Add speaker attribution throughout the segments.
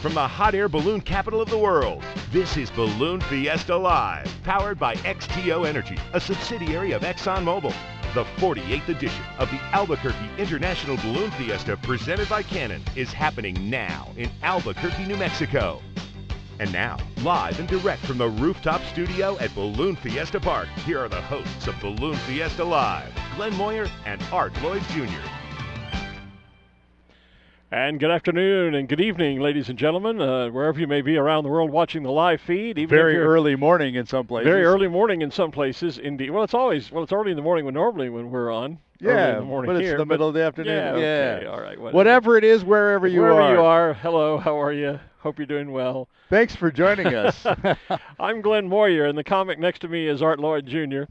Speaker 1: from the hot air balloon capital of the world. This is Balloon Fiesta Live, powered by XTO Energy, a subsidiary of ExxonMobil. The 48th edition of the Albuquerque International Balloon Fiesta, presented by Canon, is happening now in Albuquerque, New Mexico. And now, live and direct from the rooftop studio at Balloon Fiesta Park, here are the hosts of Balloon Fiesta Live, Glen Moyer and Lloyd Jr.
Speaker 2: And good afternoon and good evening, ladies and gentlemen, wherever you may be around the world watching the live feed.
Speaker 3: Even very early morning in some places.
Speaker 2: Very early morning in some places, indeed. Well, it's early in the morning normally when we're on.
Speaker 3: Yeah,
Speaker 2: but
Speaker 3: it's the middle of the afternoon.
Speaker 2: Yeah, okay, all right.
Speaker 3: Whatever it is, wherever you
Speaker 2: are. Hello, how are you? Hope you're doing well.
Speaker 3: Thanks for joining us.
Speaker 2: I'm Glen Moyer, and the comic next to me is Lloyd Jr.,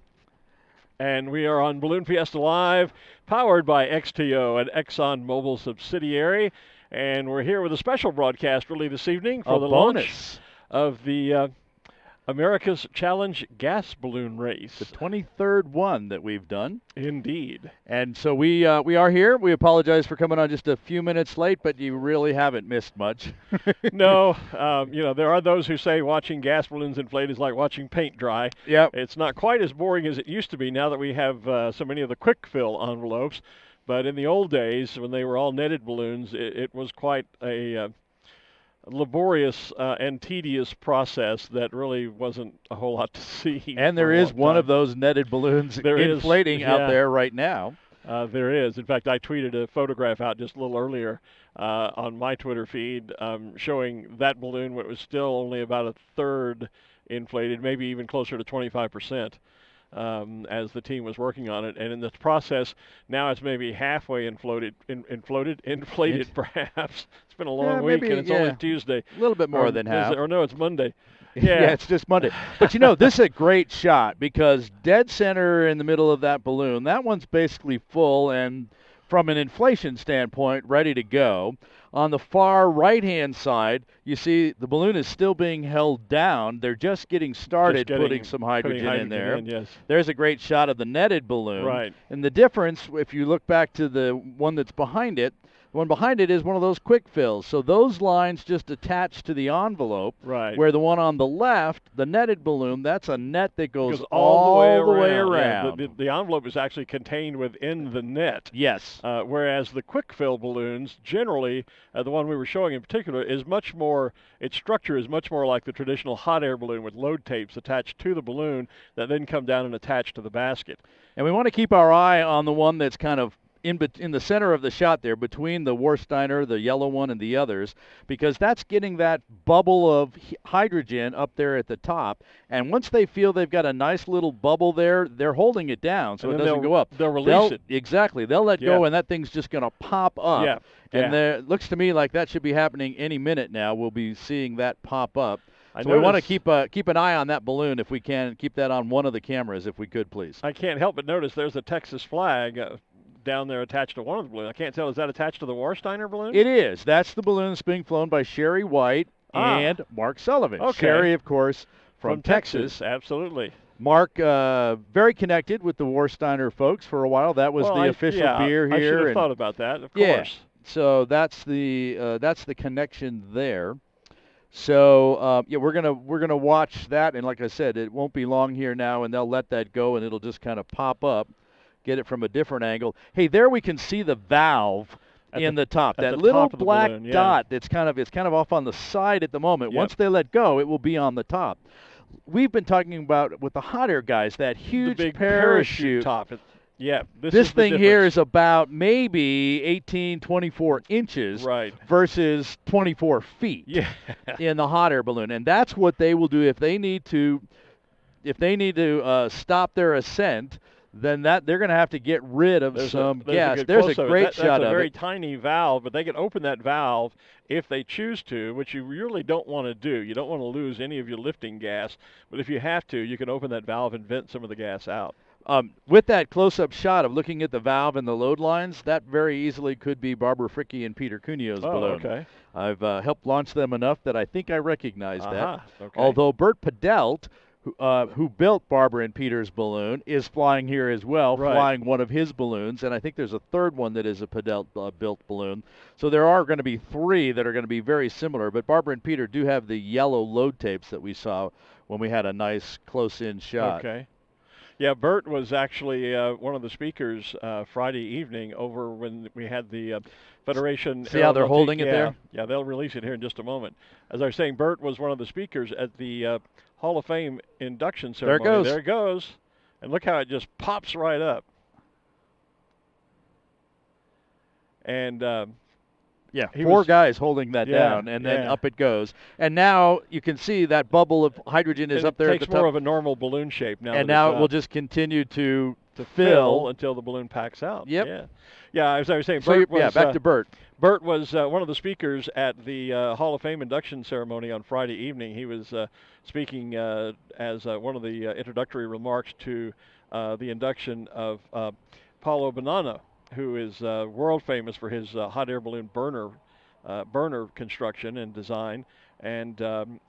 Speaker 2: and we are on Balloon Fiesta Live, powered by XTO, an ExxonMobil subsidiary. And we're here with a special broadcast really this evening for the launch of the America's Challenge gas balloon race.
Speaker 3: The 23rd one that we've done.
Speaker 2: Indeed.
Speaker 3: And so we are here. We apologize for coming on just a few minutes late, but you really haven't missed much.
Speaker 2: No. There are those who say watching gas balloons inflate is like watching paint dry.
Speaker 3: Yep.
Speaker 2: It's not quite as boring as it used to be now that we have so many of the quick fill envelopes. But in the old days, when they were all netted balloons, it was quite a laborious and tedious process that really wasn't a whole lot to see.
Speaker 3: And there is one of those netted balloons inflating out there right now.
Speaker 2: There is. In fact, I tweeted a photograph out just a little earlier on my Twitter feed showing that balloon, which was still only about a third inflated, maybe even closer to 25%. As the team was working on it, and in the process, now it's maybe halfway inflated perhaps. It's been a long week, and it's only Tuesday.
Speaker 3: A little bit more than half.
Speaker 2: No, it's Monday.
Speaker 3: Yeah, it's just Monday. But this is a great shot because dead center in the middle of that balloon, that one's basically full and from an inflation standpoint, ready to go. On the far right-hand side, you see the balloon is still being held down. They're just getting started putting some hydrogen in there.
Speaker 2: Yes.
Speaker 3: There's a great shot of the netted balloon.
Speaker 2: Right.
Speaker 3: And the difference, if you look back to the one that's behind it, the one behind it is one of those quick fills. So those lines just attach to the envelope.
Speaker 2: Right.
Speaker 3: Where the one on the left, the netted balloon, that's a net that goes all the way around.
Speaker 2: Yeah, the envelope is actually contained within the net.
Speaker 3: Yes.
Speaker 2: Whereas the quick fill balloons, generally, the one we were showing in particular, is much more, its structure is much more like the traditional hot air balloon with load tapes attached to the balloon that then come down and attach to the basket.
Speaker 3: And we want to keep our eye on the one that's kind of in the center of the shot there, between the Warsteiner, the yellow one, and the others, because that's getting that bubble of hydrogen up there at the top. And once they feel they've got a nice little bubble there, they're holding it down so it doesn't go up.
Speaker 2: They'll release it.
Speaker 3: Exactly. They'll let go, and that thing's just going to pop up.
Speaker 2: Yeah.
Speaker 3: And it looks to me like that should be happening any minute now. We'll be seeing that pop up. So we want to keep an eye on that balloon if we can. Keep that on one of the cameras if we could, please.
Speaker 2: I can't help but notice there's a Texas flag down there attached to one of the balloons. I can't tell, is that attached to the Warsteiner balloon?
Speaker 3: It is. That's the balloon that's being flown by Sherry White and Mark Sullivan.
Speaker 2: Okay.
Speaker 3: Sherry, of course, from Texas.
Speaker 2: Absolutely.
Speaker 3: Mark, very connected with the Warsteiner folks for a while. That was the official beer here.
Speaker 2: I should have thought about that, of
Speaker 3: course. So that's the connection there. So we're gonna watch that, and like I said, it won't be long here now, and they'll let that go, and it'll just kind of pop up. Get it from a different angle. Hey, there we can see the valve in the top. That little black dot that's kind of off on the side at the moment. Yep. Once they let go, it will be on the top. We've been talking about with the hot air guys that huge
Speaker 2: big
Speaker 3: parachute
Speaker 2: top. Yeah,
Speaker 3: this thing here is about maybe 18, 24 inches versus 24 feet in the hot air balloon, and that's what they will do if they need to stop their ascent. Then they're going to have to get rid of some gas. There's a great shot of it.
Speaker 2: That's a very tiny valve, but they can open that valve if they choose to, which you really don't want to do. You don't want to lose any of your lifting gas, but if you have to, you can open that valve and vent some of the gas out.
Speaker 3: With that close-up shot of looking at the valve and the load lines, that very easily could be Barbara Fricke and Peter Cuneo's balloon.
Speaker 2: Okay.
Speaker 3: I've helped launch them enough that I think I recognize that.
Speaker 2: Okay.
Speaker 3: Although Bert Padelt, who built Barbara and Peter's balloon, is flying here as well,
Speaker 2: Right.
Speaker 3: flying one of his balloons, and I think there's a third one that is a built balloon. So there are going to be 3 that are going to be very similar, but Barbara and Peter do have the yellow load tapes that we saw when we had a nice close-in shot.
Speaker 2: Okay. Yeah, Bert was actually one of the speakers Friday evening over when we had the Federation.
Speaker 3: See how they're holding it there?
Speaker 2: Yeah, they'll release it here in just a moment. As I was saying, Bert was one of the speakers at the Hall of Fame induction ceremony.
Speaker 3: There it goes.
Speaker 2: There it goes. And look how it just pops right up. And
Speaker 3: yeah,
Speaker 2: he
Speaker 3: 4
Speaker 2: was,
Speaker 3: guys holding that
Speaker 2: yeah,
Speaker 3: down, and then up it goes. And now you can see that bubble of hydrogen is up there at the top.
Speaker 2: It takes more of a normal balloon shape now.
Speaker 3: And now it will just continue to
Speaker 2: fill until the balloon packs out.
Speaker 3: Yep.
Speaker 2: Yeah. Yeah, as I was saying,
Speaker 3: So
Speaker 2: Bert was,
Speaker 3: back to Bert.
Speaker 2: Bert was one of the speakers at the Hall of Fame induction ceremony on Friday evening. He was speaking as one of the introductory remarks to the induction of Paulo Bonanno, who is world famous for his hot air balloon burner construction and design. And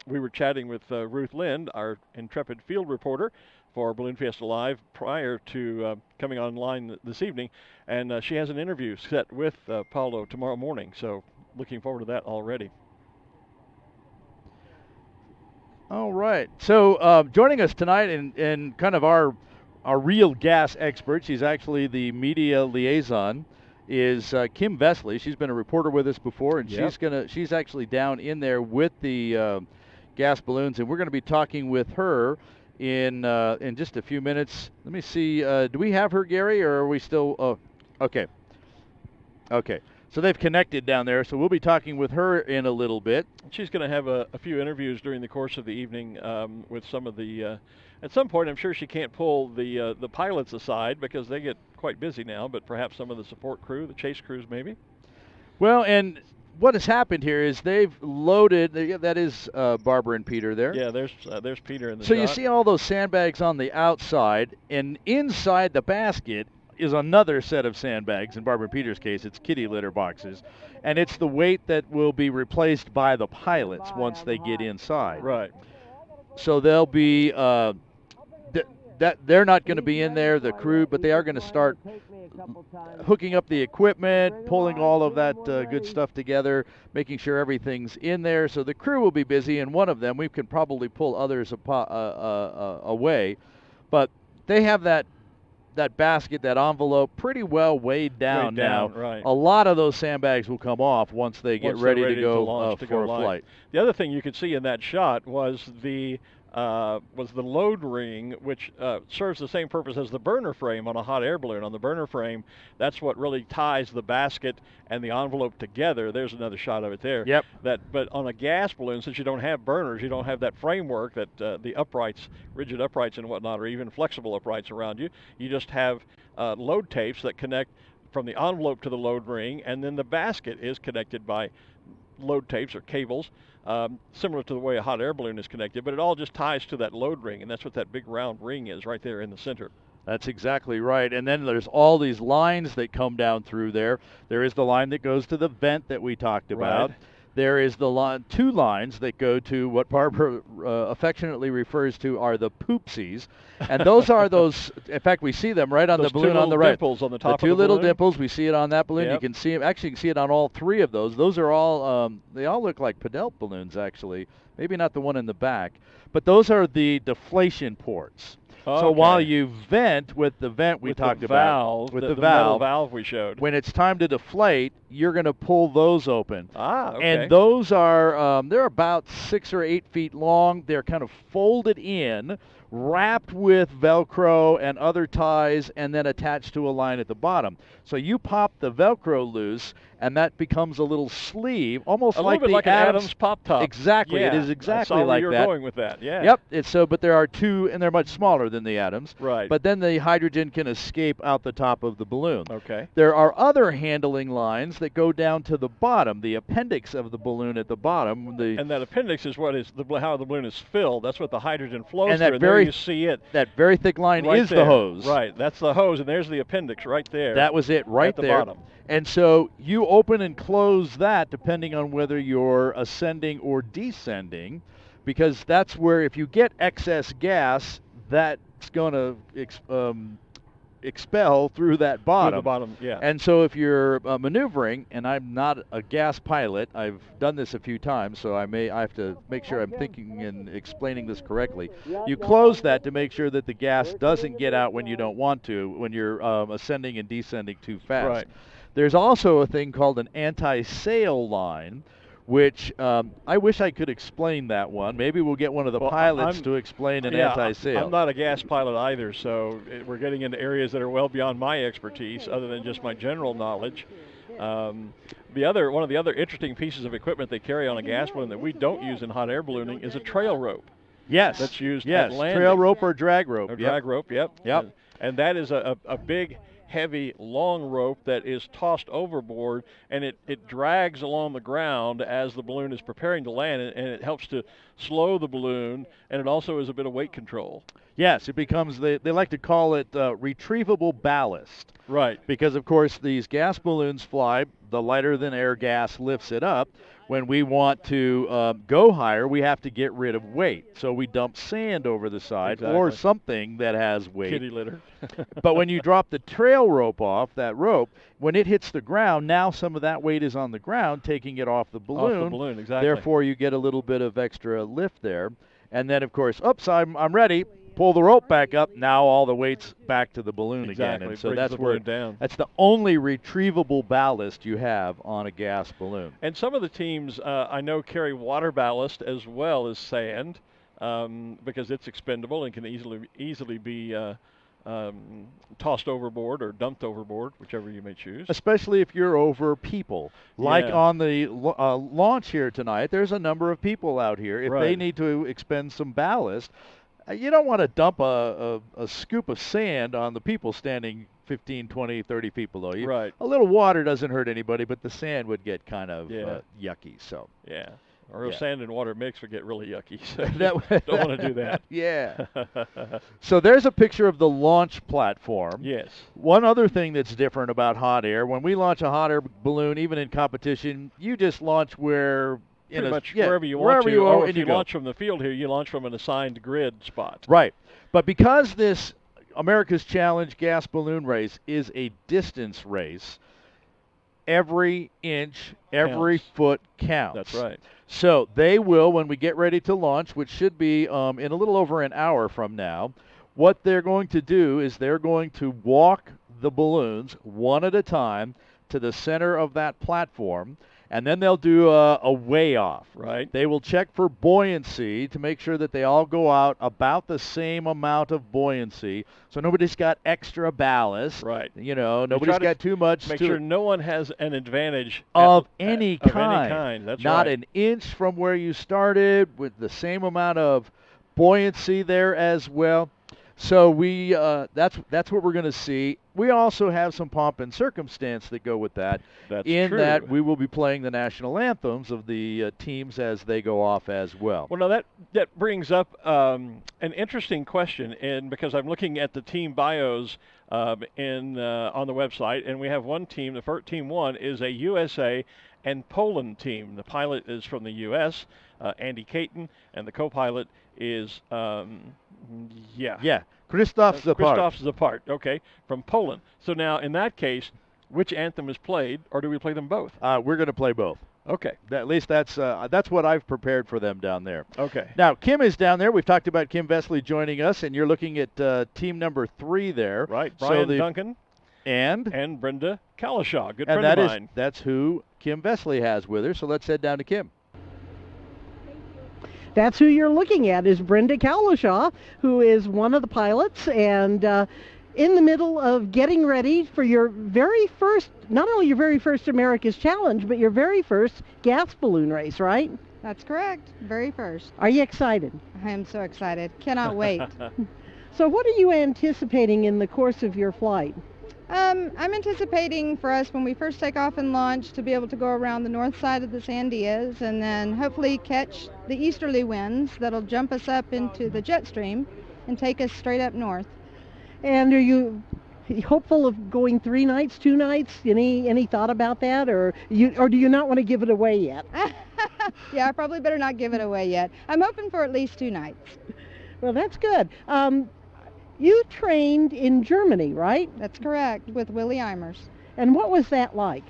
Speaker 2: we were chatting with Ruth Lind, our intrepid field reporter for Balloon Fiesta Live, prior to coming online this evening. And she has an interview set with Paulo tomorrow morning. So looking forward to that already.
Speaker 3: All right. So joining us tonight in kind of our real gas expert, she's actually the media liaison, is Kim Vesley. She's been a reporter with us before, and she's actually down in there with the gas balloons, and we're going to be talking with her in just a few minutes. Let me see. Do we have her, Gary, or are we still? Oh, okay. Okay. So they've connected down there, so we'll be talking with her in a little bit.
Speaker 2: She's going to have a few interviews during the course of the evening with some of the. At some point, I'm sure she can't pull the pilots aside because they get quite busy now, but perhaps some of the support crew, the chase crews, maybe.
Speaker 3: Well, and what has happened here is they've loaded. That is Barbara and Peter there.
Speaker 2: Yeah, there's Peter in the
Speaker 3: So
Speaker 2: shot.
Speaker 3: you see all those sandbags on the outside, and inside the basket is another set of sandbags. In Barbara and Peter's case, it's kitty litter boxes, and it's the weight that will be replaced by the pilots once they get inside.
Speaker 2: Right.
Speaker 3: So they'll be that they're not going to be in there, the crew, but they are going to start hooking up the equipment, pulling all of that good stuff together, making sure everything's in there. So the crew will be busy, and one of them, we can probably pull others away, but they have that basket, that envelope, pretty well weighed down now.
Speaker 2: Right.
Speaker 3: A lot of those sandbags will come off once they get ready to go for a flight.
Speaker 2: The other thing you could see in that shot was the load ring, which serves the same purpose as the burner frame on a hot air balloon. On the burner frame, that's what really ties the basket and the envelope together. There's another shot of it there.
Speaker 3: Yep.
Speaker 2: But on a gas balloon, since you don't have burners, you don't have that framework that the uprights, rigid uprights and whatnot, or even flexible uprights around you. You just have load tapes that connect from the envelope to the load ring, and then the basket is connected by load tapes or cables, similar to the way a hot air balloon is connected, but it all just ties to that load ring, and that's what that big round ring is right there in the center.
Speaker 3: That's exactly right. And then there's all these lines that come down through there. There is the line that goes to the vent that we talked about.
Speaker 2: Right.
Speaker 3: There is the 2 lines that go to what Barbara affectionately refers to are the poopsies. And those are those, in fact, we see them right on the balloon on the right.
Speaker 2: Dimples on the top
Speaker 3: the 2
Speaker 2: of the
Speaker 3: little
Speaker 2: balloon.
Speaker 3: dimples, we see it on that balloon.
Speaker 2: Yep.
Speaker 3: You can see them, actually you can see it on all 3 of those. Those are all, they all look like Pedelt balloons actually. Maybe not the one in the back. But those are the deflation ports.
Speaker 2: Okay.
Speaker 3: So while you vent with the vent we talked about, with the
Speaker 2: metal
Speaker 3: valve,
Speaker 2: valve we showed,
Speaker 3: when it's time to deflate, you're going to pull those open.
Speaker 2: Okay.
Speaker 3: And those are, they're about 6 or 8 feet long. They're kind of folded in, wrapped with Velcro and other ties, and then attached to a line at the bottom. So you pop the Velcro loose, and that becomes a little sleeve, almost
Speaker 2: a
Speaker 3: like
Speaker 2: little bit
Speaker 3: the
Speaker 2: like an Adams pop top.
Speaker 3: Exactly,
Speaker 2: Yeah,
Speaker 3: it is exactly
Speaker 2: I saw
Speaker 3: like
Speaker 2: where you were
Speaker 3: that.
Speaker 2: going with that. Yeah.
Speaker 3: Yep. It's but there are 2, and they're much smaller than the Adams.
Speaker 2: Right.
Speaker 3: But then the hydrogen can escape out the top of the balloon.
Speaker 2: Okay.
Speaker 3: There are other handling lines that go down to the bottom, the appendix of the balloon at the bottom.
Speaker 2: And that appendix is what is how the balloon is filled. That's what the hydrogen flows
Speaker 3: And
Speaker 2: through.
Speaker 3: that
Speaker 2: And there
Speaker 3: very-
Speaker 2: you see it.
Speaker 3: That very thick line
Speaker 2: Right
Speaker 3: is
Speaker 2: there.
Speaker 3: the hose.
Speaker 2: Right. That's the hose, and there's the appendix right there.
Speaker 3: That was it right
Speaker 2: at the
Speaker 3: there.
Speaker 2: bottom.
Speaker 3: And so you open and close that depending on whether you're ascending or descending, because that's where if you get excess gas, that's going to expel through that bottom.
Speaker 2: Through the bottom, yeah.
Speaker 3: And so if you're maneuvering, and I'm not a gas pilot, I've done this a few times, so I have to make sure I'm thinking and explaining this correctly. You close that to make sure that the gas doesn't get out when you don't want to, when you're ascending and descending too fast.
Speaker 2: Right.
Speaker 3: There's also a thing called an anti-sail line, which I wish I could explain that one. Maybe we'll get one of the pilots to explain an anti-sail.
Speaker 2: I'm not a gas pilot either, so we're getting into areas that are well beyond my expertise, other than just my general knowledge. One of the other interesting pieces of equipment they carry on a gas balloon that we don't use in hot air ballooning is a trail rope.
Speaker 3: Yes.
Speaker 2: That's used at landing.
Speaker 3: Trail rope or drag rope.
Speaker 2: Drag rope, yep. And that is a big, heavy, long rope that is tossed overboard, and it drags along the ground as the balloon is preparing to land, and it helps to slow the balloon, and it also is a bit of weight control.
Speaker 3: Yes, it becomes, they like to call it retrievable ballast.
Speaker 2: Right.
Speaker 3: Because, of course, these gas balloons fly, the lighter than air gas lifts it up. When we want to go higher, we have to get rid of weight. So we dump sand over the side or something that has weight.
Speaker 2: Kitty litter.
Speaker 3: But when you drop the trail rope off, that rope, when it hits the ground, now some of that weight is on the ground, taking it off the balloon.
Speaker 2: Off the balloon, exactly.
Speaker 3: Therefore, you get a little bit of extra lift there. And then, of course, oops, I'm ready. Pull the rope back up. Now all the weight's back to the balloon again. And so that's where that's the only retrievable ballast you have on a gas balloon.
Speaker 2: And some of the teams I know carry water ballast as well as sand because it's expendable and can easily be tossed overboard or dumped overboard, whichever you may choose.
Speaker 3: Especially if you're over people. Like on the launch here tonight, there's a number of people out here. If they need to expend some ballast, you don't want to dump a scoop of sand on the people standing 15, 20, 30 feet below you.
Speaker 2: Right.
Speaker 3: A little water doesn't hurt anybody, but the sand would get kind of yucky. So.
Speaker 2: Yeah. Or if sand and water mix would get really yucky. So don't want to do that.
Speaker 3: Yeah. So there's a picture of the launch platform.
Speaker 2: Yes.
Speaker 3: One other thing that's different about hot air, when we launch a hot air balloon, even in competition, you just launch wherever you want to.
Speaker 2: Or if you launch from the field here, you launch from an assigned grid spot.
Speaker 3: Right. But because this America's Challenge gas balloon race is a distance race, every inch, every foot counts.
Speaker 2: That's right.
Speaker 3: So they will, when we get ready to launch, which should be in a little over an hour from now, what they're going to do is they're going to walk the balloons one at a time to the center of that platform, and then they'll do a weigh-off.
Speaker 2: Right.
Speaker 3: They will check for buoyancy to make sure that they all go out about the same amount of buoyancy, so nobody's got extra ballast.
Speaker 2: Right.
Speaker 3: You know, nobody's got too much.
Speaker 2: Make sure no one has an advantage
Speaker 3: of any kind.
Speaker 2: Of any kind. That's
Speaker 3: Not
Speaker 2: right.
Speaker 3: an inch from where you started, with the same amount of buoyancy there as well. So we that's what we're going to see. We also have some pomp and circumstance that go with that.
Speaker 2: That's
Speaker 3: in
Speaker 2: true.
Speaker 3: that we will be playing the national anthems of the teams as they go off as well.
Speaker 2: Well, now that brings up an interesting question, and because I'm looking at the team bios on the website, and we have one team. The first team one is a USA and Poland team. The pilot is from the U.S., Andy Caton, and the co-pilot is
Speaker 3: Krzysztof
Speaker 2: Zapart, okay, from Poland. So now, in that case, which anthem is played, or do we play them both?
Speaker 3: We're going to play both.
Speaker 2: Okay.
Speaker 3: At least that's what I've prepared for them down there.
Speaker 2: Okay.
Speaker 3: Now, Kim is down there. We've talked about Kim Vesley joining us, and you're looking at team number 3 there.
Speaker 2: Right, Brian Duncan.
Speaker 3: And
Speaker 2: Brenda Kalishaw, good friend of mine.
Speaker 3: That's who Kim Vesley has with her, so let's head down to Kim.
Speaker 4: That's who you're looking at, is Brenda Kalishaw, who is one of the pilots and in the middle of getting ready for your very first, not only your very first America's Challenge, but your very first gas balloon race, right?
Speaker 5: That's correct. Very first.
Speaker 4: Are you excited?
Speaker 5: I am so excited. Cannot wait.
Speaker 4: So what are you anticipating in the course of your flight?
Speaker 5: I'm anticipating for us when we first take off and launch to be able to go around the north side of the Sandias and then hopefully catch the easterly winds that'll jump us up into the jet stream and take us straight up north.
Speaker 4: And are you hopeful of going 3 nights, 2 nights? Any thought about that, or do you not want to give it away yet?
Speaker 5: Yeah, I probably better not give it away yet. I'm hoping for at least 2 nights.
Speaker 4: Well, that's good. You trained in Germany, right?
Speaker 5: That's correct, with Willie Eimers.
Speaker 4: And what was that like?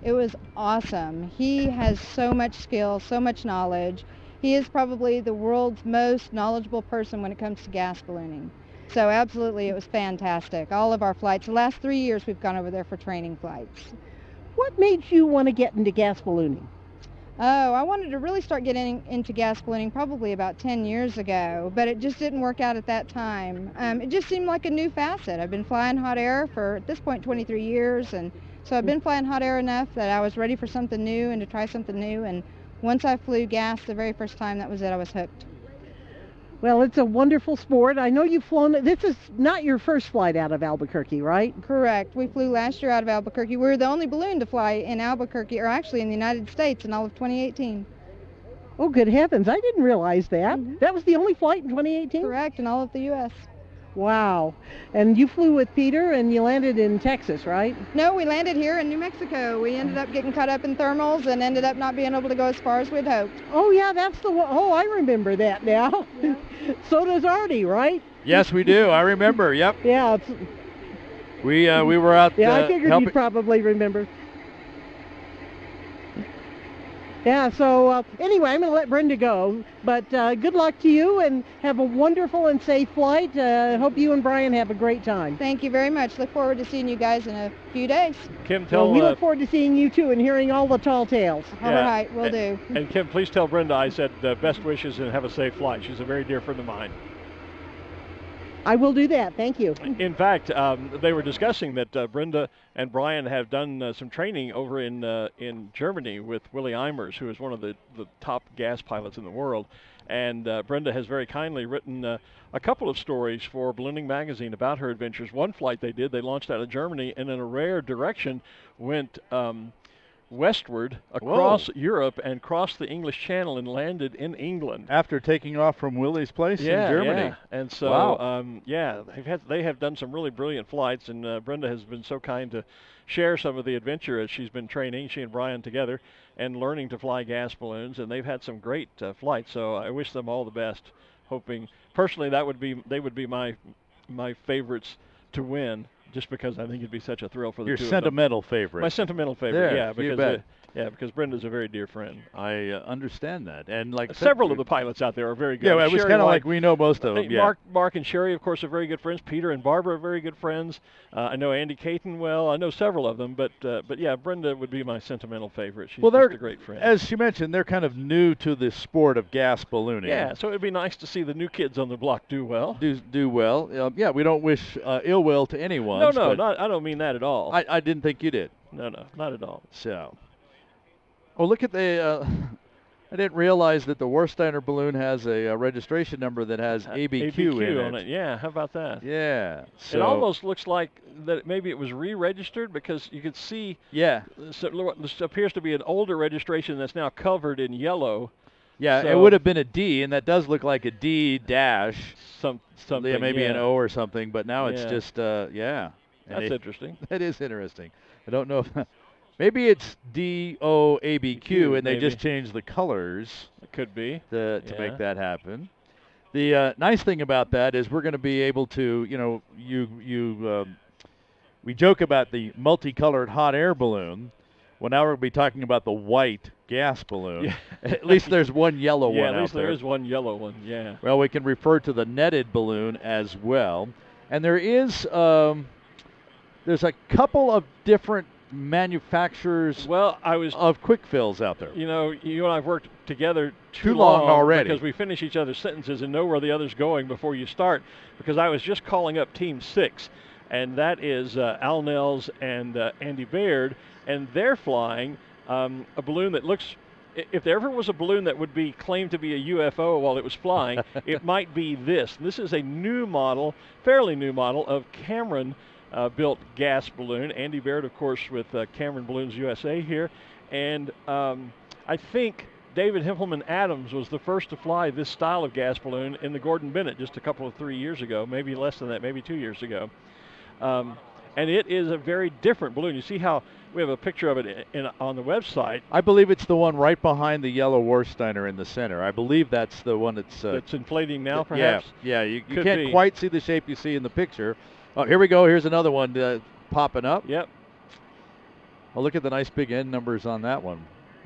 Speaker 5: It was awesome. He has so much skill, so much knowledge. He is probably the world's most knowledgeable person when it comes to gas ballooning. So absolutely, it was fantastic. All of our flights, the last 3 years we've gone over there for training flights.
Speaker 4: What made you want to get into gas ballooning?
Speaker 5: Oh, I wanted to really start getting into gas ballooning probably about 10 years ago, but it just didn't work out at that time. It just seemed like a new facet. I've been flying hot air for, at this point, 23 years, and so I've been flying hot air enough that I was ready for something new and to try something new, and once I flew gas the very first time, that was it. I was hooked.
Speaker 4: Well, it's a wonderful sport. I know you've flown. This is not your first flight out of Albuquerque, right?
Speaker 5: Correct. We flew last year out of Albuquerque. We were the only balloon to fly in Albuquerque, or actually in the United States, in all of 2018.
Speaker 4: Oh, good heavens. I didn't realize that.
Speaker 5: Mhm.
Speaker 4: That was the only flight in 2018?
Speaker 5: Correct, in all of the U.S.
Speaker 4: Wow. And you flew with Peter and you landed in Texas, right?
Speaker 5: No, we landed here in New Mexico. We ended up getting caught up in thermals and ended up not being able to go as far as we'd hoped.
Speaker 4: Oh, yeah, that's the one. Oh, I remember that now.
Speaker 5: Yeah.
Speaker 4: So does Artie, right?
Speaker 3: Yes, we do. I remember. Yep.
Speaker 4: Yeah.
Speaker 3: We were out.
Speaker 4: Yeah, I figured
Speaker 3: helping.
Speaker 4: you'd probably remember. Yeah, so anyway, I'm going to let Brenda go, but good luck to you and have a wonderful and safe flight. Hope you and Brian have a great time.
Speaker 5: Thank you very much. Look forward to seeing you guys in a few days.
Speaker 2: Kim,
Speaker 4: Well,
Speaker 2: tell
Speaker 4: we look forward to seeing you too and hearing all the tall tales.
Speaker 5: All right, will do.
Speaker 2: And Kim, please tell Brenda I said best wishes and have a safe flight. She's a very dear friend of mine.
Speaker 4: I will do that. Thank you.
Speaker 2: In fact, they were discussing that Brenda and Brian have done some training over in Germany with Willie Eimers, who is one of the top gas pilots in the world. And Brenda has very kindly written a couple of stories for Ballooning Magazine about her adventures. One flight they launched out of Germany and in a rare direction went westward across Europe and crossed the English Channel and landed in England.
Speaker 3: After taking off from Willie's place in Germany.
Speaker 2: Yeah. And so,
Speaker 3: Wow.
Speaker 2: they have done some really brilliant flights, and Brenda has been so kind to share some of the adventure as she's been training, she and Brian together, and learning to fly gas balloons, and they've had some great flights, so I wish them all the best, hoping, personally, they would be my favorites to win, just because I think it'd be such a thrill for the
Speaker 3: Your
Speaker 2: two
Speaker 3: sentimental
Speaker 2: of them.
Speaker 3: favorite.
Speaker 2: My sentimental favorite,
Speaker 3: There,
Speaker 2: yeah,
Speaker 3: you
Speaker 2: because
Speaker 3: bet.
Speaker 2: because Brenda's a very dear friend.
Speaker 3: I understand that. And like
Speaker 2: Several of the pilots out there are very good.
Speaker 3: Yeah, well, it was
Speaker 2: Sherry
Speaker 3: kind of
Speaker 2: White,
Speaker 3: like we know most of them. Yeah.
Speaker 2: Mark and Sherry, of course, are very good friends. Peter and Barbara are very good friends. I know Andy Caton well. I know several of them, but yeah, Brenda would be my sentimental favorite. She's just a great friend.
Speaker 3: As she mentioned, they're kind of new to the sport of gas ballooning.
Speaker 2: Yeah, so it'd be nice to see the new kids on the block do well.
Speaker 3: Do well. Yeah, we don't wish ill will to anyone.
Speaker 2: No, I don't mean that at all.
Speaker 3: I didn't think you did.
Speaker 2: No, not at all.
Speaker 3: So, look at the. I didn't realize that the Warsteiner balloon has a registration number that has ABQ in it.
Speaker 2: on it. Yeah, how about that?
Speaker 3: Yeah. So
Speaker 2: it almost looks like that maybe it was re-registered because you could see.
Speaker 3: Yeah.
Speaker 2: This appears to be an older registration that's now covered in yellow.
Speaker 3: Yeah,
Speaker 2: so
Speaker 3: it would have been a D, and that does look like a D dash.
Speaker 2: Something.
Speaker 3: Yeah, maybe an O or something, but now it's just yeah.
Speaker 2: That's interesting.
Speaker 3: That is interesting. I don't know if maybe it's DOABQ and they just changed the colors.
Speaker 2: It could be
Speaker 3: to make that happen. The nice thing about that is we're going to be able to, we joke about the multicolored hot air balloon. Well, now we're going to be talking about the white gas balloon.
Speaker 2: Yeah.
Speaker 3: At least there's one yellow one out there.
Speaker 2: Yeah, at least there is one yellow one, yeah.
Speaker 3: Well, we can refer to the netted balloon as well. And there is, there's a couple of different manufacturers of quick fills out there.
Speaker 2: You know, you and I have worked together
Speaker 3: too long already
Speaker 2: because we finish each other's sentences and know where the other's going before you start, because I was just calling up Team 6, and that is Al Nels and Andy Baird, and they're flying a balloon that looks, if there ever was a balloon that would be claimed to be a UFO while it was flying, it might be this. This is a new model, fairly new model of Cameron built gas balloon. Andy Baird, of course, with Cameron Balloons USA here. And I think David Himpleman Adams was the first to fly this style of gas balloon in the Gordon Bennett just a couple of 3 years ago, maybe less than that, maybe 2 years ago. and it is a very different balloon. You see how we have a picture of it on the website.
Speaker 3: I believe it's the one right behind the yellow Warsteiner in the center. I believe that's the one
Speaker 2: that's inflating now, perhaps?
Speaker 3: Yeah, you
Speaker 2: Could
Speaker 3: can't
Speaker 2: be.
Speaker 3: quite see the shape you see in the picture. Oh, here we go. Here's another one popping up.
Speaker 2: Yep.
Speaker 3: Oh, look at the nice big end numbers on that one.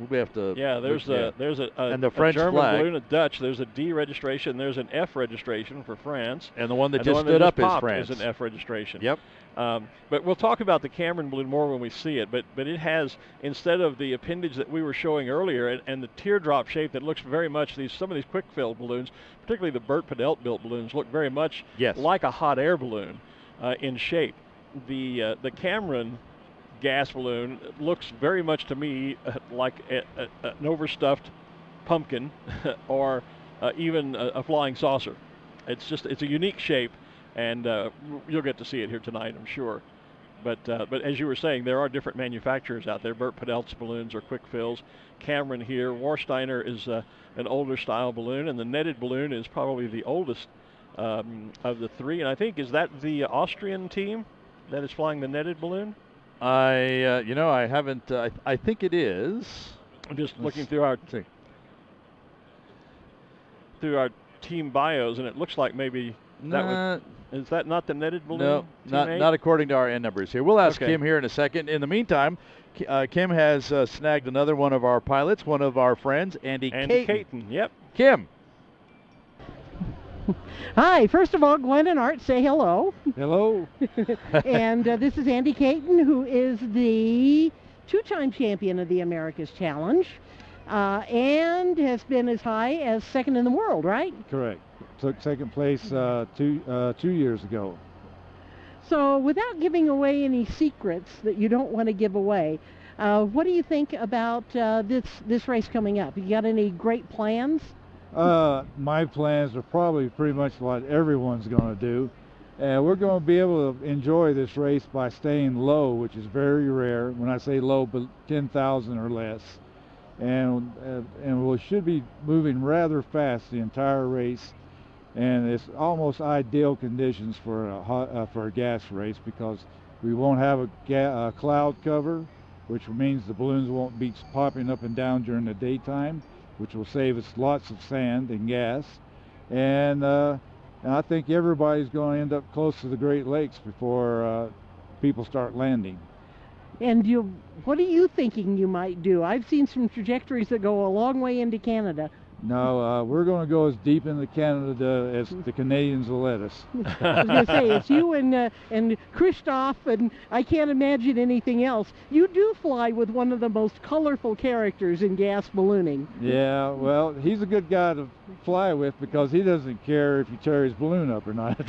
Speaker 3: We have to.
Speaker 2: Yeah, there's a
Speaker 3: and the French
Speaker 2: German
Speaker 3: flag.
Speaker 2: balloon, a Dutch. There's a D registration. There's an F registration for France.
Speaker 3: And the one that
Speaker 2: and
Speaker 3: just
Speaker 2: the one
Speaker 3: stood
Speaker 2: that
Speaker 3: up
Speaker 2: just
Speaker 3: is
Speaker 2: popped
Speaker 3: France.
Speaker 2: is an F registration.
Speaker 3: Yep.
Speaker 2: But we'll talk about the Cameron balloon more when we see it. But it has, instead of the appendage that we were showing earlier and the teardrop shape that looks very much some of these quick fill balloons, particularly the Burt Padelt built balloons, look very much like a hot air balloon in shape. The Cameron gas balloon looks very much to me like an overstuffed pumpkin or even a flying saucer. It's a unique shape, and you'll get to see it here tonight, I'm sure. But as you were saying, there are different manufacturers out there. Burt Padelt's balloons are quick fills. Cameron here. Warsteiner is an older style balloon, and the netted balloon is probably the oldest of the three. And I think, is that the Austrian team that is flying the netted balloon?
Speaker 3: I haven't. I think it is.
Speaker 2: I'm just looking through our team bios, and it looks like maybe is that not the netted balloon?
Speaker 3: No, not according to our end numbers here. We'll ask
Speaker 2: Okay.
Speaker 3: Kim here in a second. In the meantime, Kim has snagged another one of our pilots, one of our friends, Andy
Speaker 2: Caton. Yep.
Speaker 3: Kim.
Speaker 4: Hi, first of all, Glen and Art, say hello.
Speaker 6: Hello.
Speaker 4: And this is Andy Caton, who is the two-time champion of the America's Challenge and has been as high as second in the world, right?
Speaker 6: Correct. Took second place 2 years ago.
Speaker 4: So without giving away any secrets that you don't want to give away, what do you think about this race coming up? You got any great plans?
Speaker 6: My plans are probably pretty much what everyone's going to do. We're going to be able to enjoy this race by staying low, which is very rare. When I say low, but 10,000 or less. And we should be moving rather fast the entire race. And it's almost ideal conditions for a gas race because we won't have a cloud cover, which means the balloons won't be popping up and down during the daytime, which will save us lots of sand and gas. And I think everybody's going to end up close to the Great Lakes before people start landing.
Speaker 4: And what are you thinking you might do? I've seen some trajectories that go a long way into Canada.
Speaker 6: No, we're going to go as deep into Canada as the Canadians will let us.
Speaker 4: I was going to say, it's you and Christoph, and I can't imagine anything else. You do fly with one of the most colorful characters in gas ballooning.
Speaker 6: Yeah, well, he's a good guy to fly with because he doesn't care if you tear his balloon up or not.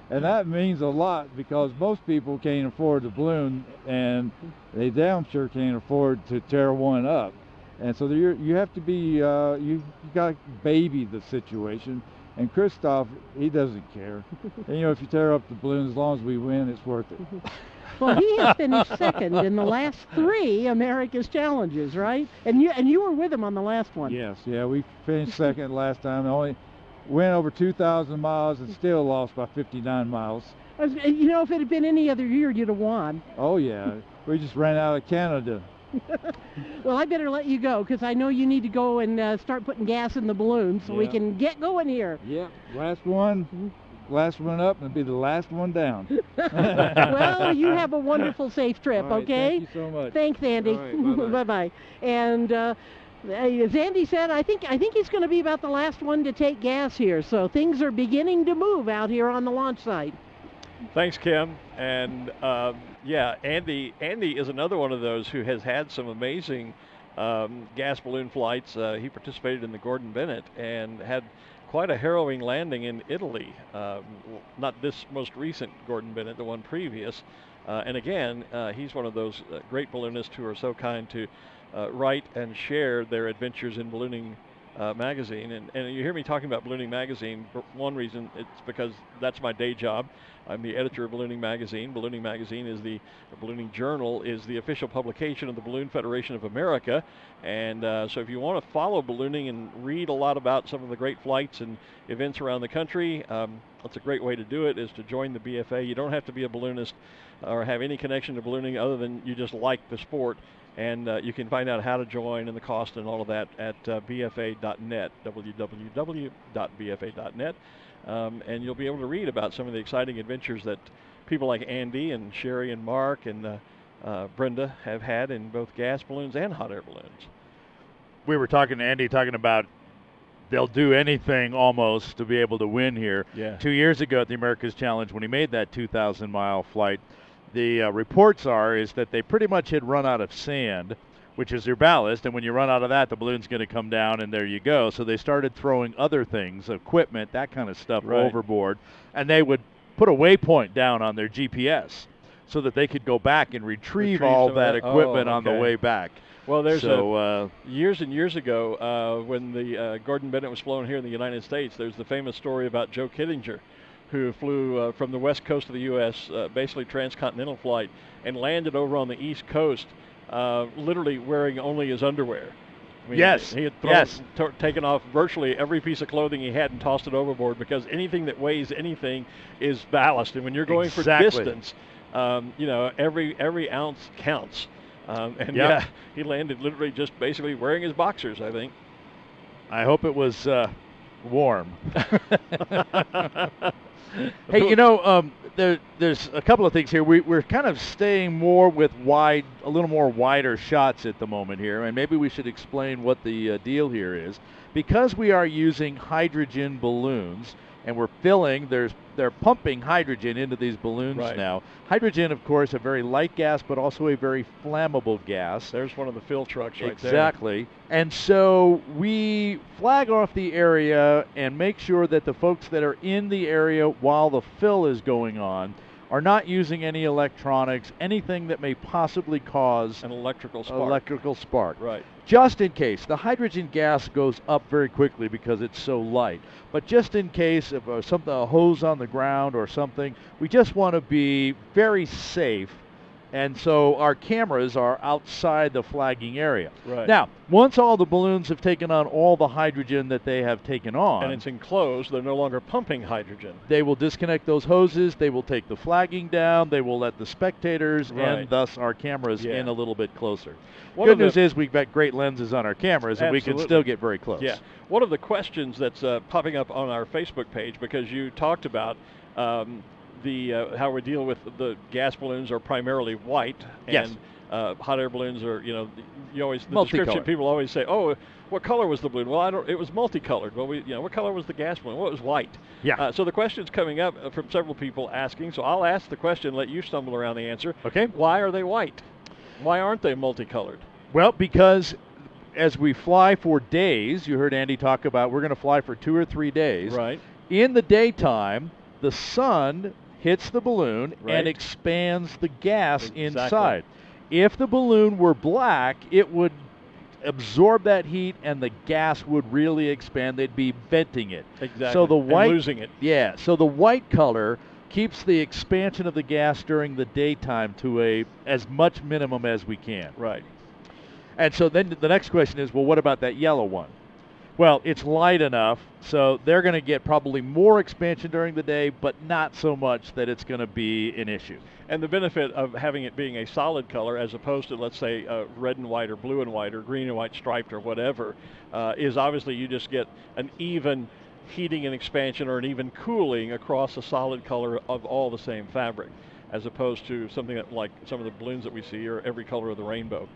Speaker 6: And that means a lot because most people can't afford the balloon, and they damn sure can't afford to tear one up. And so you have to be, you got to baby the situation. And Christoph, he doesn't care. And, if you tear up the balloon, as long as we win, it's worth it.
Speaker 4: Well, he has finished second in the last 3 America's Challenges, right? And you were with him on the last one.
Speaker 6: Yes, yeah, we finished second last time. Only went over 2,000 miles and still lost by 59 miles.
Speaker 4: If it had been any other year, you'd have won.
Speaker 6: Oh, yeah. We just ran out of Canada.
Speaker 4: Well, I better let you go because I know you need to go and start putting gas in the balloon so we can get going here.
Speaker 6: Yeah, last one up and be the last one down.
Speaker 4: Well, you have a wonderful, safe trip,
Speaker 6: All right,
Speaker 4: okay?
Speaker 6: Thank you so much.
Speaker 4: Thanks, Andy.
Speaker 6: All right, bye-bye.
Speaker 4: Bye-bye. And as Andy said, I think he's going to be about the last one to take gas here. So things are beginning to move out here on the launch site.
Speaker 2: Thanks, Kim. And Andy is another one of those who has had some amazing gas balloon flights. He participated in the Gordon Bennett and had quite a harrowing landing in Italy. Not this most recent Gordon Bennett, the one previous. And again, he's one of those great balloonists who are so kind to write and share their adventures in Ballooning magazine. And you hear me talking about Ballooning magazine. For one reason, it's because that's my day job. I'm the editor of Ballooning Magazine. Ballooning Magazine is Ballooning Journal is the official publication of the Balloon Federation of America. And so if you want to follow ballooning and read a lot about some of the great flights and events around the country, that's a great way to do it, is to join the BFA. You don't have to be a balloonist or have any connection to ballooning other than you just like the sport. And you can find out how to join and the cost and all of that at bfa.net, www.bfa.net. And you'll be able to read about some of the exciting adventures that people like Andy and Sherry and Mark and Brenda have had in both gas balloons and hot air balloons.
Speaker 3: We were talking to Andy, talking about they'll do anything almost to be able to win here.
Speaker 2: Yeah.
Speaker 3: 2 years ago at the America's Challenge, when he made that 2,000-mile flight, the reports is that they pretty much had run out of sand, which is their ballast, and when you run out of that, the balloon's going to come down, and there you go. So they started throwing other things, equipment, that kind of stuff,
Speaker 2: right,
Speaker 3: overboard, and they would put a waypoint down on their GPS so that they could go back and retrieve all that equipment on the way back.
Speaker 2: Well, there's years and years ago when the Gordon Bennett was flown here in the United States, there's the famous story about Joe Kittinger, who flew from the west coast of the U.S., basically transcontinental flight, and landed over on the east coast, literally wearing only his underwear. I mean,
Speaker 3: yes.
Speaker 2: He had taken off virtually every piece of clothing he had and tossed it overboard, because anything that weighs anything is ballast. And when you're going for distance, every ounce counts. He landed literally just basically wearing his boxers, I think.
Speaker 3: I hope it was warm. Hey, there's a couple of things here. We're kind of staying more with a little more wider shots at the moment here, and maybe we should explain what the deal here is. Because we are using hydrogen balloons, and we're filling, they're pumping hydrogen into these balloons now. Hydrogen, of course, a very light gas, but also a very flammable gas.
Speaker 2: There's one of the fill trucks right there.
Speaker 3: Exactly. And so we flag off the area and make sure that the folks that are in the area while the fill is going on are not using any electronics, anything that may possibly cause
Speaker 2: an electrical spark. Right.
Speaker 3: Just in case. The hydrogen gas goes up very quickly because it's so light. But just in case of a hose on the ground or something, we just want to be very safe. And so our cameras are outside the flagging area.
Speaker 2: Right.
Speaker 3: Now, once all the balloons have taken on all the hydrogen that they have taken on,
Speaker 2: and it's enclosed, they're no longer pumping hydrogen.
Speaker 3: They will disconnect those hoses, they will take the flagging down, they will let the spectators and thus our cameras in a little bit closer. Good news is we've got great lenses on our cameras, and we can still get very close.
Speaker 2: Yeah. One of the questions that's popping up on our Facebook page, because you talked about how we deal with the gas balloons are primarily white, and hot air balloons are, you always, the description, people always say, oh, what color was the balloon? Well, it was multicolored. Well, what color was the gas balloon? Well, it was white.
Speaker 3: Yeah.
Speaker 2: So the question's coming up from several people asking, so I'll ask the question, let you stumble around the answer.
Speaker 3: Okay.
Speaker 2: Why are they white? Why aren't they multicolored?
Speaker 3: Well, because as we fly for days, you heard Andy talk about we're going to fly for 2 or 3 days.
Speaker 2: Right.
Speaker 3: In the daytime, the sun hits the balloon and expands the gas inside. If the balloon were black, it would absorb that heat and the gas would really expand. They'd be venting it.
Speaker 2: Exactly.
Speaker 3: So the white,
Speaker 2: and losing it.
Speaker 3: Yeah. So the white color keeps the expansion of the gas during the daytime to as much minimum as we can.
Speaker 2: Right.
Speaker 3: And so then the next question is, well, what about that yellow one? Well, it's light enough, so they're going to get probably more expansion during the day, but not so much that it's going to be an issue.
Speaker 2: And the benefit of having it being a solid color as opposed to, let's say, red and white or blue and white or green and white striped or whatever, is obviously you just get an even heating and expansion or an even cooling across a solid color of all the same fabric, as opposed to something that, like some of the balloons that we see, are every color of the rainbow.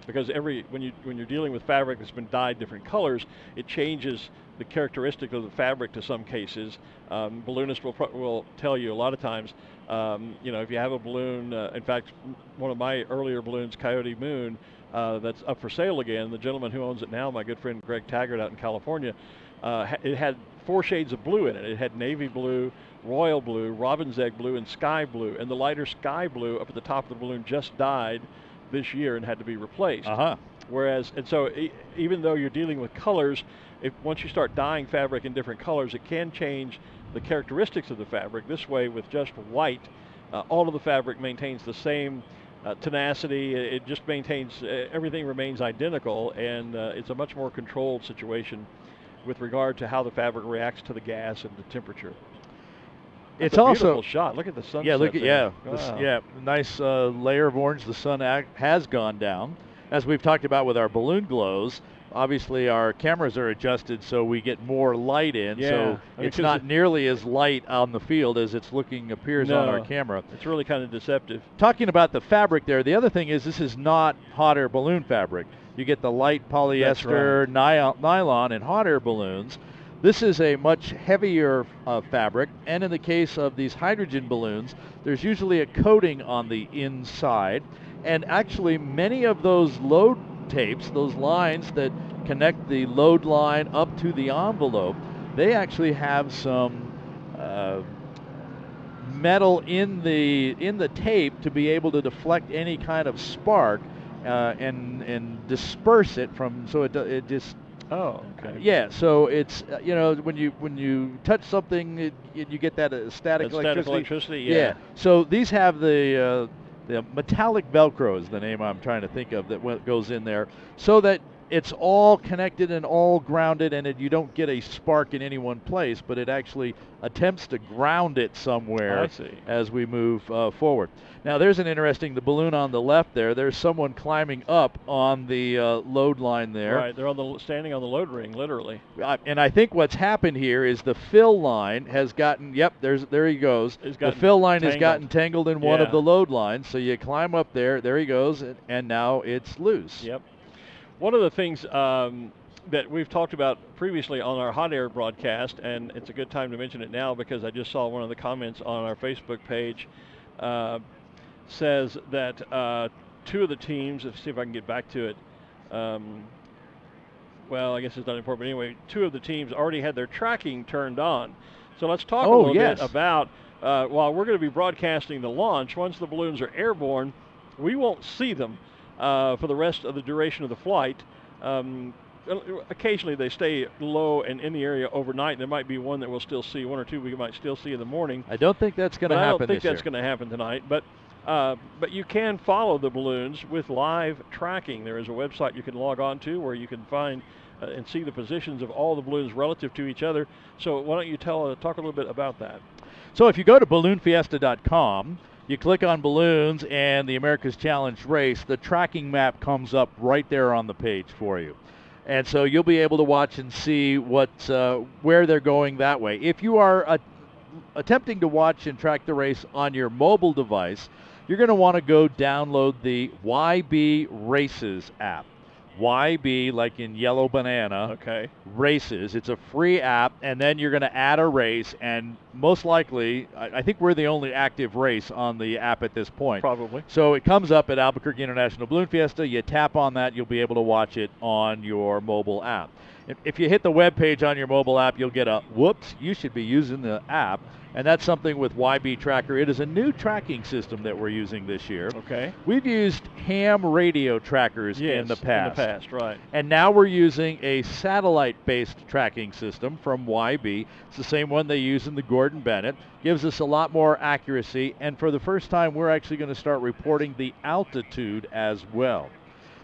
Speaker 2: Because when you're dealing with fabric that's been dyed different colors, it changes the characteristic of the fabric to some cases. Balloonists will tell you a lot of times, if you have a balloon, in fact, one of my earlier balloons, Coyote Moon, that's up for sale again, the gentleman who owns it now, my good friend Greg Taggart out in California, it had 4 shades of blue in it. It had navy blue, royal blue, robin's egg blue, and sky blue. And the lighter sky blue up at the top of the balloon just died this year and had to be replaced. Whereas, and so even though you're dealing with colors, once you start dyeing fabric in different colors, it can change the characteristics of the fabric. This way, with just white, all of the fabric maintains the same tenacity. It just maintains, everything remains identical, and it's a much more controlled situation with regard to how the fabric reacts to the gas and the temperature. That's
Speaker 3: It's
Speaker 2: a
Speaker 3: also
Speaker 2: beautiful shot. Look at the sunset.
Speaker 3: yeah, look at
Speaker 2: there.
Speaker 3: yeah, nice layer of orange. The sun has gone down, as we've talked about with our balloon glows. Obviously, our cameras are adjusted so we get more light in.
Speaker 2: Yeah.
Speaker 3: So it's not nearly as light on the field as it's appears on our camera.
Speaker 2: It's really kind of deceptive.
Speaker 3: Talking about the fabric there, the other thing is this is not hot air balloon fabric. You get the light polyester, nylon, and hot air balloons. This is a much heavier fabric, and in the case of these hydrogen balloons, there's usually a coating on the inside. And actually, many of those load tapes, those lines that connect the load line up to the envelope, they actually have some metal in the tape to be able to deflect any kind of spark and disperse it so it just.
Speaker 2: Oh, okay.
Speaker 3: Yeah, so it's when you touch something, you get that static electricity.
Speaker 2: Static electricity, yeah.
Speaker 3: So these have the metallic Velcro is the name I'm trying to think of that goes in there, so that it's all connected and all grounded, and you don't get a spark in any one place, but it actually attempts to ground it somewhere as we move forward. Now, there's the balloon on the left there. There's someone climbing up on the load line there.
Speaker 2: Right, they're standing on the load ring, literally.
Speaker 3: And I think what's happened here is the fill line has gotten, there he goes. The fill line has gotten tangled in one of the load lines, so you climb up there he goes, and now it's loose.
Speaker 2: Yep. One of the things that we've talked about previously on our hot air broadcast, and it's a good time to mention it now because I just saw one of the comments on our Facebook page says that two of the teams, let's see if I can get back to it. Well, I guess it's not important, but anyway, two of the teams already had their tracking turned on. So let's talk a little bit about, while we're going to be broadcasting the launch, once the balloons are airborne, we won't see them for the rest of the duration of the flight. Occasionally they stay low and in the area overnight. There might be one that we'll still see, one or two we might still see in the morning.
Speaker 3: I don't think that's going to happen this year.
Speaker 2: I don't think that's going to happen tonight, but you can follow the balloons with live tracking. There is a website you can log on to where you can find and see the positions of all the balloons relative to each other. So why don't you talk a little bit about that?
Speaker 3: So if you go to balloonfiesta.com, you click on balloons and the America's Challenge race, the tracking map comes up right there on the page for you. And so you'll be able to watch and see where they're going that way. If you are attempting to watch and track the race on your mobile device, you're going to want to go download the YB Races app. YB, like in yellow banana, races. It's a free app, and then you're going to add a race, and most likely, I think we're the only active race on the app at this point.
Speaker 2: Probably.
Speaker 3: So it comes up at Albuquerque International Balloon Fiesta. You tap on that, you'll be able to watch it on your mobile app. If you hit the web page on your mobile app, you'll get a, whoops, you should be using the app. And that's something with YB Tracker. It is a new tracking system that we're using this year.
Speaker 2: Okay.
Speaker 3: We've used ham radio trackers in the past.
Speaker 2: Right.
Speaker 3: And now we're using a satellite-based tracking system from YB. It's the same one they use in the Gordon Bennett. Gives us a lot more accuracy. And for the first time, we're actually going to start reporting the altitude as well.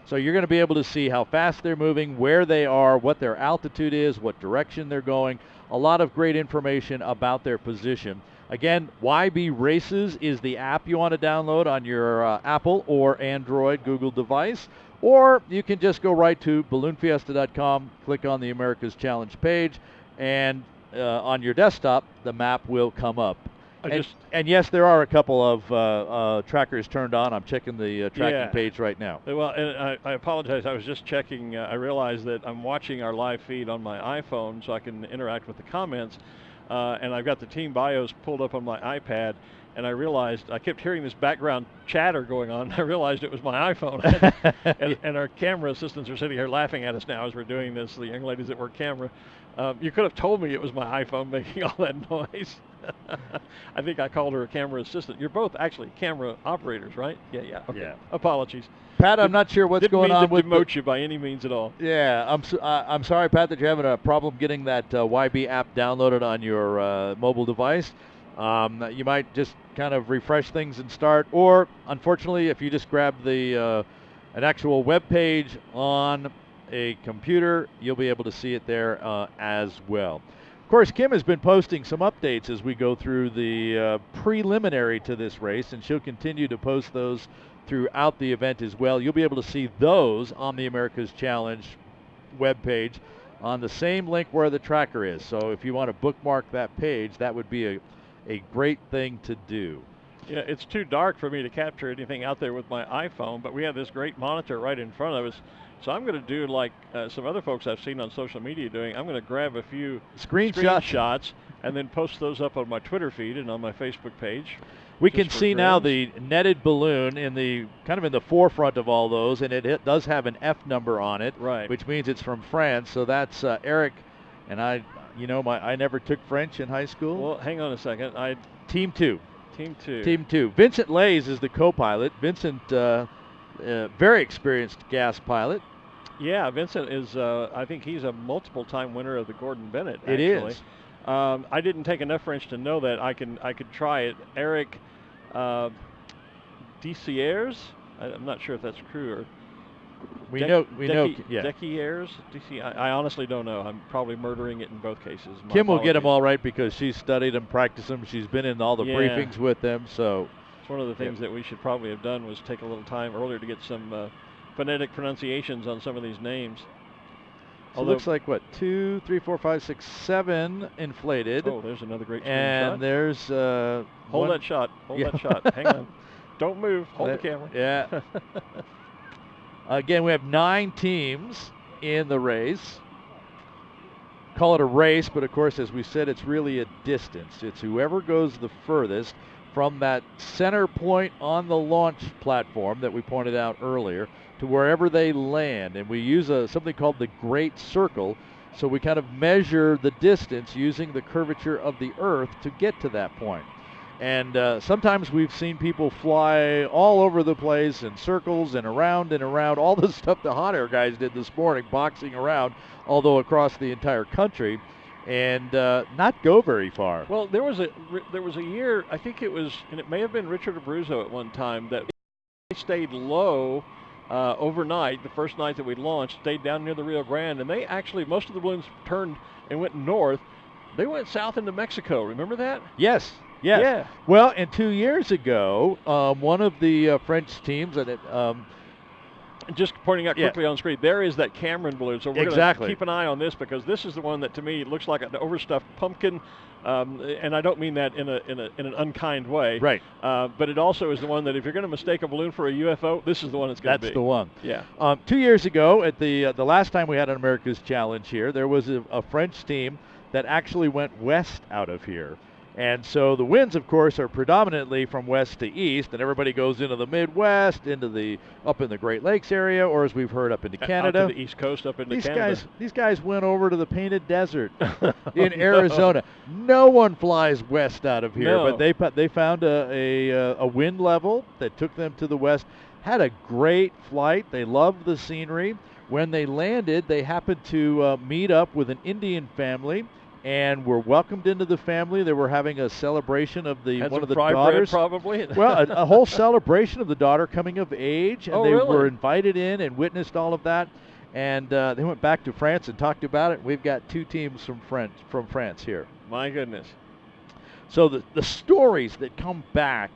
Speaker 3: So you're going to be able to see how fast they're moving, where they are, what their altitude is, what direction they're going. A lot of great information about their position. Again, YB Races is the app you want to download on your Apple or Android Google device. Or you can just go right to balloonfiesta.com, click on the America's Challenge page, and on your desktop, the map will come up. And yes, there are a couple of trackers turned on. I'm checking the tracking page right now.
Speaker 2: Well, and I apologize. I was just checking. I realized that I'm watching our live feed on my iPhone so I can interact with the comments. And I've got the team bios pulled up on my iPad. And I realized I kept hearing this background chatter going on. I realized it was my iPhone. and our camera assistants are sitting here laughing at us now as we're doing this, the young ladies that work camera. You could have told me it was my iPhone making all that noise. I think I called her a camera assistant. You're both actually camera operators, right? Yeah. Okay.
Speaker 3: Yeah.
Speaker 2: Apologies.
Speaker 3: Pat, I'm not sure what's going on with
Speaker 2: Didn't mean to demote you by any means at all.
Speaker 3: Yeah, I'm sorry, Pat, that you're having a problem getting that YB app downloaded on your mobile device. You might just kind of refresh things and start, or unfortunately, if you just grab the an actual web page on a computer, you'll be able to see it there as well. Of course, Kim has been posting some updates as we go through the preliminary to this race, and she'll continue to post those throughout the event as well. You'll be able to see those on the America's Challenge webpage on the same link where the tracker is. So if you want to bookmark that page, that would be a great thing to do.
Speaker 2: Yeah, it's too dark for me to capture anything out there with my iPhone, but we have this great monitor right in front of us. So I'm going to do like some other folks I've seen on social media doing. I'm going to grab a few screenshots and then post those up on my Twitter feed and on my Facebook page.
Speaker 3: We can see now the netted balloon in the kind of in the forefront of all those, and it does have an F number on it,
Speaker 2: right?
Speaker 3: Which means it's from France. So that's Eric, and I never took French in high school.
Speaker 2: Well, hang on a second.
Speaker 3: Team 2.
Speaker 2: Team 2.
Speaker 3: Team 2. Vincent Lays is the co-pilot. Vincent, very experienced gas pilot.
Speaker 2: Yeah, Vincent is. I think he's a multiple-time winner of the Gordon Bennett. Actually.
Speaker 3: It is.
Speaker 2: I didn't take enough French to know that. I could try it. Eric Desiers. I'm not sure if that's true or.
Speaker 3: We know. Yeah.
Speaker 2: Desiers. I honestly don't know. I'm probably murdering it in both cases.
Speaker 3: Kim will get them all right because she's studied them, practiced them. She's been in all the briefings with them. So.
Speaker 2: It's one of the things that we should probably have done was take a little time earlier to get some phonetic pronunciations on some of these names.
Speaker 3: So it looks like, 2, 3, 4, 5, 6, 7 inflated.
Speaker 2: Oh, there's another great screenshot.
Speaker 3: And there's
Speaker 2: Hold that shot. Hold that shot. Hang on. Don't move. Hold the camera.
Speaker 3: Yeah. Again, we have 9 teams in the race. Call it a race, but of course, as we said, it's really a distance. It's whoever goes the furthest from that center point on the launch platform that we pointed out earlier to wherever they land. And we use something called the Great Circle, so we kind of measure the distance using the curvature of the Earth to get to that point. And sometimes we've seen people fly all over the place in circles and around, all the stuff the hot air guys did this morning, boxing around, although across the entire country, and not go very far.
Speaker 2: Well, there was a year, I think it was, and it may have been Richard Abruzzo at one time, that stayed low overnight. The first night that we launched, stayed down near the Rio Grande, and they actually, most of the balloons turned and went north. They went south into Mexico. Remember that?
Speaker 3: Yes. Yeah. Well, and 2 years ago, one of the French teams,
Speaker 2: just pointing out quickly on screen, there is that Cameron balloon. So we're going to keep an eye on this because this is the one that to me looks like an overstuffed pumpkin, and I don't mean that in an unkind way.
Speaker 3: Right.
Speaker 2: But it also is the one that if you're going to mistake a balloon for a UFO, this is the one it's going to be.
Speaker 3: That's the one.
Speaker 2: Yeah.
Speaker 3: 2 years ago, at the last time we had an America's Challenge here, there was a French team that actually went west out of here. And so the winds, of course, are predominantly from west to east, and everybody goes into the Midwest, up in the Great Lakes area, or as we've heard, up into Canada.
Speaker 2: Out to the East Coast, up into Canada.
Speaker 3: These guys went over to the Painted Desert in Arizona. No one flies west out of here, but they found a wind level that took them to the west. Had a great flight. They loved the scenery. When they landed, they happened to meet up with an Indian family and were welcomed into the family. They were having a celebration of one of the daughters.
Speaker 2: Probably.
Speaker 3: Well, a whole celebration of the daughter coming of age, and they
Speaker 2: really?
Speaker 3: were invited in and witnessed all of that. And they went back to France and talked about it. We've got 2 teams from France here.
Speaker 2: My goodness.
Speaker 3: So the stories that come back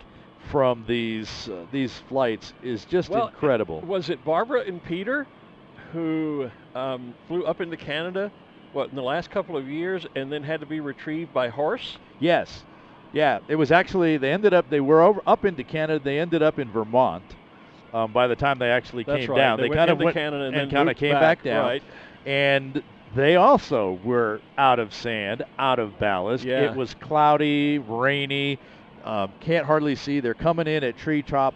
Speaker 3: from these flights is just incredible.
Speaker 2: Was it Barbara and Peter who flew up into Canada? In the last couple of years, and then had to be retrieved by horse?
Speaker 3: Yes. Yeah, it was actually, they were up into Canada. They ended up in Vermont by the time they actually came down.
Speaker 2: They
Speaker 3: kind of went
Speaker 2: Canada
Speaker 3: and kind of came back down.
Speaker 2: Right.
Speaker 3: And they also were out of sand, out of ballast.
Speaker 2: Yeah.
Speaker 3: It was cloudy, rainy, can't hardly see. They're coming in at treetop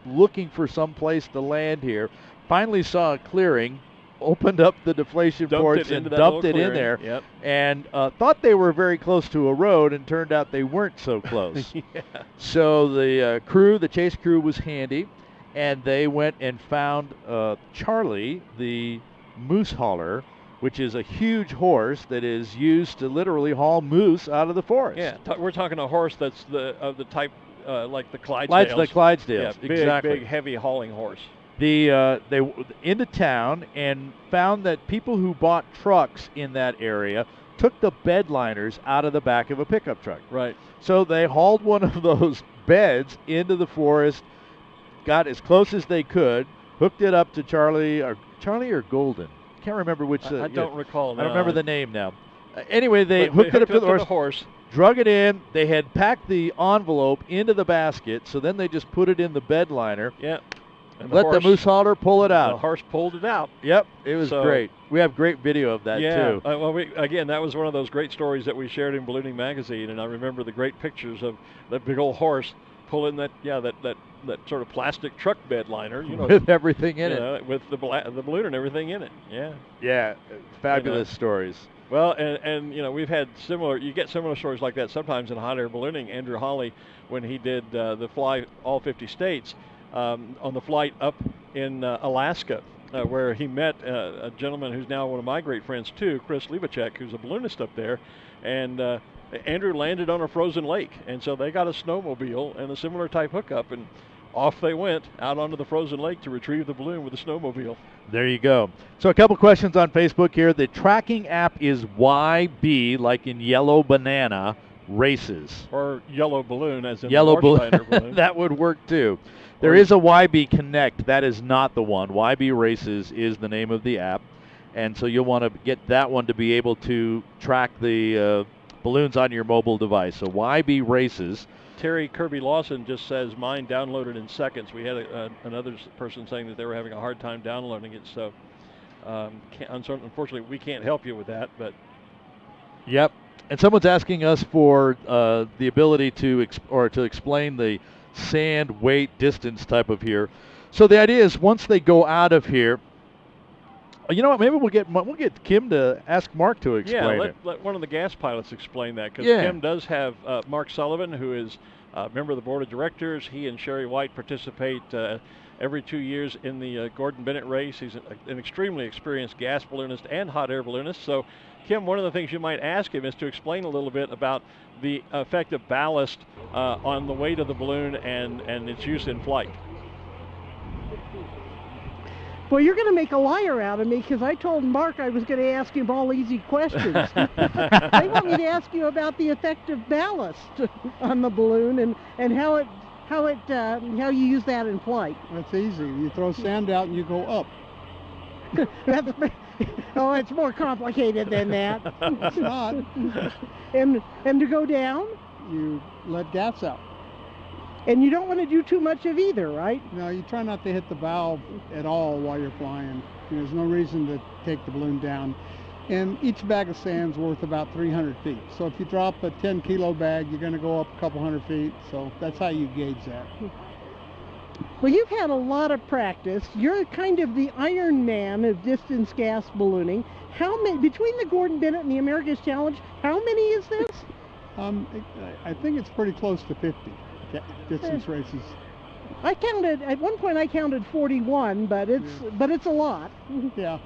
Speaker 3: looking for some place to land here. Finally saw a clearing opened up the deflation ports and dumped it in there,
Speaker 2: yep.
Speaker 3: and thought they were very close to a road, and turned out they weren't so close.
Speaker 2: Yeah.
Speaker 3: So the chase crew was handy, and they went and found Charlie, the moose hauler, which is a huge horse that is used to literally haul moose out of the forest.
Speaker 2: Yeah, we're talking a horse that's of the type like the Clydesdales.
Speaker 3: The Clydesdales,
Speaker 2: yeah,
Speaker 3: exactly.
Speaker 2: Big, heavy hauling horse.
Speaker 3: They into town and found that people who bought trucks in that area took the bed liners out of the back of a pickup truck.
Speaker 2: Right.
Speaker 3: So they hauled one of those beds into the forest, got as close as they could, hooked it up to Charlie or Golden. Can't remember which.
Speaker 2: I don't recall.
Speaker 3: I don't remember the name now. Anyway, they
Speaker 2: But
Speaker 3: hooked it up to the
Speaker 2: horse.
Speaker 3: Drug it in. They had packed the envelope into the basket, so then they just put it in the bed liner.
Speaker 2: Yeah. And
Speaker 3: Let the moose hauler pull it out.
Speaker 2: The horse pulled it out.
Speaker 3: Yep, it was great. We have great video of that too.
Speaker 2: Yeah, well, again, that was one of those great stories that we shared in Ballooning Magazine, and I remember the great pictures of that big old horse pulling that sort of plastic truck bed liner,
Speaker 3: with everything in it,
Speaker 2: with the balloon and everything in it. Yeah.
Speaker 3: Yeah, fabulous stories.
Speaker 2: Well, and we've had you get similar stories like that sometimes in hot air ballooning. Andrew Hawley, when he did the fly all 50 states, on the flight up in Alaska, where he met a gentleman who's now one of my great friends too, Chris Levacek, who's a balloonist up there, and Andrew landed on a frozen lake, and so they got a snowmobile and a similar type hookup, and off they went out onto the frozen lake to retrieve the balloon with a snowmobile.
Speaker 3: There you go. So a couple questions on Facebook here. The tracking app is YB, like in yellow banana, races.
Speaker 2: Or yellow balloon, as in
Speaker 3: yellow
Speaker 2: balloon.
Speaker 3: That would work too. There is a YB Connect. That is not the one. YB Races is the name of the app, and so you'll want to get that one to be able to track the balloons on your mobile device. So YB Races.
Speaker 2: Terry Kirby Lawson just says mine downloaded in seconds. We had another person saying that they were having a hard time downloading it. So unfortunately, we can't help you with that. But
Speaker 3: yep. And someone's asking us for the ability to explain the sand, weight, distance type of here. So the idea is once they go out of here, you know what? Maybe we'll get Kim to ask Mark to explain it.
Speaker 2: Let one of the gas pilots explain that, because Kim does have Mark Sullivan, who is a member of the board of directors. He and Sherry White participate every 2 years in the Gordon Bennett race. He's an extremely experienced gas balloonist and hot air balloonist. So, Kim, one of the things you might ask him is to explain a little bit about the effect of ballast on the weight of the balloon and its use in flight.
Speaker 4: Well, you're going to make a liar out of me, because I told Mark I was going to ask him all easy questions. They want me to ask you about the effect of ballast on the balloon and how you use that in flight.
Speaker 7: That's easy. You throw sand out and you go up.
Speaker 4: It's more complicated than that.
Speaker 7: It's not.
Speaker 4: And to go down?
Speaker 7: You let gas out.
Speaker 4: And you don't want to do too much of either, right?
Speaker 7: No, you try not to hit the valve at all while you're flying. There's no reason to take the balloon down. And each bag of sand's worth about 300 feet. So if you drop a 10-kilo bag, you're going to go up a couple hundred feet. So that's how you gauge that.
Speaker 4: Well, you've had a lot of practice. You're kind of the Iron Man of distance gas ballooning. How many, between the Gordon Bennett and the America's Challenge, how many is this?
Speaker 7: I think it's pretty close to 50 distance races.
Speaker 4: At one point I counted 41, but it's a lot.
Speaker 7: Yeah.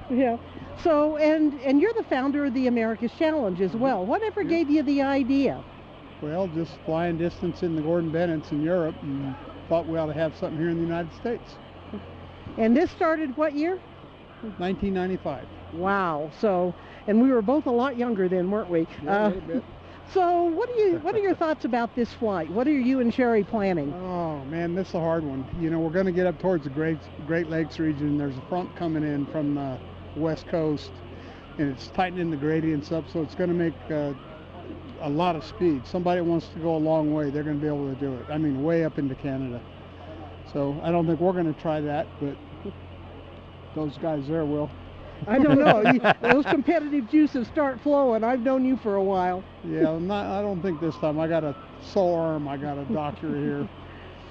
Speaker 4: Yeah. So, and you're the founder of the America's Challenge as well. Whatever gave you the idea?
Speaker 7: Well, just flying distance in the Gordon Bennetts in Europe, and thought we ought to have something here in the United States.
Speaker 4: And this started what year?
Speaker 7: 1995.
Speaker 4: Wow. So, and we were both a lot younger then, weren't we?
Speaker 7: Yeah, a little bit.
Speaker 4: So what are your thoughts about this flight? What are you and Sherry planning?
Speaker 7: Oh man, this is a hard one. We're going to get up towards the Great Lakes region. There's a front coming in from the west coast, and it's tightening the gradients up, so it's going to make a lot of speed. Somebody wants to go a long way, they're going to be able to do it. I mean, way up into Canada. So I don't think we're going to try that, but those guys there will.
Speaker 4: I don't know. Those competitive juices start flowing. I've known you for a while.
Speaker 7: Yeah, I don't think this time. I got a sore arm. I got a doctor here.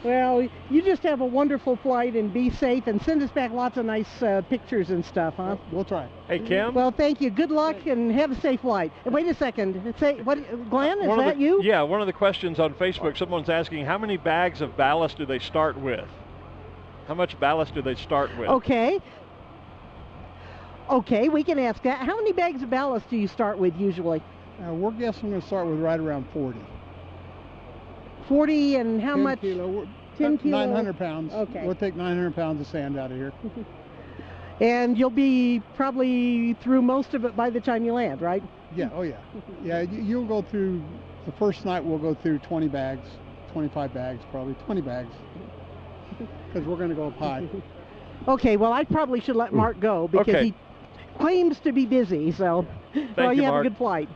Speaker 4: Well, you just have a wonderful flight and be safe and send us back lots of nice pictures and stuff, huh?
Speaker 7: We'll try.
Speaker 2: Hey, Kim?
Speaker 4: Well, thank you. Good luck and have a safe flight. And wait a second. Say, what, Glenn, is that you?
Speaker 2: Yeah, one of the questions on Facebook, someone's asking how many bags of ballast do they start with? How much ballast do they start with?
Speaker 4: Okay. Okay, we can ask that. How many bags of ballast do you start with usually?
Speaker 7: We're guessing we're going to start with right around 40.
Speaker 4: 40 and how
Speaker 7: 10
Speaker 4: much?
Speaker 7: Kilo.
Speaker 4: 10 kilo.
Speaker 7: 900 pounds.
Speaker 4: Okay.
Speaker 7: We'll take 900 pounds of sand out of here.
Speaker 4: And you'll be probably through most of it by the time you land, right?
Speaker 7: Yeah, oh yeah. Yeah, you'll go through, the first night we'll go through 20 bags, 25 bags, probably 20 bags. Because we're going to go up high.
Speaker 4: Okay, well, I probably should let Mark go because he claims to be busy, so well, you have
Speaker 2: Mark.
Speaker 4: a good flight.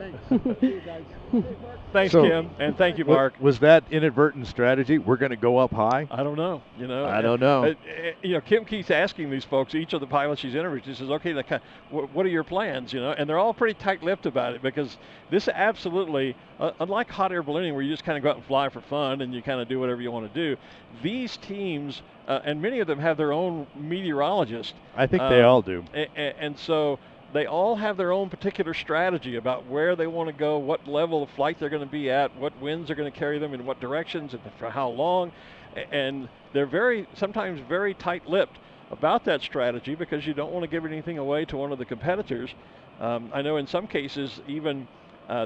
Speaker 2: Thanks,
Speaker 3: So,
Speaker 2: Kim, and thank you, Mark.
Speaker 3: Was that inadvertent strategy? We're going to go up high?
Speaker 2: I don't know.
Speaker 3: I don't know.
Speaker 2: Kim keeps asking these folks, each of the pilots she's interviewed, she says, okay, what are your plans, And they're all pretty tight-lipped about it because this absolutely, unlike hot air ballooning where you just kind of go out and fly for fun and you kind of do whatever you want to do, these teams, and many of them have their own meteorologist.
Speaker 3: I think they all do.
Speaker 2: And so they all have their own particular strategy about where they want to go, what level of flight they're going to be at, what winds are going to carry them in what directions and for how long. And they're sometimes very tight-lipped about that strategy because you don't want to give anything away to one of the competitors. I know in some cases even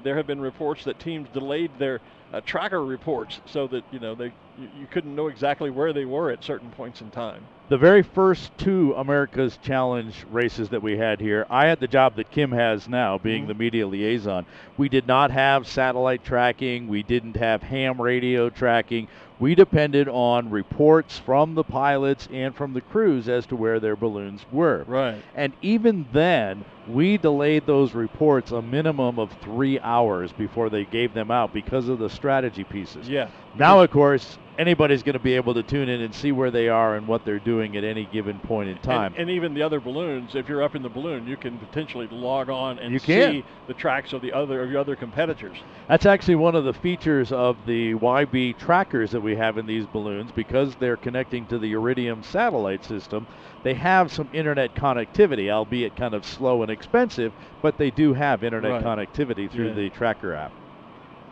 Speaker 2: there have been reports that teams delayed their tracker reports so that you couldn't know exactly where they were at certain points in time.
Speaker 3: The very first two America's Challenge races that we had here, I had the job that Kim has now, being the media liaison. We did not have satellite tracking. We didn't have ham radio tracking. We depended on reports from the pilots and from the crews as to where their balloons were.
Speaker 2: Right.
Speaker 3: And even then, we delayed those reports a minimum of 3 hours before they gave them out because of the strategy pieces.
Speaker 2: Yeah.
Speaker 3: Now, of course, anybody's going to be able to tune in and see where they are and what they're doing at any given point in time.
Speaker 2: And even the other balloons, if you're up in the balloon, you can potentially log on and
Speaker 3: You can.
Speaker 2: see the tracks of your other competitors.
Speaker 3: That's actually one of the features of the YB trackers that we have in these balloons. Because they're connecting to the Iridium satellite system, they have some internet connectivity, albeit kind of slow and expensive, but they do have internet connectivity through the tracker app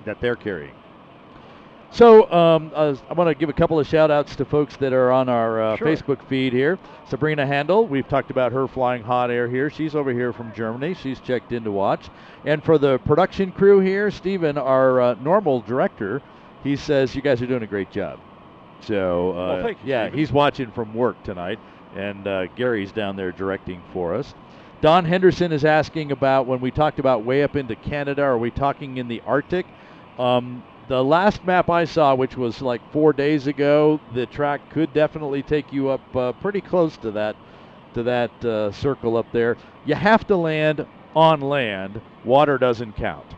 Speaker 3: that they're carrying. So I want to give a couple of shout-outs to folks that are on our Facebook feed here. Sabrina Handel, we've talked about her flying hot air here. She's over here from Germany. She's checked in to watch. And for the production crew here, Stephen, our normal director, he says you guys are doing a great job. So,
Speaker 2: thank you,
Speaker 3: yeah,
Speaker 2: Stephen.
Speaker 3: he's watching from work tonight, and Gary's down there directing for us. Don Henderson is asking about when we talked about way up into Canada, are we talking in the Arctic? The last map I saw, which was like 4 days ago, the track could definitely take you up pretty close to that circle up there. You have to land on land. Water doesn't count.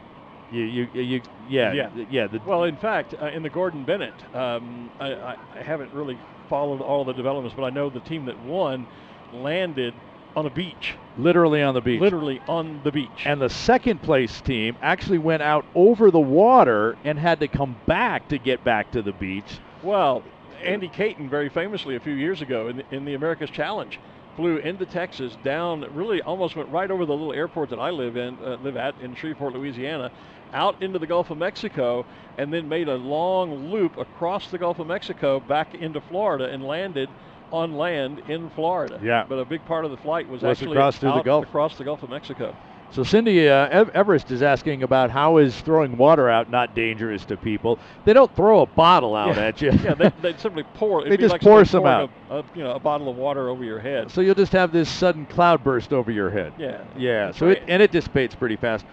Speaker 2: Well, in fact, in the Gordon Bennett, I haven't really followed all the developments, but I know the team that won landed on a beach.
Speaker 3: Literally on the beach.
Speaker 2: Literally on the beach.
Speaker 3: And the second place team actually went out over the water and had to come back to get back to the beach.
Speaker 2: Well, Andy Caton, very famously a few years ago in the America's Challenge, flew into Texas, down, really almost went right over the little airport that I live at in Shreveport, Louisiana, out into the Gulf of Mexico, and then made a long loop across the Gulf of Mexico back into Florida and landed on land in Florida.
Speaker 3: Yeah.
Speaker 2: But a big part of the flight was actually
Speaker 3: across the Gulf.
Speaker 2: Across the Gulf of Mexico.
Speaker 3: So Cindy Everest is asking about how is throwing water out not dangerous to people. They don't throw a bottle out at you.
Speaker 2: Yeah, they simply pour.
Speaker 3: They just pour some out.
Speaker 2: A bottle of water over your head.
Speaker 3: So you'll just have this sudden cloud burst over your head.
Speaker 2: Yeah.
Speaker 3: Yeah. So it dissipates pretty fast.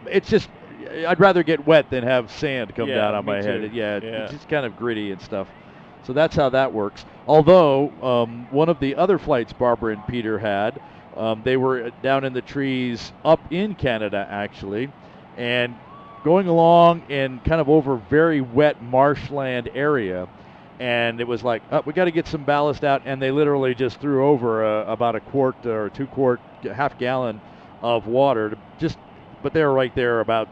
Speaker 3: It's just I'd rather get wet than have sand come down on my head. It's just kind of gritty and stuff. So that's how that works. Although one of the other flights Barbara and Peter had, they were down in the trees up in Canada actually, and going along in kind of over very wet marshland area, and it was like, we got to get some ballast out, and they literally just threw over about a quart or 2 quart, half gallon of water, but they were right there about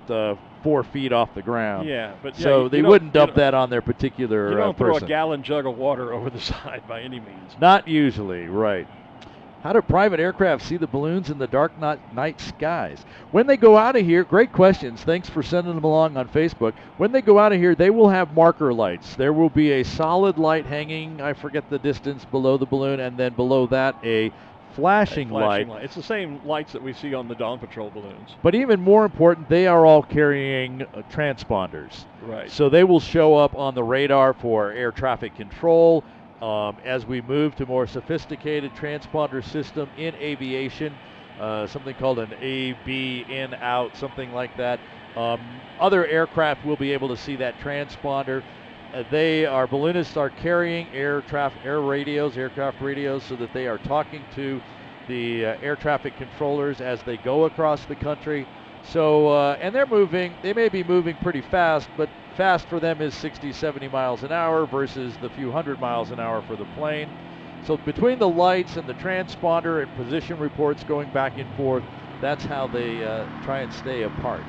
Speaker 3: 4 feet off the ground.
Speaker 2: Yeah, but
Speaker 3: so they wouldn't dump that on their particular
Speaker 2: You don't throw
Speaker 3: person.
Speaker 2: a gallon jug of water over the side by any means.
Speaker 3: Not usually, right. How do private aircraft see the balloons in the dark night skies? When they go out of here, great questions. Thanks for sending them along on Facebook. When they go out of here, they will have marker lights. There will be a solid light hanging, I forget the distance, below the balloon, and then below that a flashing light.
Speaker 2: It's the same lights that we see on the Dawn Patrol balloons.
Speaker 3: But even more important, they are all carrying transponders.
Speaker 2: Right.
Speaker 3: So they will show up on the radar for air traffic control. As we move to more sophisticated transponder system in aviation, something called an AB in-out, something like that. Other aircraft will be able to see that transponder. Balloonists are carrying aircraft radios, so that they are talking to the air traffic controllers as they go across the country. So, and they may be moving pretty fast, but fast for them is 60, 70 miles an hour versus the few hundred miles an hour for the plane. So between the lights and the transponder and position reports going back and forth, that's how they try and stay apart.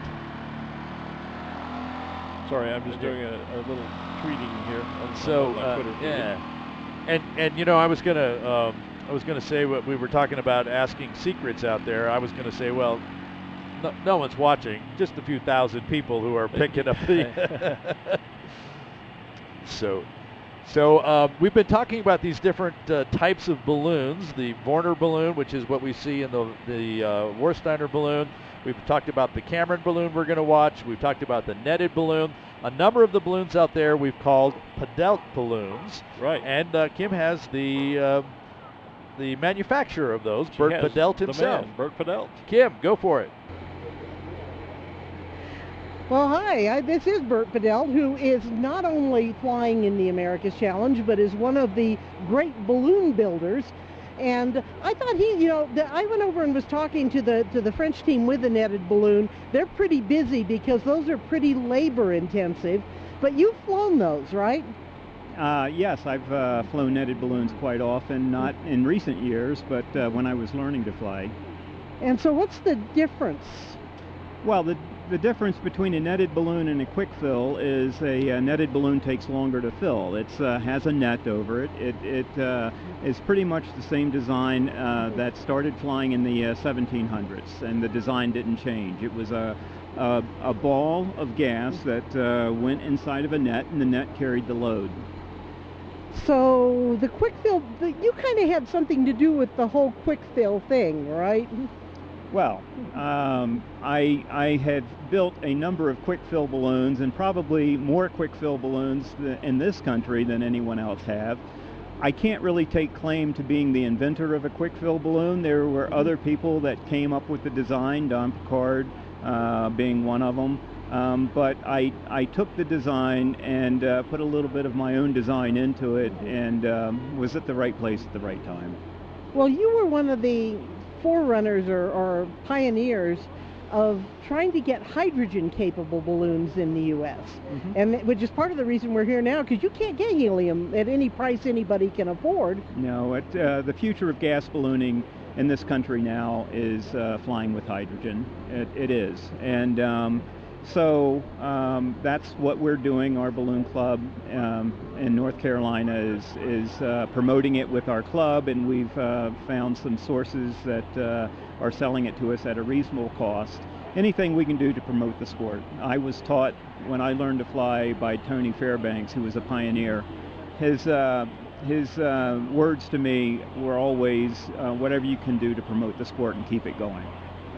Speaker 2: Sorry, I'm just doing a little tweeting here.
Speaker 3: And I was gonna say what we were talking about, asking secrets out there. I was gonna say, well, no one's watching, just a few thousand people who are picking up the. So we've been talking about these different types of balloons. The Warner balloon, which is what we see in the Warsteiner balloon. We've talked about the Cameron balloon we're going to watch. We've talked about the netted balloon. A number of the balloons out there we've called pedalt balloons.
Speaker 2: Right.
Speaker 3: And Kim has the manufacturer of those, Bert Pedalt himself.
Speaker 2: Bert Pedalt.
Speaker 3: Kim, go for it.
Speaker 4: Well, hi, this is Bert Pedalt, who is not only flying in the America's Challenge, but is one of the great balloon builders. And I thought I went over and was talking to the French team with the netted balloon. They're pretty busy because those are pretty labor intensive, but you've flown those, right?
Speaker 8: Yes, I've flown netted balloons quite often, not in recent years, but when I was learning to fly.
Speaker 4: And so what's the difference?
Speaker 8: Well, the difference between a netted balloon and a quick fill is a netted balloon takes longer to fill. It has a net over it. It is pretty much the same design that started flying in the 1700s, and the design didn't change. It was a ball of gas that went inside of a net, and the net carried the load.
Speaker 4: So the quick fill, you kind of had something to do with the whole quick fill thing, right?
Speaker 8: Well, I had built a number of quick fill balloons, and probably more quick fill balloons in this country than anyone else have. I can't really take claim to being the inventor of a quick fill balloon. There were other people that came up with the design, Don Picard being one of them. But I took the design and put a little bit of my own design into it, and was at the right place at the right time.
Speaker 4: Well, you were one of the forerunners or pioneers of trying to get hydrogen-capable balloons in the U.S., and which is part of the reason we're here now, because you can't get helium at any price anybody can afford.
Speaker 8: No, the future of gas ballooning in this country now is flying with hydrogen. It is, and so that's what we're doing. Our balloon club in North Carolina is promoting it with our club, and we've found some sources that are selling it to us at a reasonable cost. Anything we can do to promote the sport. I was taught when I learned to fly by Tony Fairbanks, who was a pioneer. His words to me were always, whatever you can do to promote the sport and keep it going.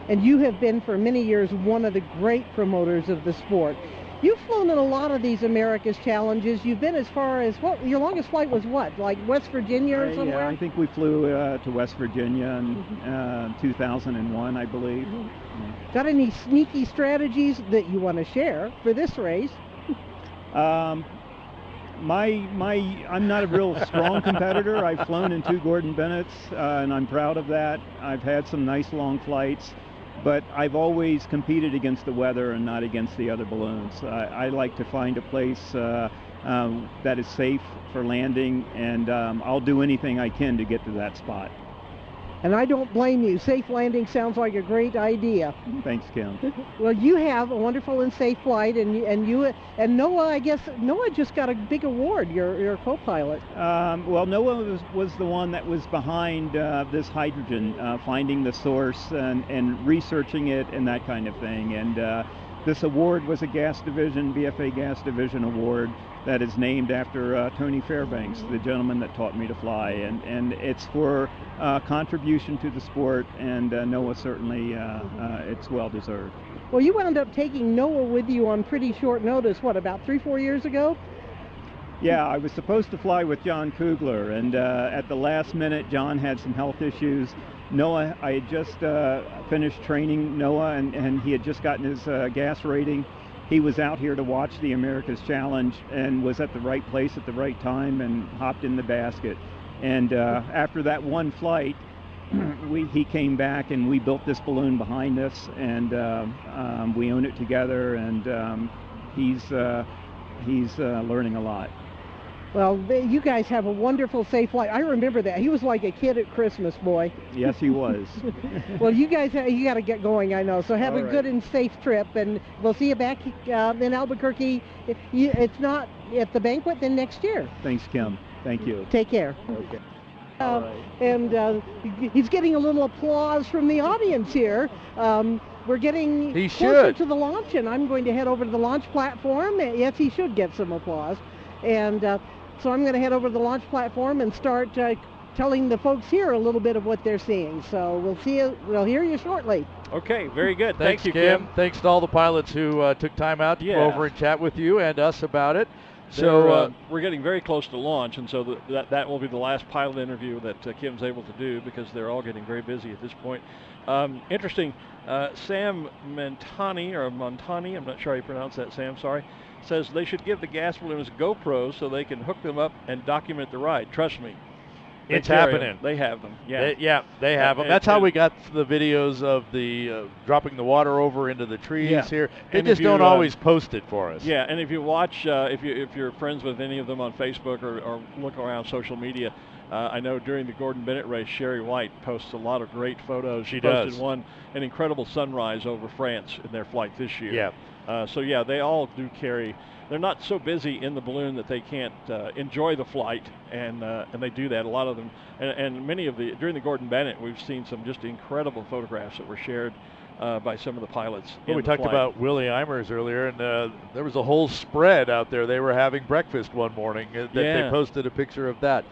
Speaker 4: And you have been for many years one of the great promoters of the sport. You've flown in a lot of these America's Challenges. You've been as far as, your longest flight was what, like West Virginia or somewhere?
Speaker 8: Yeah, I think we flew to West Virginia in 2001, I believe.
Speaker 4: Got any sneaky strategies that you want to share for this race?
Speaker 8: I'm not a real strong competitor. I've flown in 2 Gordon Bennett's, and I'm proud of that. I've had some nice long flights, but I've always competed against the weather and not against the other balloons. I like to find a place that is safe for landing, and I'll do anything I can to get to that spot.
Speaker 4: And I don't blame you. Safe landing sounds like a great idea.
Speaker 8: Thanks, Kim.
Speaker 4: Well, you have a wonderful and safe flight, and Noah. I guess Noah just got a big award. Your co-pilot.
Speaker 8: Well, Noah was the one that was behind this hydrogen, finding the source and researching it and that kind of thing. And this award was a gas division, BFA gas division award that is named after Tony Fairbanks, the gentleman that taught me to fly. And it's for contribution to the sport, and Noah certainly, it's well deserved.
Speaker 4: Well, you wound up taking Noah with you on pretty short notice, what, about 3-4 years ago?
Speaker 8: Yeah, I was supposed to fly with John Kugler, and at the last minute, John had some health issues. Noah, I had just finished training Noah, and he had just gotten his gas rating. He was out here to watch the America's Challenge and was at the right place at the right time and hopped in the basket. And after that one flight, he came back and we built this balloon behind us, and we own it together, and he's learning a lot.
Speaker 4: Well, you guys have a wonderful safe flight. I remember that. He was like a kid at Christmas, boy.
Speaker 8: Yes, he was.
Speaker 4: Well, you guys, you got to get going, I know. So have
Speaker 8: All
Speaker 4: a
Speaker 8: right.
Speaker 4: good and safe trip, and we'll see you back in Albuquerque. If it's not at the banquet, then next year.
Speaker 8: Thanks, Kim. Thank you.
Speaker 4: Take care.
Speaker 8: Okay.
Speaker 4: And he's getting a little applause from the audience here. We're getting
Speaker 3: He
Speaker 4: closer
Speaker 3: should.
Speaker 4: to the launch, and I'm going to head over to the launch platform. Yes, he should get some applause. And so I'm going to head over to the launch platform and start telling the folks here a little bit of what they're seeing. So we'll hear you shortly.
Speaker 2: Okay, very good.
Speaker 3: Thanks,
Speaker 2: Thank you, Kim.
Speaker 3: Thanks to all the pilots who took time out to
Speaker 2: Yeah.
Speaker 3: go over and chat with you and us about it.
Speaker 2: So we're getting very close to launch, and so that will be the last pilot interview that Kim's able to do, because they're all getting very busy at this point. Interesting, Sam Montani, I'm not sure how you pronounce that, Sam, sorry, says they should give the gas balloons GoPros so they can hook them up and document the ride. Trust me. They
Speaker 3: It's
Speaker 2: carry
Speaker 3: happening.
Speaker 2: them. They have them, yeah.
Speaker 3: They have them.
Speaker 2: And-
Speaker 3: That's how
Speaker 2: and-
Speaker 3: we got the videos of the dropping the water over into the trees
Speaker 2: Yeah.
Speaker 3: here. They
Speaker 2: And
Speaker 3: just
Speaker 2: if you,
Speaker 3: don't always post it for us.
Speaker 2: Yeah, and if you watch, if you're friends with any of them on Facebook or look around social media, I know during the Gordon Bennett race, Sherry White posts a lot of great photos.
Speaker 3: She
Speaker 2: posted
Speaker 3: does.
Speaker 2: an incredible sunrise over France in their flight this year.
Speaker 3: Yeah.
Speaker 2: So yeah, they all do carry. They're not so busy in the balloon that they can't enjoy the flight, and they do that. A lot of them, and many of during the Gordon Bennett, we've seen some just incredible photographs that were shared by some of the pilots.
Speaker 3: Well, we talked about Willie Eimers earlier, and there was a whole spread out there. They were having breakfast one morning that they posted a picture of that.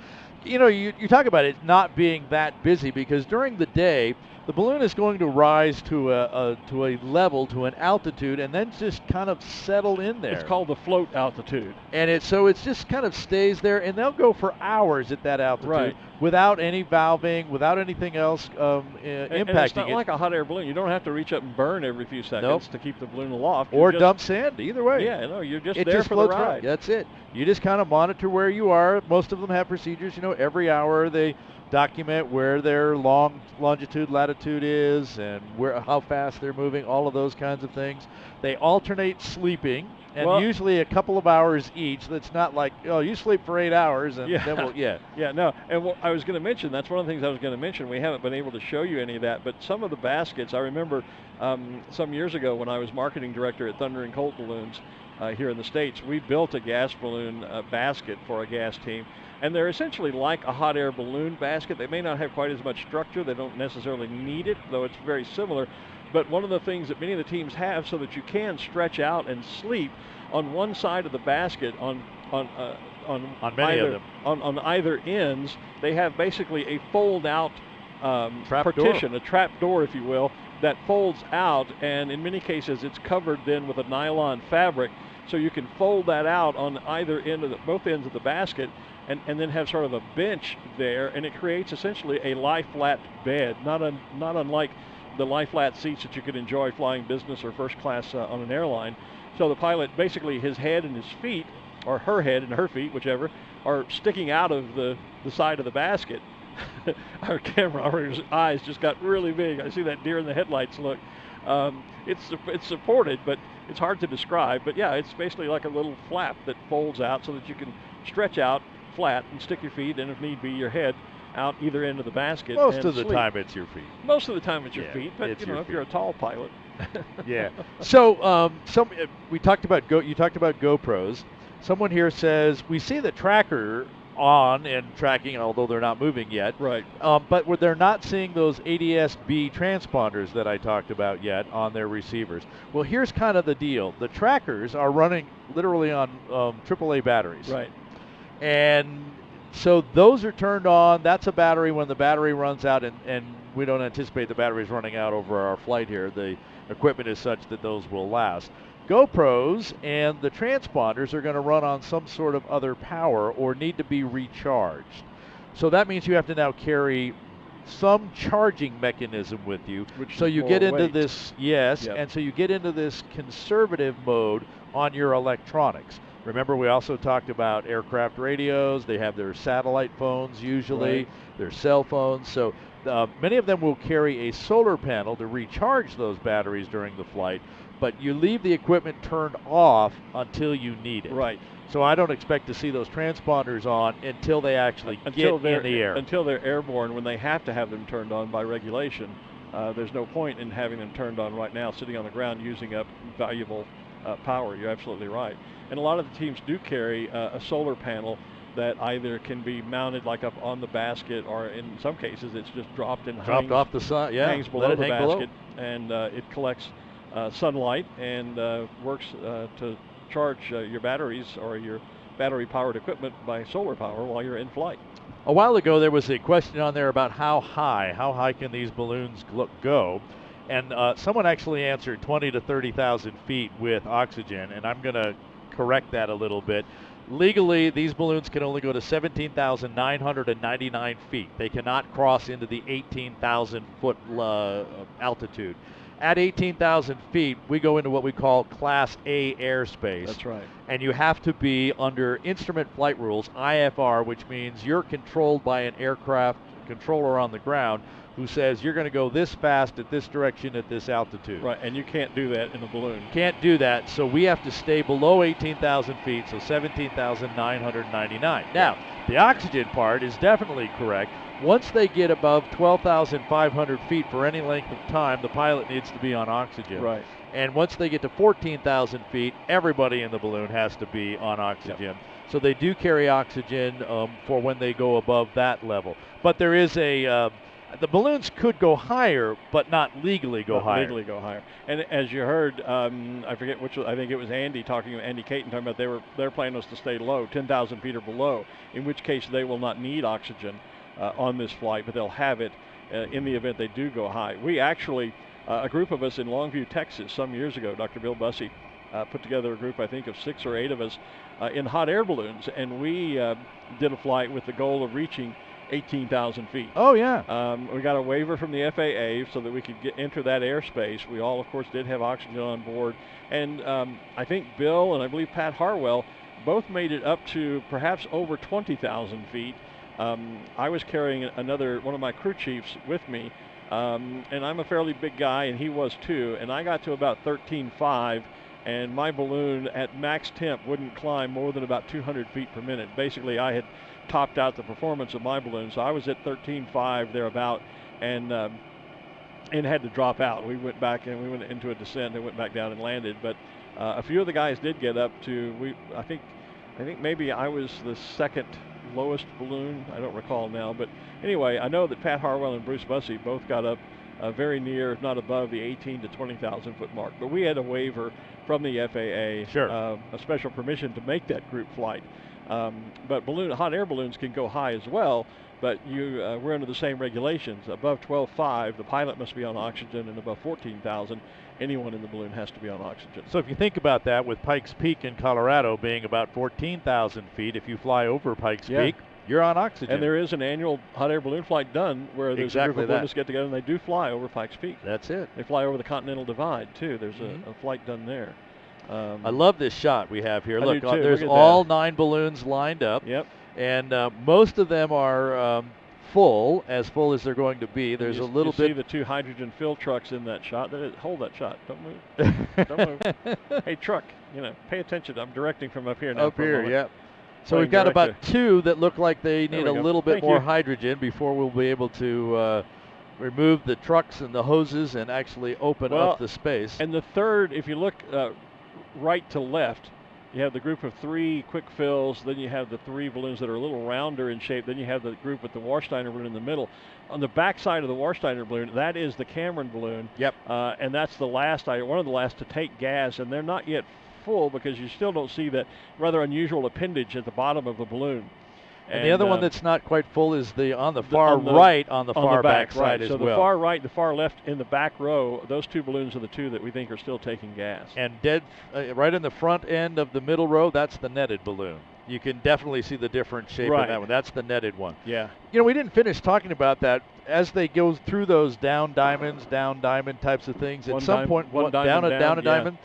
Speaker 3: You know, you talk about it not being that busy, because during the day, the balloon is going to rise to a level, to an altitude, and then just kind of settle in there.
Speaker 2: It's called the float altitude.
Speaker 3: And it just kind of stays there, and they'll go for hours at that altitude,
Speaker 2: Right.
Speaker 3: without any valving, without anything else impacting
Speaker 2: And it's not
Speaker 3: it.
Speaker 2: like a hot air balloon. You don't have to reach up and burn every few seconds to keep the balloon aloft.
Speaker 3: Or
Speaker 2: You're just-
Speaker 3: dump sand, either way.
Speaker 2: Yeah, no, you're just
Speaker 3: It
Speaker 2: there
Speaker 3: just
Speaker 2: for the
Speaker 3: floats around.
Speaker 2: ride.
Speaker 3: That's it. You just kind of monitor where you are. Most of them have procedures. You know, every hour they document where their longitude, latitude is, and how fast they're moving, all of those kinds of things. They alternate sleeping, and usually a couple of hours each. That's not like, oh, you sleep for 8 hours, and then we'll,
Speaker 2: Yeah, no, and I was going to mention, that's one of the things I was going to mention. We haven't been able to show you any of that, but some of the baskets, I remember some years ago when I was marketing director at Thunder and Colt Balloons here in the States, we built a gas balloon basket for a gas team. And they're essentially like a hot air balloon basket. They may not have quite as much structure. They don't necessarily need it, though it's very similar. But one of the things that many of the teams have, so that you can stretch out and sleep on one side of the basket on
Speaker 3: many of them.
Speaker 2: On either ends, they have basically a fold-out
Speaker 3: partition,
Speaker 2: a trap door, if you will, that folds out, and in many cases it's covered then with a nylon fabric, so you can fold that out on either end of both ends of the basket, and then have sort of a bench there, and it creates essentially a lie-flat bed, not unlike the lie-flat seats that you could enjoy flying business or first class on an airline. So the pilot, basically his head and his feet, or her head and her feet, whichever, are sticking out of the side of the basket. Our camera operator's eyes just got really big. I see that deer in the headlights look. It's supported, but it's hard to describe. But yeah, it's basically like a little flap that folds out so that you can stretch out flat and stick your feet, and if need be, your head out either end of the basket.
Speaker 3: Most
Speaker 2: and
Speaker 3: of the
Speaker 2: sleep.
Speaker 3: time it's your feet.
Speaker 2: Most of the time it's your
Speaker 3: Yeah,
Speaker 2: feet, but
Speaker 3: it's
Speaker 2: you know,
Speaker 3: your
Speaker 2: if you're a tall pilot.
Speaker 3: Yeah. So we talked about you talked about GoPros. Someone here says we see the tracker on and tracking, although they're not moving yet.
Speaker 2: Right.
Speaker 3: But they're not seeing those ADS-B transponders that I talked about yet on their receivers. Well, here's kind of the deal. The trackers are running literally on AAA batteries.
Speaker 2: Right.
Speaker 3: And so those are turned on. That's a battery when the battery runs out, and we don't anticipate the batteries running out over our flight here. The equipment is such that those will last. GoPros and the transponders are going to run on some sort of other power or need to be recharged. So that means you have to now carry some charging mechanism with you. So you get into this, and so you get into this conservative mode on your electronics. Remember, we also talked about aircraft radios. They have their satellite phones usually, their cell phones. So many of them will carry a solar panel to recharge those batteries during the flight, but you leave the equipment turned off until you need it.
Speaker 2: Right.
Speaker 3: So I don't expect to see those transponders on until they actually get in the air.
Speaker 2: Until they're airborne, when they have to have them turned on by regulation. There's no point in having them turned on right now, sitting on the ground using up valuable power. You're absolutely right. And a lot of the teams do carry a solar panel that either can be mounted like up on the basket, or in some cases it's just dropped
Speaker 3: off the side,
Speaker 2: hangs below the basket, and it collects sunlight and works to charge your batteries or your battery-powered equipment by solar power while you're in flight.
Speaker 3: A while ago, there was a question on there about how high can these balloons go? And someone actually answered 20 to 30,000 feet with oxygen, and I'm going to correct that a little bit. Legally, these balloons can only go to 17,999 feet. They cannot cross into the 18,000 foot altitude. At 18,000 feet, we go into what we call Class A airspace.
Speaker 2: That's right.
Speaker 3: And you have to be under instrument flight rules, IFR, which means you're controlled by an aircraft controller on the ground who says you're going to go this fast at this direction at this altitude.
Speaker 2: Right, and you can't do that in a balloon.
Speaker 3: Can't do that, so we have to stay below 18,000 feet, so 17,999. Now, the oxygen part is definitely correct. Once they get above 12,500 feet for any length of time, the pilot needs to be on oxygen.
Speaker 2: Right.
Speaker 3: And once they get to 14,000 feet, everybody in the balloon has to be on oxygen.
Speaker 2: Yep.
Speaker 3: So they do carry oxygen for when they go above that level. But there is the balloons could go higher, but not legally go higher.
Speaker 2: Legally go higher. And as you heard, I forget which, I think it was Andy Caton talking about their plan was to stay low, 10,000 feet or below, in which case they will not need oxygen on this flight, but they'll have it in the event they do go high. We actually, a group of us in Longview, Texas, some years ago, Dr. Bill Bussey put together a group, I think, of 6 or 8 of us in hot air balloons, and we did a flight with the goal of reaching 18,000 feet.
Speaker 3: Oh, yeah.
Speaker 2: We got a waiver from the FAA so that we could enter that airspace. We all, of course, did have oxygen on board. And I think Bill and I believe Pat Harwell both made it up to perhaps over 20,000 feet. I was carrying one of my crew chiefs with me, and I'm a fairly big guy, and he was too. And I got to about 13.5, and my balloon at max temp wouldn't climb more than about 200 feet per minute. Basically, I had topped out the performance of my balloon, so I was at 13.5 thereabout, and had to drop out. We went back and we went into a descent and went back down and landed. But a few of the guys did get up to. I think maybe I was the second lowest balloon. I don't recall now, but anyway, I know that Pat Harwell and Bruce Bussey both got up very near, if not above, the 18 to 20,000 foot mark. But we had a waiver from the FAA,
Speaker 3: sure,
Speaker 2: a special permission to make that group flight. But hot air balloons can go high as well, but we're under the same regulations. Above 12.5, the pilot must be on oxygen, and above 14,000, anyone in the balloon has to be on oxygen.
Speaker 3: So if you think about that, with Pikes Peak in Colorado being about 14,000 feet, if you fly over Pikes Peak, you're on oxygen.
Speaker 2: And there is an annual hot air balloon flight done where there's a group of balloonists get together and they do fly over Pikes Peak.
Speaker 3: That's it.
Speaker 2: They fly over the Continental Divide, too. There's a flight done there.
Speaker 3: I love this shot we have here. Look, there's
Speaker 2: Look
Speaker 3: all 9 balloons lined up.
Speaker 2: Yep.
Speaker 3: And most of them are full as they're going to be. There's a little bit.
Speaker 2: You see the 2 hydrogen fill trucks in that shot. Hold that shot. Don't move. Don't move. Hey, truck, pay attention. I'm directing from up here now.
Speaker 3: Up here, yeah. So we've got about 2 that look like they need a little bit more hydrogen before we'll be able to remove the trucks and the hoses and actually open up the space.
Speaker 2: And the third, if you look right to left, you have the group of 3 quick fills, then you have the 3 balloons that are a little rounder in shape, then you have the group with the Warsteiner balloon in the middle. On the back side of the Warsteiner balloon, that is the Cameron balloon.
Speaker 3: Yep.
Speaker 2: And that's the last, one of the last to take gas, and they're not yet full because you still don't see that rather unusual appendage at the bottom of the balloon.
Speaker 3: And the other one that's not quite full is on the far right on the far back side as well.
Speaker 2: So the far right, the far left in the back row, those 2 balloons are the 2 that we think are still taking gas.
Speaker 3: And right in the front end of the middle row, that's the netted balloon. You can definitely see the different shape in that one. That's the netted one.
Speaker 2: Yeah.
Speaker 3: You know, we didn't finish talking about that. As they go through those down diamond types of things, at some point, down a diamond,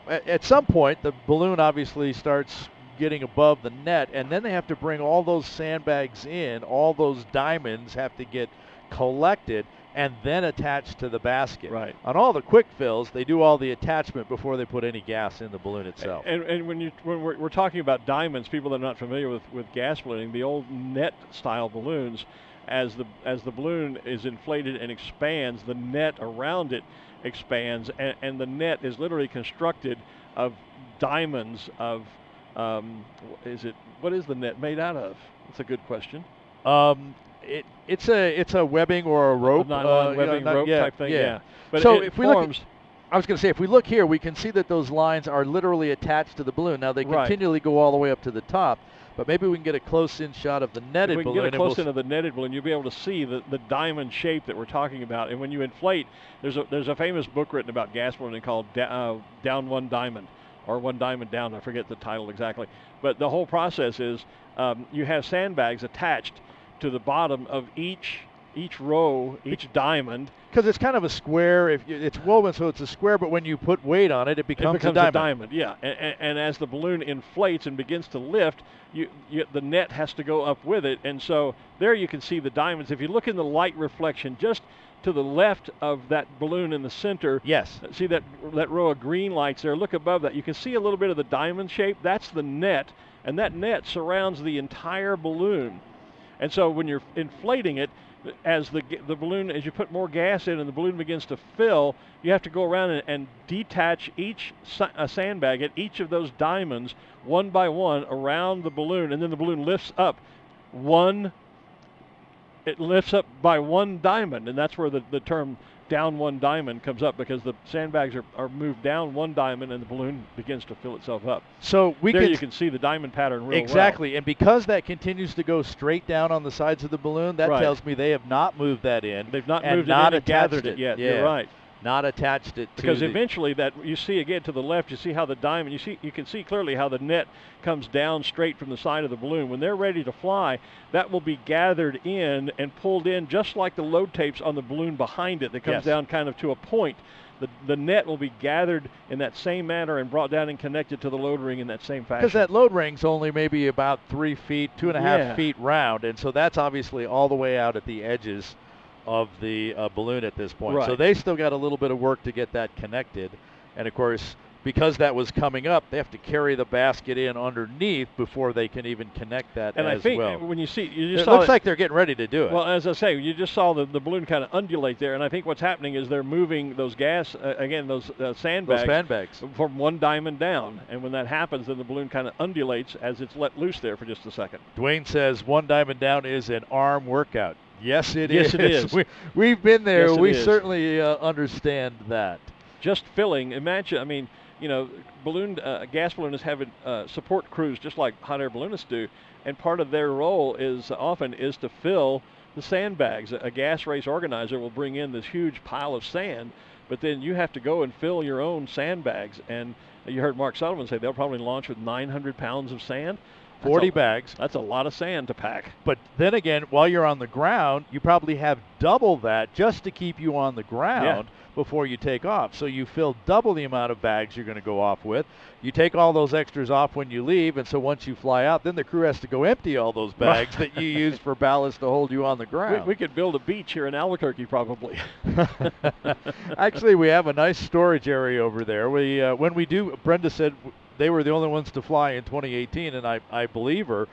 Speaker 3: at some point, the balloon obviously starts getting above the net, and then they have to bring all those sandbags in. All those diamonds have to get collected and then attached to the basket.
Speaker 2: Right.
Speaker 3: On all the quick fills, they do all the attachment before they put any gas in the balloon itself.
Speaker 2: And when we're talking about diamonds, people that are not familiar with gas ballooning, the old net style balloons, as the balloon is inflated and expands, the net around it expands, and the net is literally constructed of diamonds of what is the net made out of? That's a good question.
Speaker 3: It's a webbing or a rope.
Speaker 2: Nylon webbing rope type thing. Yeah. But
Speaker 3: so if we look, I was going to say, if we look here, we can see that those lines are literally attached to the balloon. Now they continually go all the way up to the top, but maybe we can get a close-in shot of the netted balloon.
Speaker 2: If we can get a close-in of the netted balloon, you'll be able to see the diamond shape that we're talking about. And when you inflate, there's a famous book written about gas ballooning called Down One Diamond, or One Diamond Down. I forget the title exactly. But the whole process is you have sandbags attached to the bottom of each row, each diamond.
Speaker 3: Because it's kind of a square. It's woven so it's a square, but when you put weight on it, it becomes a diamond.
Speaker 2: Yeah, and as the balloon inflates and begins to lift, the net has to go up with it. And so there you can see the diamonds. If you look in the light reflection just to the left of that balloon in the center.
Speaker 3: Yes.
Speaker 2: See that row of green lights there? Look above that. You can see a little bit of the diamond shape. That's the net, and that net surrounds the entire balloon. And so when you're inflating it, as the balloon, as you put more gas in and the balloon begins to fill, you have to go around and detach each sandbag at each of those diamonds one by one around the balloon, and then the balloon lifts up by one diamond, and that's where the term down one diamond comes up, because the sandbags are moved down one diamond and the balloon begins to fill itself up.
Speaker 3: So you
Speaker 2: can see the diamond pattern real
Speaker 3: exactly,
Speaker 2: well.
Speaker 3: And because that continues to go straight down on the sides of the balloon, that tells me they have not moved that in.
Speaker 2: They've not moved it in and gathered it yet.
Speaker 3: Yeah.
Speaker 2: You're right.
Speaker 3: Not attached it to
Speaker 2: because eventually that you see again to the left, you see how the diamond, you can see clearly how the net comes down straight from the side of the balloon. When they're ready to fly, that will be gathered in and pulled in just like the load tapes on the balloon behind it that comes down kind of to a point. The net will be gathered in that same manner and brought down and connected to the load ring in that same fashion.
Speaker 3: Because that load ring's only maybe about 3 feet, 2.5 feet round, and so that's obviously all the way out at the edges of the balloon at this point.
Speaker 2: Right.
Speaker 3: So they still got a little bit of work to get that connected. And of course, because that was coming up, they have to carry the basket in underneath before they can even connect that
Speaker 2: and
Speaker 3: as
Speaker 2: I think
Speaker 3: well.
Speaker 2: When you see,
Speaker 3: it looks like they're getting ready to do it.
Speaker 2: Well, as I say, you just saw the balloon kind of undulate there, and I think what's happening is they're moving those those sandbags from one diamond down. And when that happens, then the balloon kind of undulates as it's let loose there for just a second.
Speaker 3: Dwayne says one diamond down is an arm workout. Yes, it
Speaker 2: is.
Speaker 3: Yes, it is. We've been there. We certainly understand that.
Speaker 2: Just filling. Imagine, gas balloonists have support crews just like hot air balloonists do, and part of their role is to fill the sandbags. A gas race organizer will bring in this huge pile of sand, but then you have to go and fill your own sandbags. And you heard Mark Sullivan say they'll probably launch with 900 pounds of sand.
Speaker 3: 40 bags.
Speaker 2: That's a lot of sand to pack.
Speaker 3: But then again, while you're on the ground, you probably have double that just to keep you on the ground before you take off. So you fill double the amount of bags you're going to go off with. You take all those extras off when you leave, and so once you fly out, then the crew has to go empty all those bags that you use for ballast to hold you on the ground.
Speaker 2: We could build a beach here in Albuquerque probably.
Speaker 3: Actually, we have a nice storage area over there. When we do, Brenda said, they were the only ones to fly in 2018, and I believe her.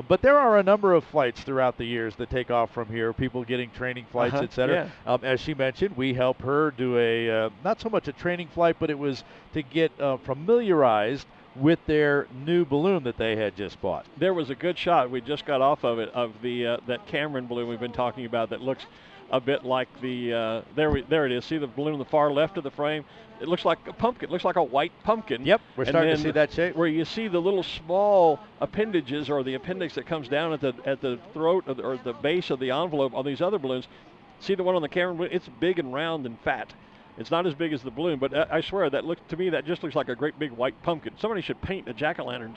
Speaker 3: But there are a number of flights throughout the years that take off from here, people getting training flights, etc.
Speaker 2: Yeah.
Speaker 3: As she mentioned, we help her do a, not so much a training flight, but it was to get familiarized with their new balloon that they had just bought.
Speaker 2: There was a good shot we just got off of it of the that Cameron balloon we've been talking about that looks a bit like the there it is. See the balloon on the far left of the frame? It looks like a pumpkin. It looks like a white pumpkin.
Speaker 3: Yep, we're
Speaker 2: And
Speaker 3: starting to
Speaker 2: then
Speaker 3: see that shape.
Speaker 2: Where you see the little small appendages or the appendix that comes down at the throat or the base of the envelope on these other balloons. See the one on the Cameron balloon? It's big and round and fat. It's not as big as the balloon, but I swear that just looks like a great big white pumpkin. Somebody should paint a jack-o'-lantern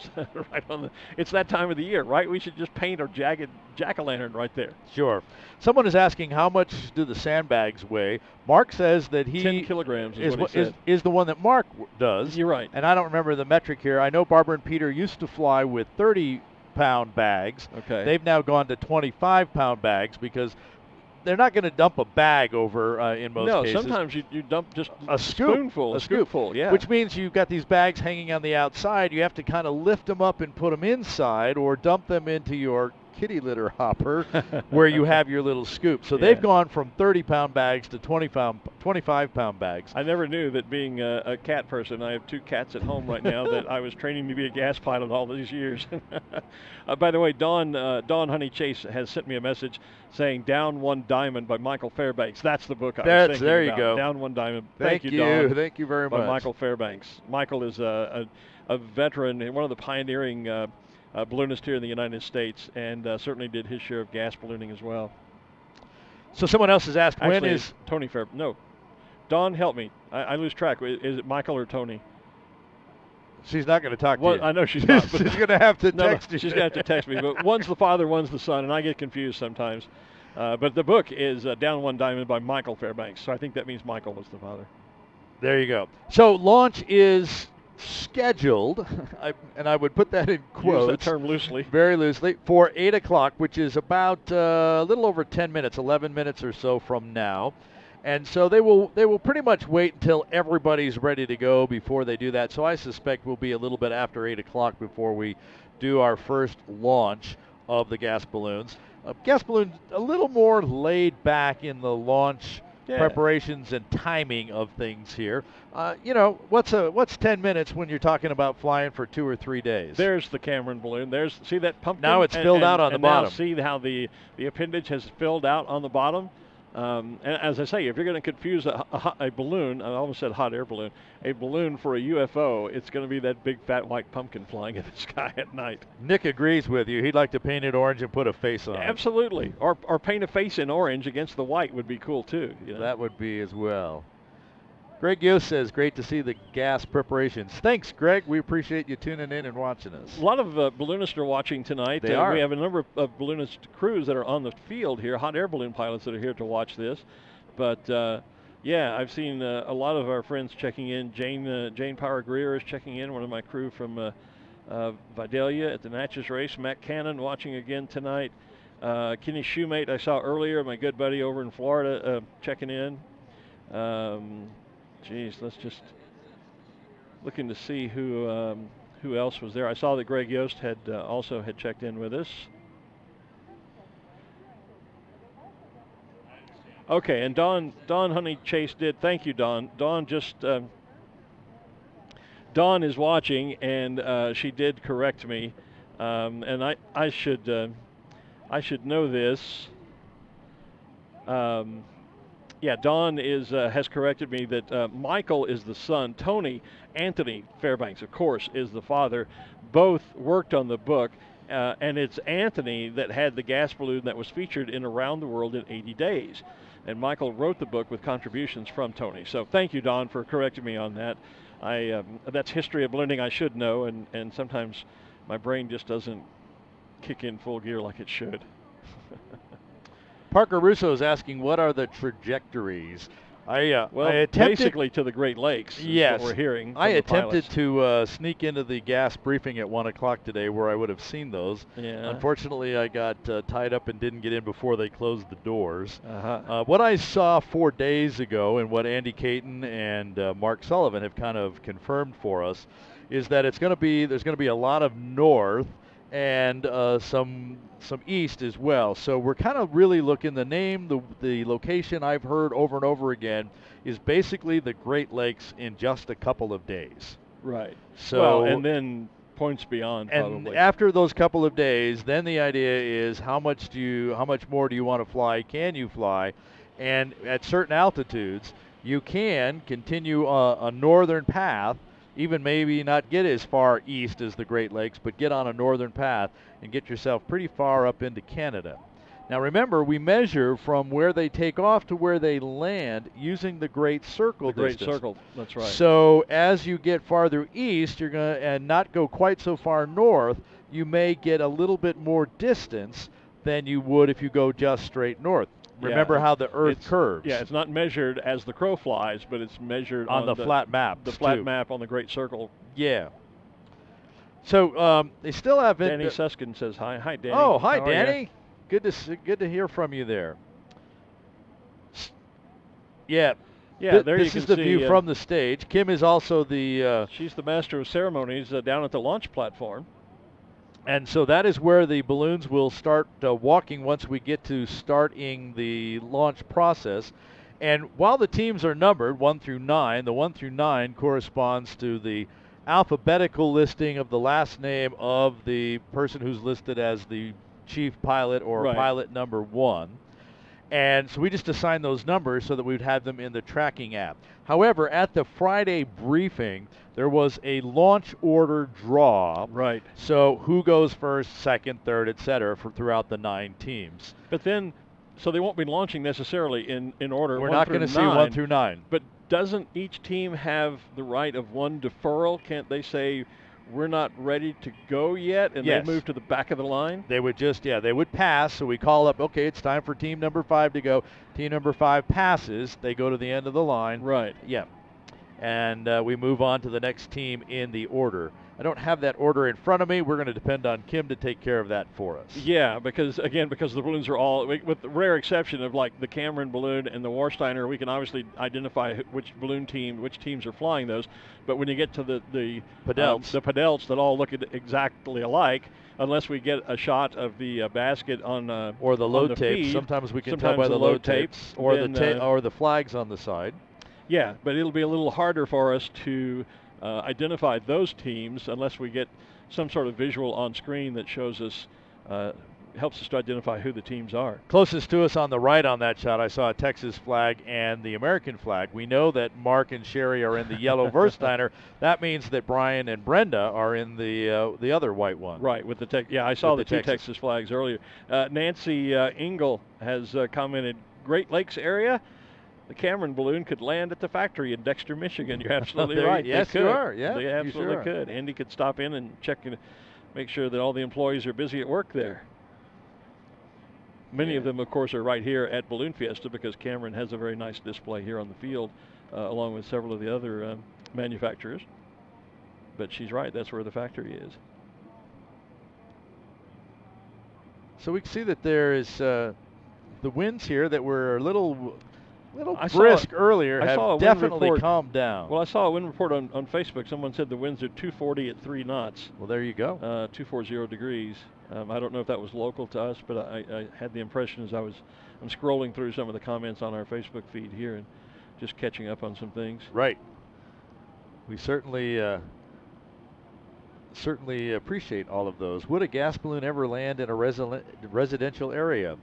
Speaker 2: right on the. It's that time of the year, right? We should just paint a jagged jack-o'-lantern right there.
Speaker 3: Sure. Someone is asking how much do the sandbags weigh. Mark says that
Speaker 2: 10 kilograms is what he said.
Speaker 3: Is the one that Mark does.
Speaker 2: You're right.
Speaker 3: And I don't remember the metric here. I know Barbara and Peter used to fly with 30-pound bags.
Speaker 2: Okay.
Speaker 3: They've now gone to 25-pound bags because they're not going to dump a bag over in most cases.
Speaker 2: No, sometimes you dump just
Speaker 3: a
Speaker 2: spoonful, a scoopful, yeah.
Speaker 3: Which means you've got these bags hanging on the outside. You have to kind of lift them up and put them inside or dump them into your kitty litter hopper where you have your little scoop. So they've gone from 30-pound bags to 25-pound bags.
Speaker 2: I never knew that being a cat person, I have 2 cats at home right now, that I was training to be a gas pilot all these years. By the way, Dawn Honey Chase has sent me a message saying Down One Diamond by Michael Fairbanks. That's the book I was thinking
Speaker 3: there
Speaker 2: about.
Speaker 3: You go.
Speaker 2: Down One Diamond.
Speaker 3: Thank
Speaker 2: you, Dawn.
Speaker 3: Thank you very much.
Speaker 2: By Michael Fairbanks. Michael is a veteran and one of the pioneering balloonist here in the United States, and certainly did his share of gas ballooning as well.
Speaker 3: So someone else has asked,
Speaker 2: Actually,
Speaker 3: when is
Speaker 2: Tony Fair? No, Dawn, help me. I lose track. Is it Michael or Tony?
Speaker 3: She's not going to talk to you.
Speaker 2: I know she's not. But
Speaker 3: she's going to have to text you.
Speaker 2: She's going to have to text me. But one's the father, one's the son, and I get confused sometimes. But the book is Down One Diamond by Michael Fairbanks, so I think that means Michael was the father.
Speaker 3: There you go. So launch is scheduled, and I would put that in quotes.
Speaker 2: Use that term loosely.
Speaker 3: Very loosely, for 8 o'clock, which is about a little over 10 minutes, 11 minutes or so from now. And so they will pretty much wait until everybody's ready to go before they do that. So I suspect we'll be a little bit after 8 o'clock before we do our first launch of the gas balloons. Gas balloons a little more laid back in the launch preparations and timing of things here. What's 10 minutes when you're talking about flying for 2 or 3 days?
Speaker 2: There's the Cameron balloon. See that pumpkin?
Speaker 3: Now it's filled out on the bottom.
Speaker 2: Now see how the appendage has filled out on the bottom? And as I say, if you're going to confuse a balloon, I almost said hot air balloon, a balloon for a UFO, it's going to be that big fat white pumpkin flying in the sky at night.
Speaker 3: Nick agrees with you. He'd like to paint it orange and put a face on it.
Speaker 2: Absolutely. Or paint a face in orange against the white would be cool too. You know?
Speaker 3: That would be as well. Greg Yost says, great to see the gas preparations. Thanks, Greg. We appreciate you tuning in and watching us.
Speaker 2: A lot of balloonists are watching tonight.
Speaker 3: They are.
Speaker 2: We have a number of balloonist crews that are on the field here, hot air balloon pilots that are here to watch this. But, I've seen a lot of our friends checking in. Jane Power Greer is checking in, one of my crew from Vidalia at the Natchez race. Matt Cannon watching again tonight. Kenny Shoemate I saw earlier, my good buddy over in Florida, checking in. Let's just looking to see who else was there. I saw that Greg Yost had also checked in with us. Okay, and Dawn Honey Chase did. Thank you, Dawn. Dawn is watching, and she did correct me, and I should know this. Dawn has corrected me that Michael is the son. Anthony Fairbanks, of course, is the father. Both worked on the book, and it's Anthony that had the gas balloon that was featured in Around the World in 80 Days. And Michael wrote the book with contributions from Tony. So thank you, Dawn, for correcting me on that. That's history of ballooning I should know, and sometimes my brain just doesn't kick in full gear like it should.
Speaker 3: Parker Russo is asking, what are the trajectories
Speaker 2: Well,
Speaker 3: I attempted,
Speaker 2: basically to the Great Lakes is
Speaker 3: yes,
Speaker 2: what we're hearing from
Speaker 3: I
Speaker 2: the
Speaker 3: attempted
Speaker 2: pilots.
Speaker 3: to sneak into the gas briefing at 1 o'clock today where I would have seen those.
Speaker 2: Yeah.
Speaker 3: Unfortunately, I got tied up and didn't get in before they closed the doors.
Speaker 2: Uh-huh.
Speaker 3: What I saw 4 days ago and what Andy Caton and Mark Sullivan have kind of confirmed for us is that there's going to be a lot of north and some east as well. So we're kind of really looking, the location I've heard over and over again is basically the Great Lakes in just a couple of days.
Speaker 2: Right.
Speaker 3: So
Speaker 2: well, and then points beyond
Speaker 3: and
Speaker 2: probably.
Speaker 3: after those couple of days, then the idea is how much more do you want to fly? Can you fly? And at certain altitudes, you can continue a northern path, even maybe not get as far east as the Great Lakes, but get on a northern path and get yourself pretty far up into Canada. Now remember, we measure from where they take off to where they land using the Great Circle distance.
Speaker 2: Great Circle, that's right.
Speaker 3: So as you get farther east, you're going to, and not go quite so far north, you may get a little bit more distance than you would if you go just straight north. Remember how the Earth curves.
Speaker 2: Yeah, it's not measured as the crow flies, but it's measured
Speaker 3: on the flat map.
Speaker 2: The flat map on the Great Circle.
Speaker 3: Yeah. So they still have it.
Speaker 2: Danny Suskin says hi. Hi, Danny.
Speaker 3: Oh, hi,
Speaker 2: How
Speaker 3: Danny. Good to hear from you there. Yeah.
Speaker 2: Yeah, there you
Speaker 3: this
Speaker 2: can
Speaker 3: is the
Speaker 2: see,
Speaker 3: view from the stage. Kim is also the...
Speaker 2: she's the master of ceremonies down at the launch platform.
Speaker 3: And so that is where the balloons will start walking once we get to starting the launch process. And while the teams are numbered 1 through 9, the 1 through 9 corresponds to the alphabetical listing of the last name of the person who's listed as the chief pilot or pilot number 1. And so we just assign those numbers so that we'd have them in the tracking app. However, at the Friday briefing, there was a launch order draw.
Speaker 2: Right.
Speaker 3: So who goes first, second, third, et cetera, throughout the 9 teams.
Speaker 2: But then, so they won't be launching necessarily in order.
Speaker 3: We're not going to see 1 through 9.
Speaker 2: But doesn't each team have the right of one deferral? Can't they say, we're not ready to go yet, and they move to the back of the line?
Speaker 3: They would just, they would pass. So we call up, okay, it's time for team number 5 to go. Team number 5 passes. They go to the end of the line.
Speaker 2: Right.
Speaker 3: Yeah. And we move on to the next team in the order. I don't have that order in front of me. We're going to depend on Kim to take care of that for us.
Speaker 2: Yeah, because the balloons are all, with the rare exception of like the Cameron balloon and the Warsteiner, we can obviously identify which teams are flying those. But when you get to the Padelts that all look exactly alike, unless we get a shot of the basket on
Speaker 3: or the load tapes.
Speaker 2: feed,
Speaker 3: Sometimes we can tell by the load tapes or or the flags on the side.
Speaker 2: Yeah, but it'll be a little harder for us to identify those teams unless we get some sort of visual on screen that shows us, helps us to identify who the teams are.
Speaker 3: Closest to us on the right on that shot, I saw a Texas flag and the American flag. We know that Mark and Sherry are in the yellow Versteiner. That means that Brian and Brenda are in the other white one.
Speaker 2: Right, with the I saw the 2 Texas flags earlier. Nancy Engel has commented, Great Lakes area. The Cameron balloon could land at the factory in Dexter, Michigan. You're absolutely right.
Speaker 3: Yes, you are. Yeah,
Speaker 2: they absolutely could. Andy could stop in and check and make sure that all the employees are busy at work there. Many of them, of course, are right here at Balloon Fiesta because Cameron has a very nice display here on the field, along with several of the other manufacturers. But she's right. That's where the factory is.
Speaker 3: So we can see that there is the winds here that were a little brisk earlier have definitely calmed down.
Speaker 2: Well, I saw a wind report on Facebook. Someone said the winds are 240 at 3 knots.
Speaker 3: Well, there you go.
Speaker 2: 240 degrees. I don't know if that was local to us, but I had the impression as I'm scrolling through some of the comments on our Facebook feed here and just catching up on some things.
Speaker 3: Right. We certainly appreciate all of those. Would a gas balloon ever land in a residential area?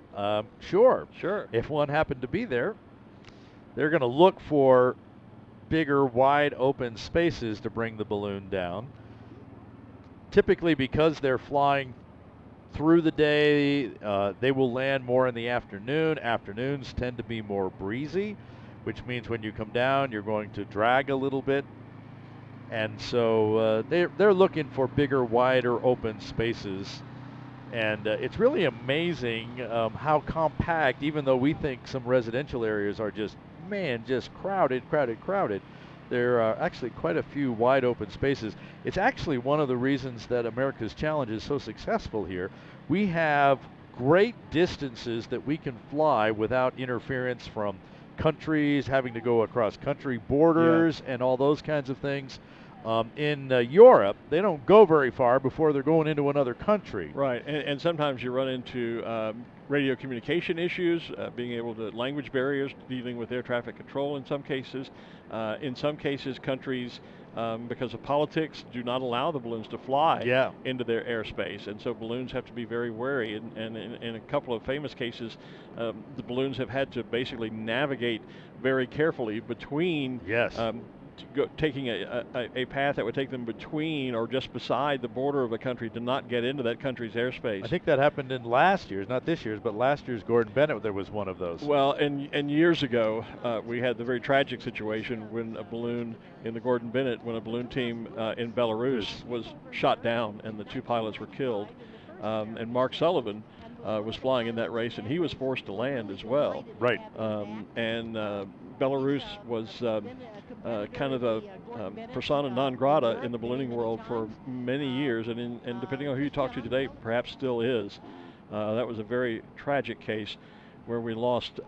Speaker 3: Sure. If one happened to be there. They're going to look for bigger, wide open spaces to bring the balloon down. Typically, because they're flying through the day, they will land more in the afternoon. Afternoons tend to be more breezy, which means when you come down, you're going to drag a little bit. And so they're looking for bigger, wider open spaces. And it's really amazing how compact, even though we think some residential areas are just man, just crowded. There are actually quite a few wide open spaces. It's actually one of the reasons that America's Challenge is so successful here. We have great distances that we can fly without interference from countries, having to go across country borders and all those kinds of things. In Europe, they don't go very far before they're going into another country.
Speaker 2: Right, and sometimes you run into radio communication issues, being able to language barriers, dealing with air traffic control in some cases. In some cases, countries, because of politics, do not allow the balloons to fly into their airspace, and so balloons have to be very wary. And in a couple of famous cases, the balloons have had to basically navigate very carefully between taking a path that would take them between or just beside the border of a country to not get into that country's airspace.
Speaker 3: I think that happened in last year's, not this year's, but last year's Gordon Bennett, there was one of those.
Speaker 2: Well, and years ago, we had the very tragic situation when a balloon in the Gordon Bennett, when a balloon team in Belarus was shot down and the 2 pilots were killed. And Mark Sullivan was flying in that race, and he was forced to land as well.
Speaker 3: Right.
Speaker 2: And Belarus was kind of a persona non grata in the ballooning world for many years, and depending on who you talk to today, perhaps still is. That was a very tragic case where we lost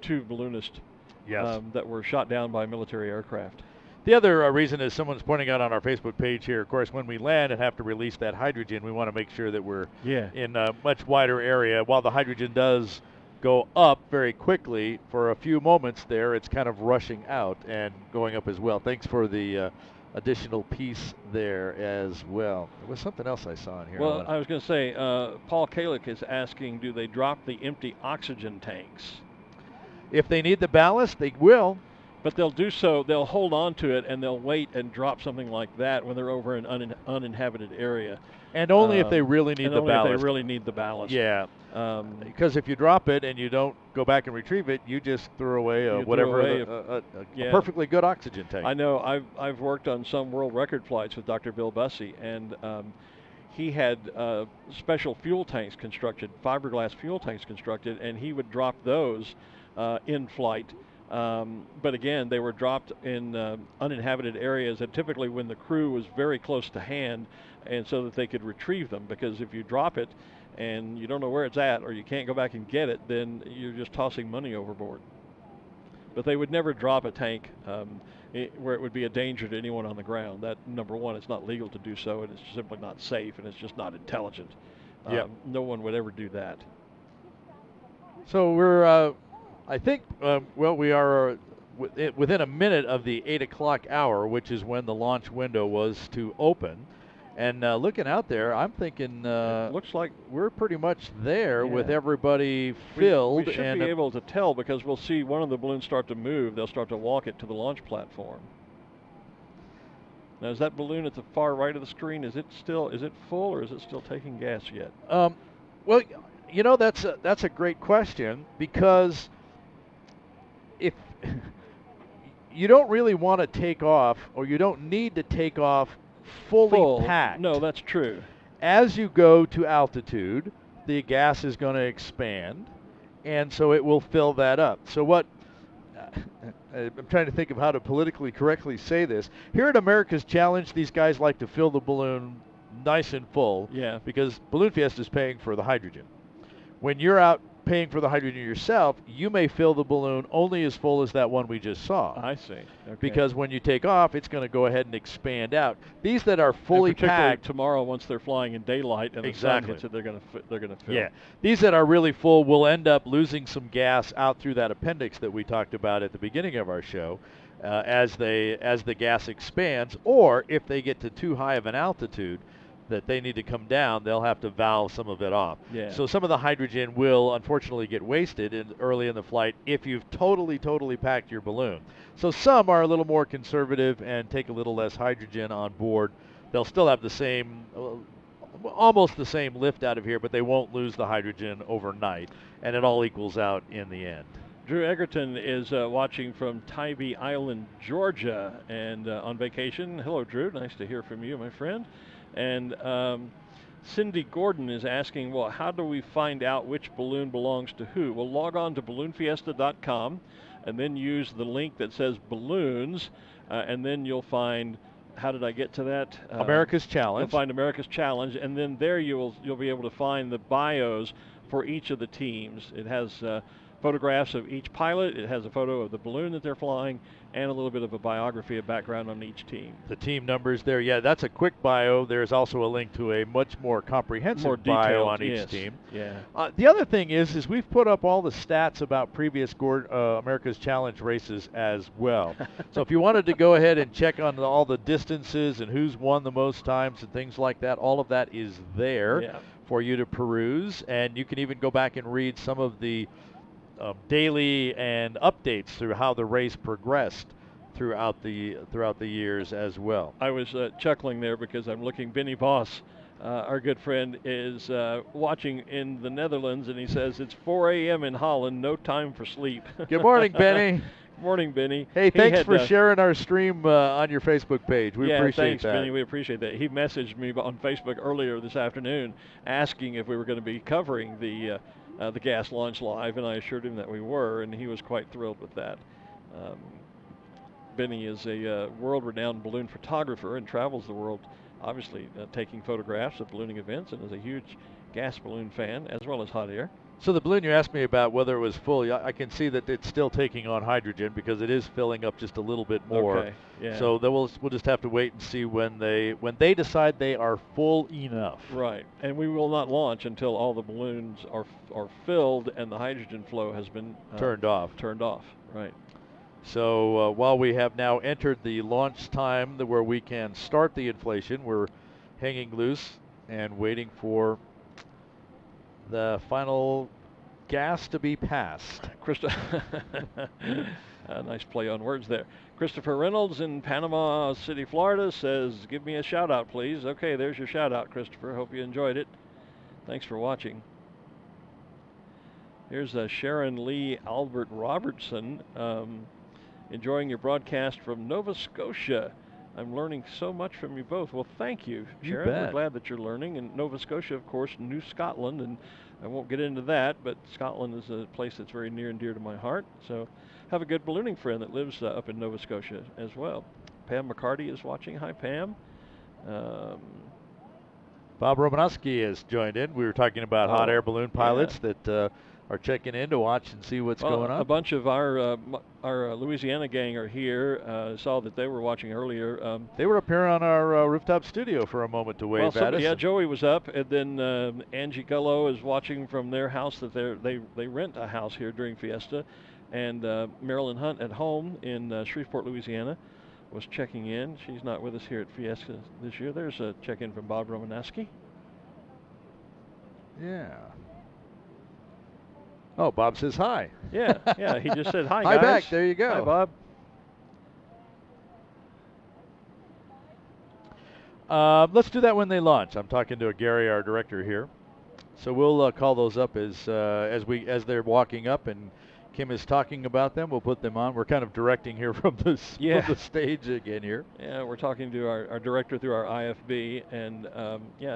Speaker 2: 2 balloonists that were shot down by military aircraft.
Speaker 3: The other reason is someone's pointing out on our Facebook page here, of course, when we land and have to release that hydrogen, we want to make sure that we're in a much wider area. While the hydrogen does go up very quickly, for a few moments there, it's kind of rushing out and going up as well. Thanks for the additional piece there as well. There was something else I saw in here.
Speaker 2: Well, I was going to say, Paul Kalick is asking, do they drop the empty oxygen tanks?
Speaker 3: If they need the ballast, they will.
Speaker 2: But they'll do so, they'll hold on to it, and they'll wait and drop something like that when they're over an uninhabited area.
Speaker 3: And only if they really need the ballast.
Speaker 2: If they really need the ballast.
Speaker 3: Yeah. Because if you drop it and you don't go back and retrieve it, you just throw away a perfectly good oxygen tank.
Speaker 2: I know. I've worked on some world record flights with Dr. Bill Bussey, and he had special fuel tanks constructed, fiberglass fuel tanks constructed, and he would drop those in flight. But again, they were dropped in uninhabited areas, and typically when the crew was very close to hand, and so that they could retrieve them, because if you drop it and you don't know where it's at or you can't go back and get it, then you're just tossing money overboard. But they would never drop a tank where it would be a danger to anyone on the ground. That, number one, it's not legal to do so, and it's simply not safe, and it's just not intelligent. No one would ever do that.
Speaker 3: So we're I think, we are within a minute of the 8 o'clock hour, which is when the launch window was to open. And looking out there, I'm thinking
Speaker 2: looks like
Speaker 3: we're pretty much there with everybody filled.
Speaker 2: We should be able to tell, because we'll see one of the balloons start to move. They'll start to walk it to the launch platform. Now, is that balloon at the far right of the screen, is it full, or is it still taking gas yet?
Speaker 3: Well, you know, that's a great question, because if you don't really want to take off, or you don't need to take off fully packed.
Speaker 2: No, that's true.
Speaker 3: As you go to altitude, the gas is going to expand, and so it will fill that up. So what, I'm trying to think of how to politically correctly say this. Here at America's Challenge, these guys like to fill the balloon nice and full, because Balloon Fiesta is paying for the hydrogen. When you're out paying for the hydrogen yourself, you may fill the balloon only as full as that one we just saw.
Speaker 2: I see. Okay.
Speaker 3: Because when you take off, it's going to go ahead and expand out. These that are fully packed
Speaker 2: tomorrow, once they're flying in daylight and the sun hits it, they're going to fill.
Speaker 3: Yeah. These that are really full will end up losing some gas out through that appendix that we talked about at the beginning of our show, as the gas expands, or if they get to too high of an altitude that they need to come down, they'll have to valve some of it off.
Speaker 2: Yeah.
Speaker 3: So some of the hydrogen will unfortunately get wasted early in the flight if you've totally packed your balloon. So some are a little more conservative and take a little less hydrogen on board. They'll still have the same, almost the same lift out of here, but they won't lose the hydrogen overnight, and it all equals out in the end.
Speaker 2: Drew Egerton is watching from Tybee Island, Georgia, and on vacation. Hello, Drew. Nice to hear from you, my friend. And Cindy Gordon is asking, well, how do we find out which balloon belongs to who? Well, log on to balloonfiesta.com, and then use the link that says balloons, and then you'll find, how did I get to that?
Speaker 3: America's Challenge.
Speaker 2: You'll find America's Challenge, and then there you'll be able to find the bios for each of the teams. It has photographs of each pilot. It has a photo of the balloon that they're flying, and a little bit of a biography, a background on each team.
Speaker 3: The team numbers there. Yeah, that's a quick bio. There's also a link to a much more comprehensive bio on each team.
Speaker 2: Yeah.
Speaker 3: The other thing is we've put up all the stats about previous America's Challenge races as well. So if you wanted to go ahead and check on all the distances and who's won the most times and things like that, all of that is there for you to peruse. And you can even go back and read some of the daily and updates through how the race progressed throughout the years as well.
Speaker 2: I was chuckling there because I'm looking. Benny Boss, our good friend, is watching in the Netherlands, and he says it's 4 a.m. in Holland, no time for sleep.
Speaker 3: Good morning, Benny.
Speaker 2: Good morning, Benny.
Speaker 3: Hey, thanks for sharing our stream on your Facebook page. We appreciate
Speaker 2: thanks,
Speaker 3: that.
Speaker 2: Benny. We appreciate that. He messaged me on Facebook earlier this afternoon asking if we were going to be covering the gas launch live, and I assured him that we were, and he was quite thrilled with that. Benny is a world-renowned balloon photographer and travels the world, obviously taking photographs of ballooning events, and is a huge gas balloon fan as well as hot air.
Speaker 3: So the balloon you asked me about, whether it was full, I can see that it's still taking on hydrogen because it is filling up just a little bit more.
Speaker 2: Okay, yeah.
Speaker 3: So we'll just have to wait and see when they decide they are full enough.
Speaker 2: Right, and we will not launch until all the balloons are filled and the hydrogen flow has been
Speaker 3: turned off.
Speaker 2: Turned off, right.
Speaker 3: So while we have now entered the launch time where we can start the inflation, we're hanging loose and waiting for the final gas to be passed.
Speaker 2: Nice play on words there. Christopher Reynolds in Panama City, Florida says, give me a shout out, please. Okay, there's your shout out, Christopher. Hope you enjoyed it. Thanks for watching. Here's Sharon Lee Albert Robertson, enjoying your broadcast from Nova Scotia. I'm learning so much from you both. Well, thank you, Sharon. We're glad that you're learning. And Nova Scotia, of course, New Scotland, and I won't get into that, but Scotland is a place that's very near and dear to my heart. So have a good ballooning friend that lives up in Nova Scotia as well. Pam McCarty is watching. Hi, Pam.
Speaker 3: Bob Romanowski has joined in. We were talking about hot air balloon pilots that are checking in to watch and see what's going on.
Speaker 2: A bunch of our Louisiana gang are here. Saw that they were watching earlier.
Speaker 3: They were up here on our rooftop studio for a moment to wave at us.
Speaker 2: Yeah, Joey was up, and then Angie Gullo is watching from their house that they rent a house here during Fiesta, and Marilyn Hunt at home in Shreveport, Louisiana, was checking in. She's not with us here at Fiesta this year. There's a check-in from Bob Romanowski.
Speaker 3: Yeah. Oh, Bob says hi.
Speaker 2: Yeah, he just said hi,
Speaker 3: guys. Hi back, there you go.
Speaker 2: Hi,
Speaker 3: Bob. Let's do that when they launch. I'm talking to Gary, our director here. So we'll call those up as they're walking up, and Kim is talking about them. We'll put them on. We're kind of directing here from the stage again here.
Speaker 2: Yeah, we're talking to our director through our IFB, and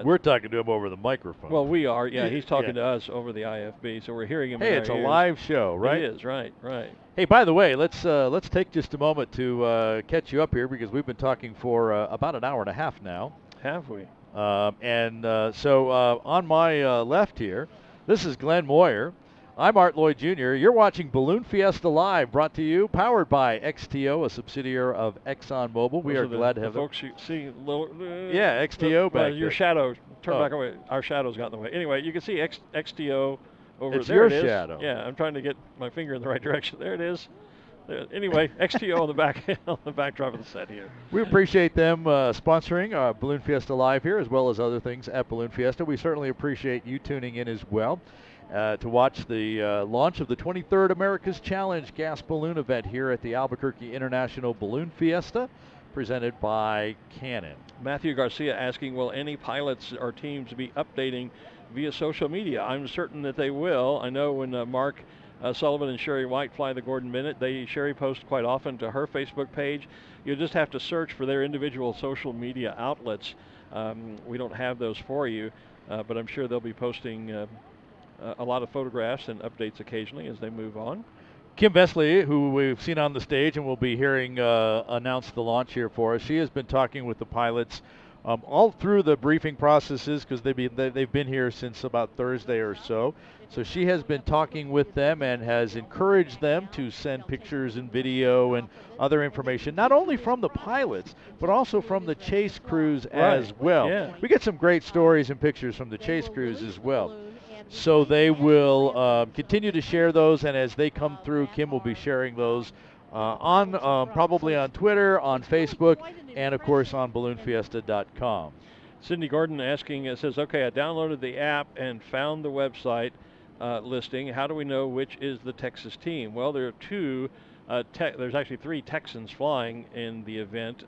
Speaker 3: we're talking to him over the microphone.
Speaker 2: Well, we are. Yeah, he's talking to us over the IFB, so we're hearing him.
Speaker 3: Hey, it's a live show, right?
Speaker 2: It is, right.
Speaker 3: Hey, by the way, let's take just a moment to catch you up here because we've been talking for about an hour and a half now.
Speaker 2: Have we?
Speaker 3: So on my left here, this is Glen Moyer. I'm Art Lloyd Jr. You're watching Balloon Fiesta Live, brought to you, powered by XTO, a subsidiary of ExxonMobil. We are glad to have
Speaker 2: the folks you see.
Speaker 3: Yeah, XTO back
Speaker 2: your
Speaker 3: there.
Speaker 2: Shadow. Turn back away. Our shadow's got in the way. Anyway, you can see XTO over
Speaker 3: it's
Speaker 2: there.
Speaker 3: It's your shadow.
Speaker 2: Yeah, I'm trying to get my finger in the right direction. There it is. Anyway, XTO on the backdrop of the set here.
Speaker 3: We appreciate them sponsoring Balloon Fiesta Live here, as well as other things at Balloon Fiesta. We certainly appreciate you tuning in as well. To watch the launch of the 23rd America's Challenge gas balloon event here at the Albuquerque International Balloon Fiesta, presented by Canon.
Speaker 2: Matthew Garcia asking, will any pilots or teams be updating via social media? I'm certain that they will. I know when Mark Sullivan and Sherry White fly the Gordon Bennett, Sherry posts quite often to her Facebook page. You'll just have to search for their individual social media outlets. We don't have those for you, but I'm sure they'll be posting a lot of photographs and updates occasionally as they move on.
Speaker 3: Kim Vesley, who we've seen on the stage and we'll be hearing announce the launch here for us, she has been talking with the pilots all through the briefing processes because they've been here since about Thursday or so. So she has been talking with them and has encouraged them to send pictures and video and other information, not only from the pilots, but also from the chase crews as well.
Speaker 2: Yeah.
Speaker 3: We get some great stories and pictures from the chase crews as well. So they will continue to share those, and as they come through, Kim will be sharing those on probably on Twitter, on Facebook, and of course on balloonfiesta.com.
Speaker 2: Cindy Gordon asking, says, okay, I downloaded the app and found the website listing. How do we know which is the Texas team? Well, there are two, there's actually 3 Texans flying in the event.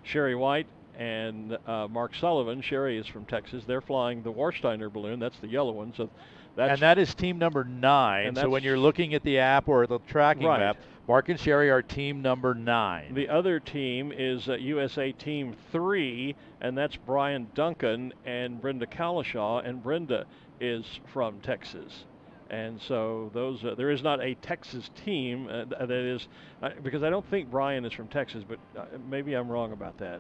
Speaker 2: Sherry White and Mark Sullivan. Sherry is from Texas. They're flying the Warsteiner balloon. That's the yellow one. So
Speaker 3: that is team number 9. So when you're looking at the app or the tracking map, Mark and Sherry are team number 9.
Speaker 2: The other team is USA Team 3, and that's Brian Duncan and Brenda Kalashaw, and Brenda is from Texas. And so those there is not a Texas team that is, because I don't think Brian is from Texas, but maybe I'm wrong about that.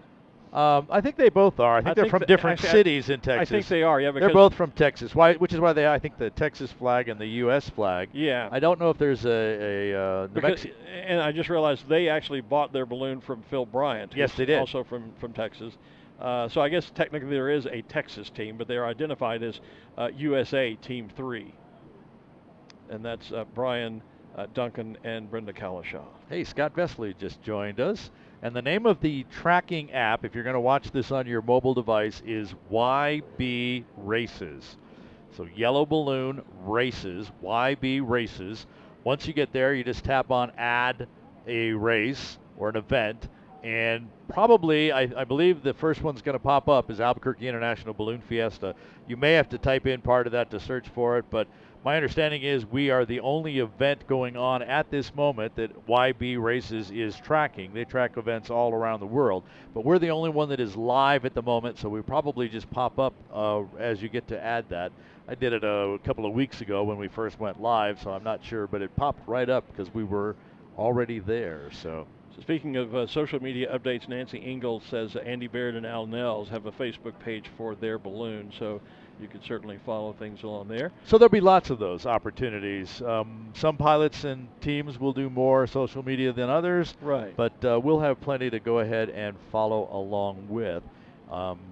Speaker 3: I think they both are. I think they're from different cities in Texas.
Speaker 2: I think they are, yeah.
Speaker 3: They're both from Texas, which is why I think the Texas flag and the U.S. flag.
Speaker 2: Yeah.
Speaker 3: I don't know if there's a New Mexico.
Speaker 2: And I just realized they actually bought their balloon from Phil Bryant.
Speaker 3: Yes, they did.
Speaker 2: Also from Texas. So I guess technically there is a Texas team, but they are identified as USA Team 3. And that's Brian Duncan and Brenda Kalashaw.
Speaker 3: Hey, Scott Vesley just joined us. And the name of the tracking app, if you're going to watch this on your mobile device, is YB Races. So Yellow Balloon Races, YB Races. Once you get there, you just tap on Add a Race or an event. And probably, I believe the first one's going to pop up is Albuquerque International Balloon Fiesta. You may have to type in part of that to search for it, but my understanding is we are the only event going on at this moment that YB Races is tracking. They track events all around the world, but we're the only one that is live at the moment, so we probably just pop up as you get to add that. I did it a couple of weeks ago when we first went live, so I'm not sure, but it popped right up because we were already there. So
Speaker 2: speaking of social media updates, Nancy Ingalls says Andy Baird and Al Nels have a Facebook page for their balloon, so you can certainly follow things along there.
Speaker 3: So there'll be lots of those opportunities. Some pilots and teams will do more social media than others,
Speaker 2: right? But
Speaker 3: we'll have plenty to go ahead and follow along with.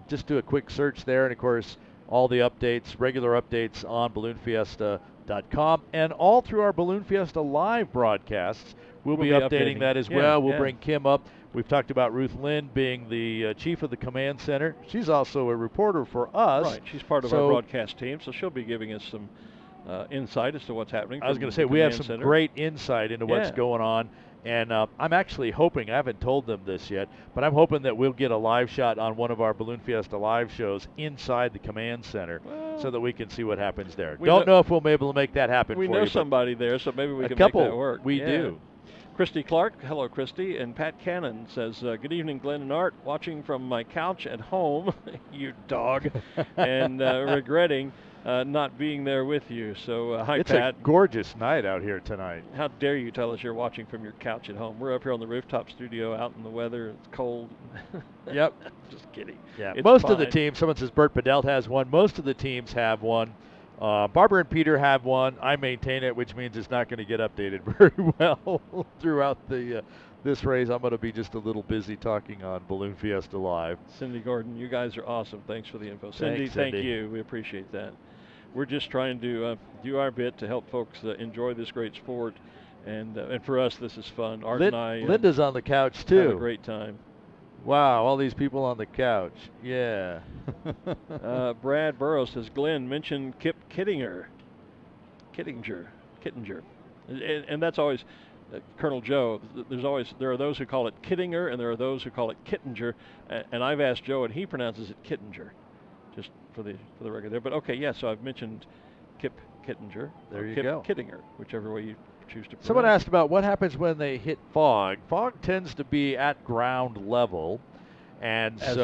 Speaker 3: Just do a quick search there, and of course, all the updates, regular updates on balloonfiesta.com, and all through our Balloon Fiesta live broadcasts. We'll be updating that as well. We'll bring Kim up. We've talked about Ruth Lynn being the chief of the command center. She's also a reporter for us.
Speaker 2: Right, she's part of our broadcast team, so she'll be giving us some insight as to what's happening.
Speaker 3: I was going to say, we have some great insight into what's going on. And I'm actually hoping, I haven't told them this yet, but I'm hoping that we'll get a live shot on one of our Balloon Fiesta live shows inside the command center so that we can see what happens there. Don't know if we'll be able to make that happen for you.
Speaker 2: We know somebody there, so maybe we can
Speaker 3: make
Speaker 2: that work.
Speaker 3: We do.
Speaker 2: Christy Clark, hello Christy, and Pat Cannon says, good evening Glenn and Art, watching from my couch at home, you dog, and regretting not being there with you. So hi
Speaker 3: it's
Speaker 2: Pat.
Speaker 3: It's a gorgeous night out here tonight.
Speaker 2: How dare you tell us you're watching from your couch at home. We're up here on the rooftop studio out in the weather, it's cold.
Speaker 3: Yep.
Speaker 2: Just kidding.
Speaker 3: Yeah. Most of the teams, someone says Bert Bedell has one, most of the teams have one. Barbara and Peter have one. I maintain it, which means it's not going to get updated very well throughout this race. I'm going to be just a little busy talking on Balloon Fiesta Live.
Speaker 2: Cindy Gordon, you guys are awesome. Thanks for the info. Cindy, thank you. We appreciate that. We're just trying to do our bit to help folks enjoy this great sport, and for us, this is fun. Art and I.
Speaker 3: Linda's on the couch too.
Speaker 2: Have a great time.
Speaker 3: Wow, all these people on the couch. Yeah.
Speaker 2: Brad Burrows says, Glenn, mention Kip Kittinger. And that's always Colonel Joe. There are those who call it Kittinger, and there are those who call it Kittinger. And I've asked Joe, and he pronounces it Kittinger, just for the record there. But okay, yeah. So I've mentioned Kip Kittinger.
Speaker 3: There you
Speaker 2: Kip
Speaker 3: go.
Speaker 2: Kittinger, whichever way you choose to pronounce.
Speaker 3: Someone asked about what happens when they hit fog. Fog tends to be at ground level, and
Speaker 2: as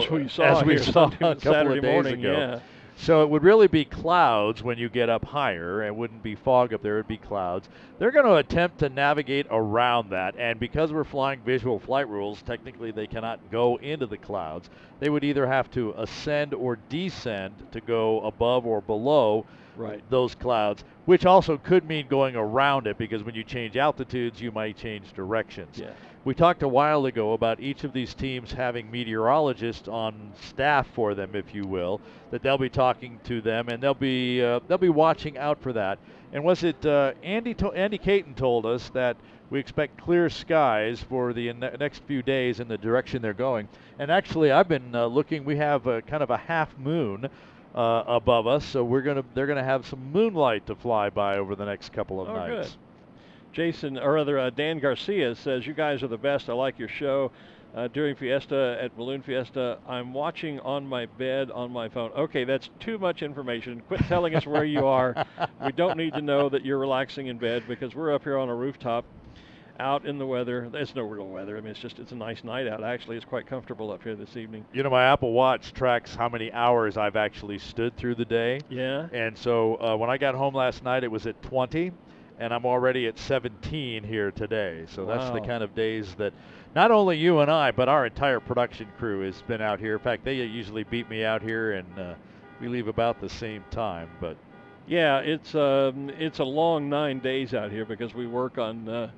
Speaker 2: we saw
Speaker 3: a couple
Speaker 2: Saturday
Speaker 3: of days
Speaker 2: morning,
Speaker 3: ago.
Speaker 2: yeah.
Speaker 3: So it would really be clouds when you get up higher. It wouldn't be fog up there, it would be clouds. They're going to attempt to navigate around that, and because we're flying visual flight rules, technically they cannot go into the clouds. They would either have to ascend or descend to go above or below those clouds, which also could mean going around it, because when you change altitudes, you might change directions.
Speaker 2: Yeah.
Speaker 3: We talked a while ago about each of these teams having meteorologists on staff for them, if you will, that they'll be talking to them, and they'll be watching out for that. And was it Andy Caton told us that we expect clear skies for the next few days in the direction they're going. And actually, I've been looking. We have kind of a half moon above us, so they're gonna have some moonlight to fly by over the next couple of nights.
Speaker 2: Good. Jason, or rather Dan Garcia says, "You guys are the best. I like your show. During Fiesta at Balloon Fiesta, I'm watching on my bed on my phone." Okay, that's too much information. Quit telling us where you are. We don't need to know that you're relaxing in bed, because we're up here on a rooftop out in the weather. There's no real weather. I mean, it's a nice night out. Actually, it's quite comfortable up here this evening.
Speaker 3: You know, my Apple Watch tracks how many hours I've actually stood through the day.
Speaker 2: Yeah.
Speaker 3: And so when I got home last night, it was at 20. And I'm already at 17 here today. So that's the kind of days that not only you and I, but our entire production crew has been out here. In fact, they usually beat me out here, and we leave about the same time. But
Speaker 2: yeah, it's a long 9 days out here, because we work on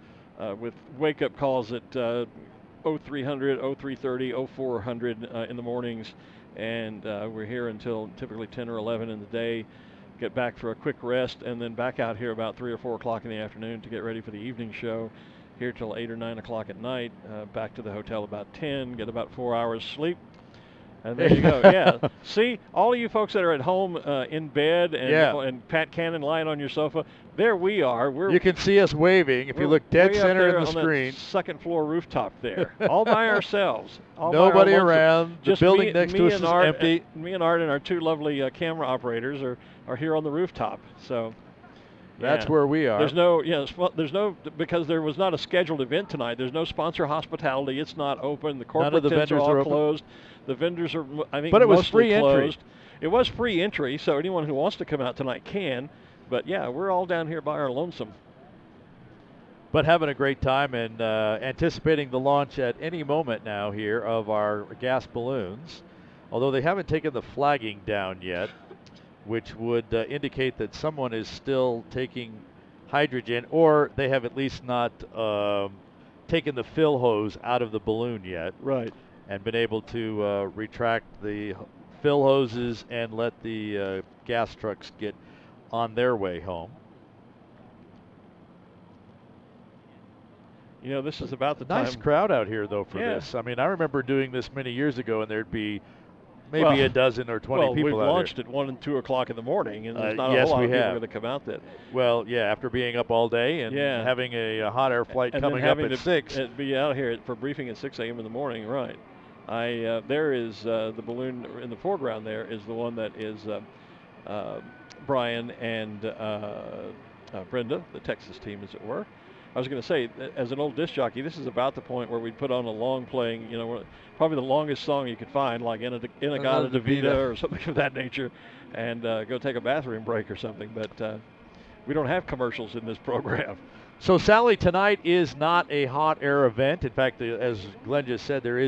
Speaker 2: with wake-up calls at 0300, 0330, 0400 in the mornings, and we're here until typically 10 or 11 in the day. Get back for a quick rest, and then back out here about 3 or 4 o'clock in the afternoon to get ready for the evening show. Here till 8 or 9 o'clock at night. Back to the hotel about 10. Get about 4 hours sleep, and there you go. Yeah. See, all of you folks that are at home in bed, and Pat Cannon lying on your sofa, there we are.
Speaker 3: You can see us waving if you look dead center in the screen.
Speaker 2: Second floor rooftop there, all by ourselves.
Speaker 3: Nobody around. The building next to us is empty.
Speaker 2: Me and Art and our two lovely camera operators are here on the rooftop. So
Speaker 3: that's where we are.
Speaker 2: There's no because there was not a scheduled event tonight. There's no sponsor hospitality. It's not open. The corporate tents are all closed. The vendors are, I think,
Speaker 3: but it was
Speaker 2: mostly
Speaker 3: free
Speaker 2: closed.
Speaker 3: Entry.
Speaker 2: It was free entry, so anyone who wants to come out tonight can. But yeah, we're all down here by our lonesome.
Speaker 3: But having a great time, and anticipating the launch at any moment now here of our gas balloons, although they haven't taken the flagging down yet, which would indicate that someone is still taking hydrogen, or they have at least not taken the fill hose out of the balloon yet.
Speaker 2: Right.
Speaker 3: And been able to retract the fill hoses and let the gas trucks get on their way home.
Speaker 2: You know, this is about the time.
Speaker 3: Nice crowd out here, though, for this. I mean, I remember doing this many years ago, and there's be maybe a dozen or 20 people out here.
Speaker 2: Well, we've launched at 1 and 2 o'clock in the morning, and there's not a whole lot of people going to come out then.
Speaker 3: Well, yeah, after being up all day and having a hot air flight coming up at 6.
Speaker 2: And be out here for briefing at 6 a.m. in the morning, right. There is the balloon in the foreground. There is the one that is Brian and Brenda, the Texas team, as it were. I was going to say, as an old disc jockey, this is about the point where we'd put on a long playing, probably the longest song you could find, like Inagata Davida or something of that nature, and go take a bathroom break or something. But we don't have commercials in this program.
Speaker 3: So, Sally, tonight is not a hot air event. In fact, as Glenn just said, there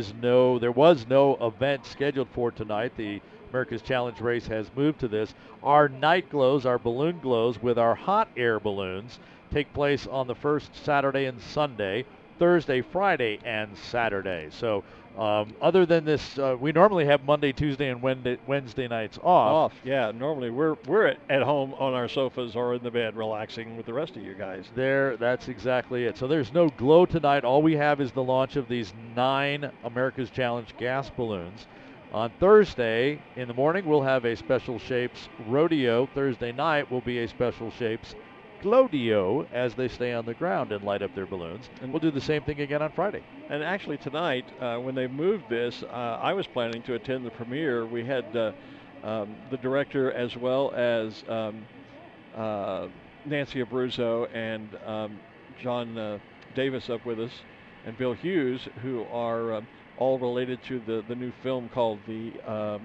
Speaker 3: was no event scheduled for tonight. The America's Challenge race has moved to this. Our night glows, our balloon glows with our hot air balloons take place on the first Saturday and Sunday, Thursday, Friday, and Saturday. So other than this, we normally have Monday, Tuesday, and Wednesday nights off.
Speaker 2: Yeah, normally we're at home on our sofas or in the bed relaxing with the rest of you guys.
Speaker 3: That's exactly it. So there's no glow tonight. All we have is the launch of these 9 America's Challenge gas balloons. On Thursday in the morning, we'll have a Special Shapes Rodeo. Thursday night will be a Special Shapes Glowdeo as they stay on the ground and light up their balloons. And we'll do the same thing again on Friday.
Speaker 2: And actually tonight, when they moved this, I was planning to attend the premiere. We had the director as well as Nancy Abruzzo and John Davis up with us, and Bill Hughes, who are all related to the new film called the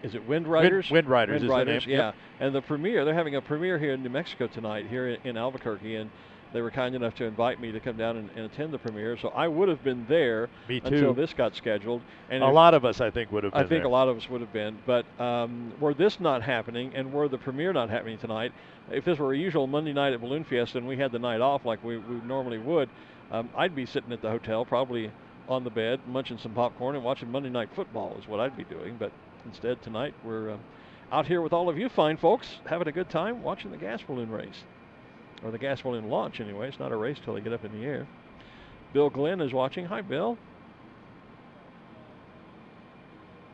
Speaker 2: Is it Wind Riders?
Speaker 3: Wind Riders
Speaker 2: Wind
Speaker 3: is
Speaker 2: Riders,
Speaker 3: the name.
Speaker 2: yeah.
Speaker 3: Yep.
Speaker 2: And the premiere, they're having a premiere here in New Mexico tonight, here in Albuquerque, and they were kind enough to invite me to come down and attend the premiere. So I would have been there until this got scheduled. And
Speaker 3: a lot of us, I think, would have been
Speaker 2: I think
Speaker 3: there.
Speaker 2: a lot of us would have been. But were this not happening and were the premiere not happening tonight, if this were a usual Monday night at Balloon Fiesta and we had the night off like we normally would, I'd be sitting at the hotel, probably on the bed, munching some popcorn and watching Monday Night Football is what I'd be doing. But instead, tonight, we're out here with all of you fine folks, having a good time watching the gas balloon race. Or the gas balloon launch, anyway. It's not a race till they get up in the air. Bill Glen is watching. Hi, Bill.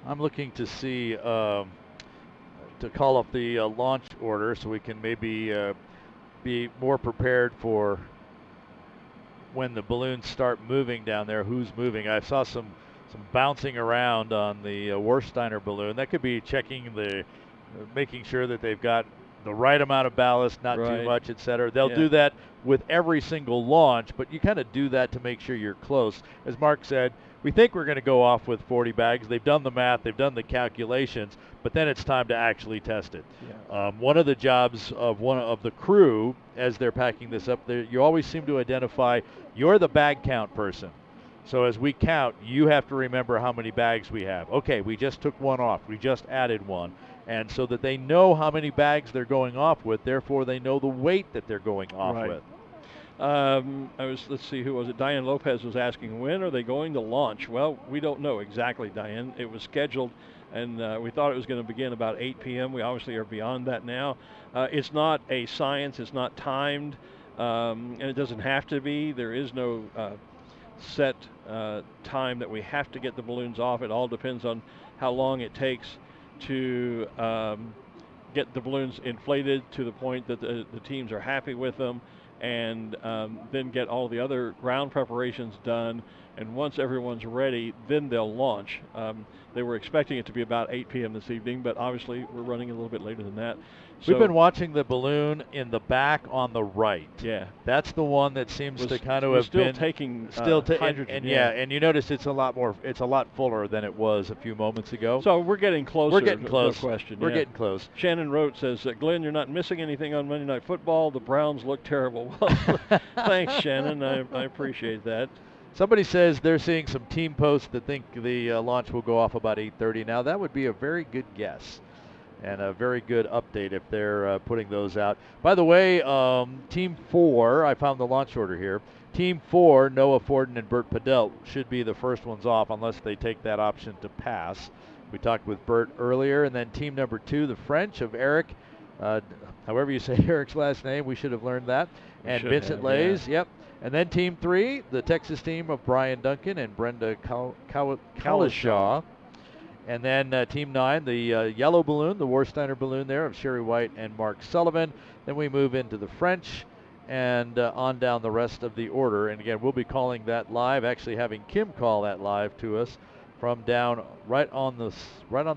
Speaker 3: I'm looking to see, to call up the launch order so we can maybe be more prepared for when the balloons start moving down there, who's moving. I saw some bouncing around on the Warsteiner balloon. That could be checking making sure that they've got the right amount of ballast, not too much, etc. They'll do that with every single launch, but you kind of do that to make sure you're close. As Mark said, we think we're going to go off with 40 bags. They've done the math, they've done the calculations, but then it's time to actually test it. Yeah. One of the jobs of one of the crew as they're packing this up, you always seem to identify you're the bag count person. So as we count, you have to remember how many bags we have. Okay, we just took one off. We just added one. And so that they know how many bags they're going off with, therefore they know the weight that they're going off with.
Speaker 2: Let's see, who was it? Diane Lopez was asking, when are they going to launch? Well, we don't know exactly, Diane. It was scheduled, and we thought it was going to begin about 8 p.m. We obviously are beyond that now. It's not a science. It's not timed, and it doesn't have to be. There is no set time that we have to get the balloons off. It all depends on how long it takes to get the balloons inflated to the point that the teams are happy with them, and then get all the other ground preparations done. And once everyone's ready, then they'll launch. They were expecting it to be about 8 p.m. this evening, but obviously we're running a little bit later than that.
Speaker 3: We've been watching the balloon in the back on the right.
Speaker 2: Yeah.
Speaker 3: That's the one that seems to kind of have
Speaker 2: still
Speaker 3: been
Speaker 2: taking hydrogen.
Speaker 3: And you notice it's a lot fuller than it was a few moments ago.
Speaker 2: So we're getting closer.
Speaker 3: We're getting close.
Speaker 2: No question.
Speaker 3: We're getting close.
Speaker 2: Shannon Rote says, Glenn, you're not missing anything on Monday Night Football. The Browns look terrible. Thanks, Shannon. I appreciate that.
Speaker 3: Somebody says they're seeing some team posts that think the launch will go off about 8:30. Now, that would be a very good guess and a very good update if they're putting those out. By the way, Team 4, I found the launch order here. Team 4, Noah Forden and Bert Padel, should be the first ones off unless they take that option to pass. We talked with Bert earlier. And then team number 2, the French of Eric, however you say Eric's last name, we should have learned that. And Vincent Lays, yep. And then team 3, the Texas team of Brian Duncan and Brenda Kalishaw. And then team 9, the yellow balloon, the Warsteiner balloon there of Sherry White and Mark Sullivan. Then we move into the French and on down the rest of the order. And again, we'll be calling that live, actually having Kim call that live to us from down right on the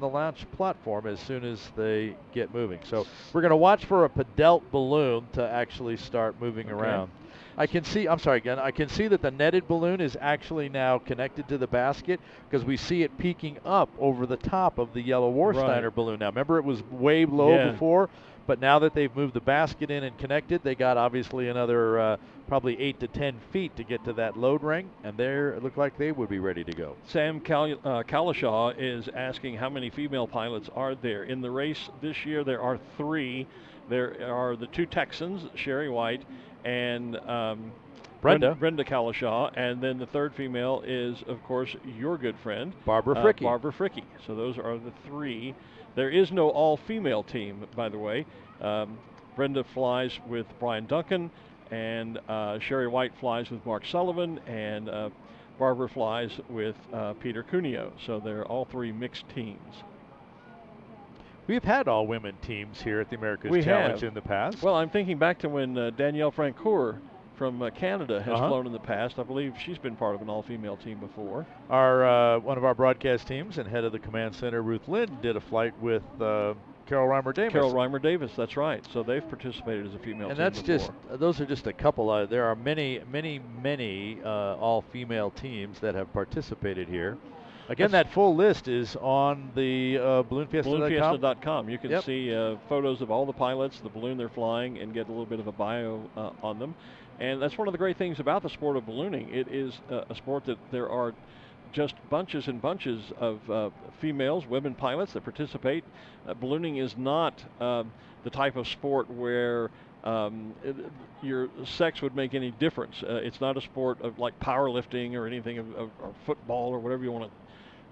Speaker 3: launch platform as soon as they get moving. So we're going to watch for a Padelt balloon to actually start moving around. I can see that the netted balloon is actually now connected to the basket because we see it peeking up over the top of the yellow Warsteiner balloon now. Remember, it was way low before, but now that they've moved the basket in and connected, they got obviously another probably 8 to 10 feet to get to that load ring, and it looked like they would be ready to go.
Speaker 2: Sam Kalishaw is asking how many female pilots are there. In the race this year, there are 3. There are the 2 Texans, Sherry White and Brenda Kalishaw, and then the 3rd female is, of course, your good friend,
Speaker 3: Barbara Fricke.
Speaker 2: So those are the 3. There is no all-female team, by the way. Brenda flies with Brian Duncan, and Sherry White flies with Mark Sullivan, and Barbara flies with Peter Cuneo. So they're all 3 mixed teams.
Speaker 3: We've had all-women teams here at the America's Challenge in the past.
Speaker 2: Well, I'm thinking back to when Danielle Francoeur from Canada has flown in the past. I believe she's been part of an all-female team before.
Speaker 3: One of our broadcast teams and head of the command center, Ruth Lynn, did a flight with Carol Reimer Davis.
Speaker 2: That's right. So they've participated as a female team
Speaker 3: that's
Speaker 2: before.
Speaker 3: Those are just a couple. There are many all-female teams that have participated here. Again, that full list is on the balloonfiesta.com.
Speaker 2: Balloonfiesta.com. You can
Speaker 3: Yep.
Speaker 2: see photos of all the pilots, the balloon they're flying, and get a little bit of a bio on them. And that's one of the great things about the sport of ballooning. It is a sport that there are just bunches and bunches of females, women pilots that participate. Ballooning is not the type of sport where your sex would make any difference. It's not a sport of like powerlifting or anything or football or whatever you want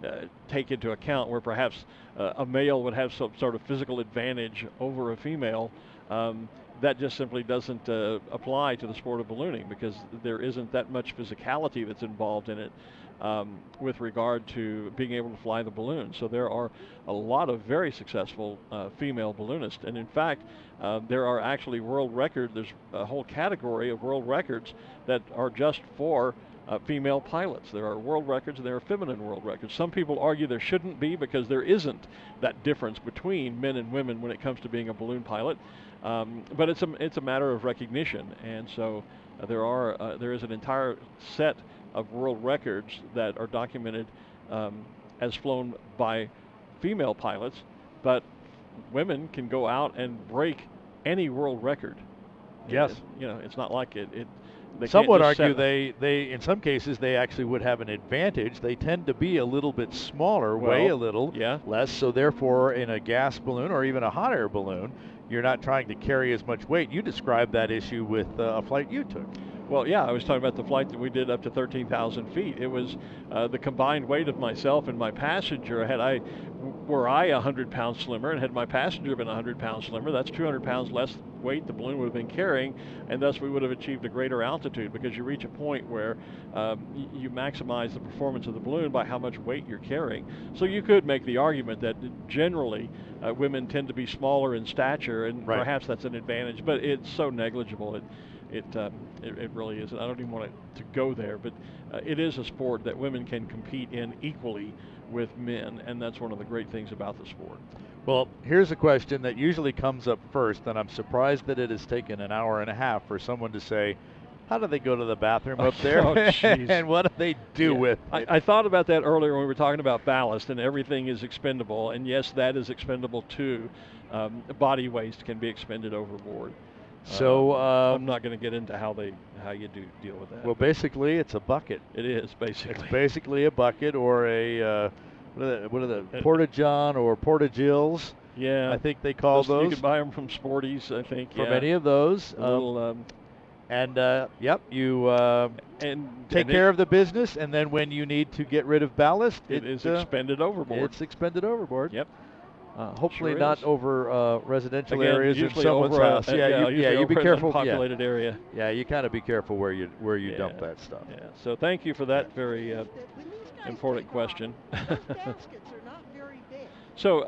Speaker 2: to take into account, where perhaps a male would have some sort of physical advantage over a female. That just simply doesn't apply to the sport of ballooning, because there isn't that much physicality that's involved in it with regard to being able to fly the balloon. So there are a lot of very successful female balloonists, and in fact there are actually world records. There's a whole category of world records that are just for female pilots. There are world records and there are feminine world records. Some people argue there shouldn't be, because there isn't that difference between men and women when it comes to being a balloon pilot. But it's a matter of recognition, and so there is an entire set of world records that are documented as flown by female pilots, but women can go out and break any world record.
Speaker 3: Yes.
Speaker 2: It's not like it
Speaker 3: Some would argue they in some cases they actually would have an advantage. They tend to be a little bit smaller, weigh a little less, so therefore in a gas balloon or even a hot air balloon, you're not trying to carry as much weight. You described that issue with a flight you took.
Speaker 2: Well, yeah, I was talking about the flight that we did up to 13,000 feet. It was the combined weight of myself and my passenger. Were I 100 pounds slimmer and had my passenger been 100 pounds slimmer, that's 200 pounds less weight the balloon would have been carrying, and thus we would have achieved a greater altitude, because you reach a point where you maximize the performance of the balloon by how much weight you're carrying. So you could make the argument that generally women tend to be smaller in stature, and perhaps that's an advantage, but it's so negligible. It really isn't. I don't even want to go there, but it is a sport that women can compete in equally with men, and that's one of the great things about the sport.
Speaker 3: Well, here's a question that usually comes up first, and I'm surprised that it has taken an hour and a half for someone to say, how do they go to the bathroom up there? And what do they do with it?
Speaker 2: I thought about that earlier when we were talking about ballast, and everything is expendable, and yes, that is expendable too. Body waste can be expended overboard.
Speaker 3: So
Speaker 2: I'm not going to get into how you deal with that.
Speaker 3: Well, basically, it's a bucket.
Speaker 2: It is basically.
Speaker 3: It's basically a bucket or a what are the porta-john or porta-jills?
Speaker 2: Yeah,
Speaker 3: I think they call those.
Speaker 2: You can buy them from Sporties, I think.
Speaker 3: From any of those. You take care of the business, and then when you need to get rid of ballast,
Speaker 2: it is expended overboard.
Speaker 3: It's expended overboard.
Speaker 2: Yep.
Speaker 3: Hopefully not over residential
Speaker 2: Again,
Speaker 3: areas in
Speaker 2: usually
Speaker 3: someone's
Speaker 2: over
Speaker 3: house. You be careful.
Speaker 2: Populated area.
Speaker 3: Yeah, you kind of be careful where you dump that stuff.
Speaker 2: Yeah. So thank you for that very important question.
Speaker 4: Those baskets are not very big.
Speaker 2: So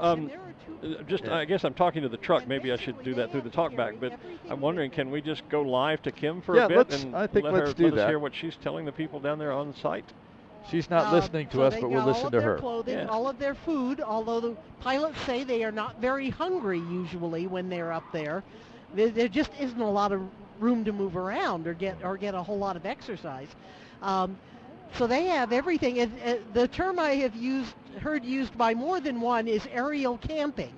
Speaker 4: Just
Speaker 2: I guess I'm talking to the truck. Maybe I should do that through the talkback. But I'm wondering, can we just go live to Kim for a bit and
Speaker 3: I think
Speaker 2: let
Speaker 3: let's do
Speaker 2: us
Speaker 3: that.
Speaker 2: hear what she's telling the people down there on site?
Speaker 3: She's not listening to us, but we'll listen to her.
Speaker 4: All of their clothing, all of their food, although the pilots say they are not very hungry usually when they're up there. There just isn't a lot of room to move around or get a whole lot of exercise. So they have everything. The term I have heard used by more than one is aerial camping.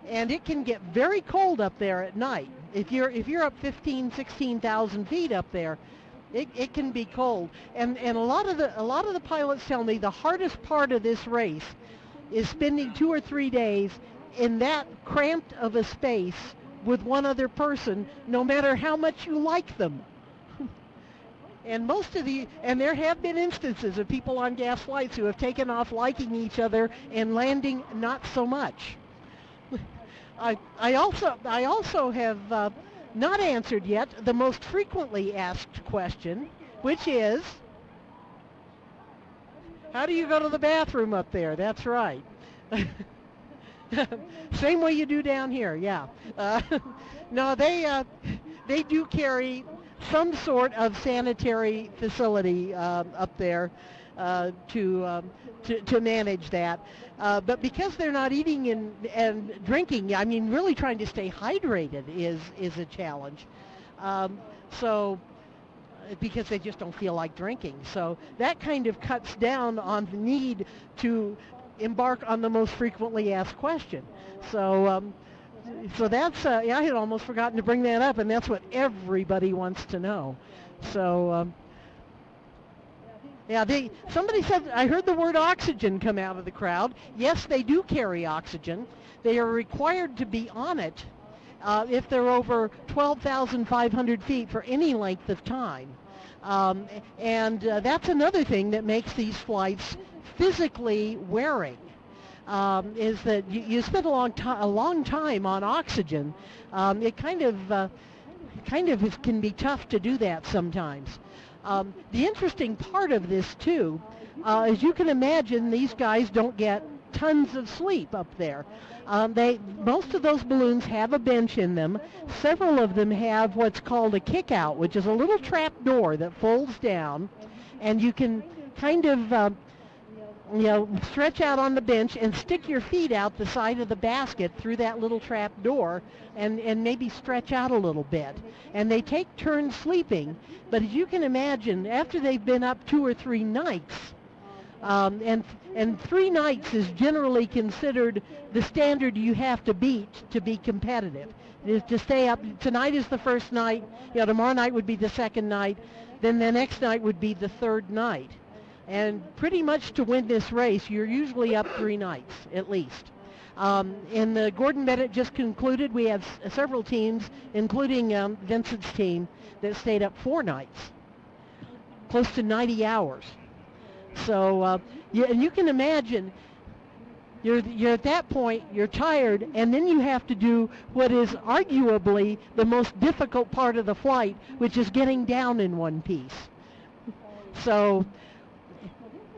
Speaker 4: And it can get very cold up there at night. If you're up 16,000 feet up there, it can be cold. And a lot of the pilots tell me the hardest part of this race is spending 2 or 3 days in that cramped of a space with one other person, no matter how much you like them. And there have been instances of people on gas flights who have taken off liking each other and landing not so much. I also have not answered yet the most frequently asked question, which is, how do you go to the bathroom up there? That's right. Same way you do down here, yeah. No, they do carry some sort of sanitary facility up there to manage that. But because they're not eating and drinking, I mean, really trying to stay hydrated is a challenge. So because they just don't feel like drinking. So that kind of cuts down on the need to embark on the most frequently asked question. So that's, yeah, I had almost forgotten to bring that up, and that's what everybody wants to know. So, yeah, somebody said, I heard the word oxygen come out of the crowd. Yes, they do carry oxygen. They are required to be on it if they're over 12,500 feet for any length of time. And that's another thing that makes these flights physically wearing. Is that you spend a long time on oxygen. It kind of can be tough to do that sometimes. The interesting part of this too, as you can imagine, these guys don't get tons of sleep up there. Most of those balloons have a bench in them. Several of them have what's called a kick out, which is a little trap door that folds down, and you can kind of stretch out on the bench and stick your feet out the side of the basket through that little trap door and maybe stretch out a little bit. And they take turns sleeping, but as you can imagine, after they've been up 2 or 3 nights, and 3 nights is generally considered the standard you have to beat to be competitive. Is to stay up. Tonight is the first night, tomorrow night would be the second night, then the next night would be the third night. And pretty much to win this race, you're usually up 3 nights, at least. In the Gordon Bennett just concluded, we have several teams, including Vincent's team, that stayed up 4 nights, close to 90 hours. So, and you can imagine, you're at that point, you're tired, and then you have to do what is arguably the most difficult part of the flight, which is getting down in one piece. So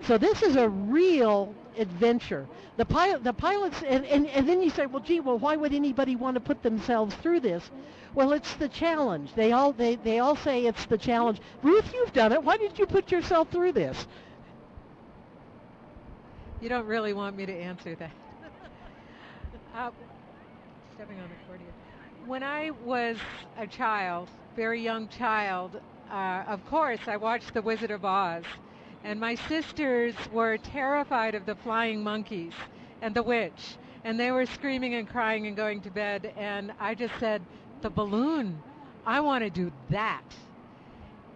Speaker 4: this is a real adventure. The pilots, and then you say, well, gee, why would anybody want to put themselves through this? Well, it's the challenge. They all say it's the challenge. Ruth, you've done it. Why did you put yourself through this?
Speaker 9: You don't really want me to answer that. Stepping on the accordion. When I was a child, very young child, of course, I watched The Wizard of Oz. And my sisters were terrified of the flying monkeys and the witch. And they were screaming and crying and going to bed. And I just said, the balloon, I want to do that.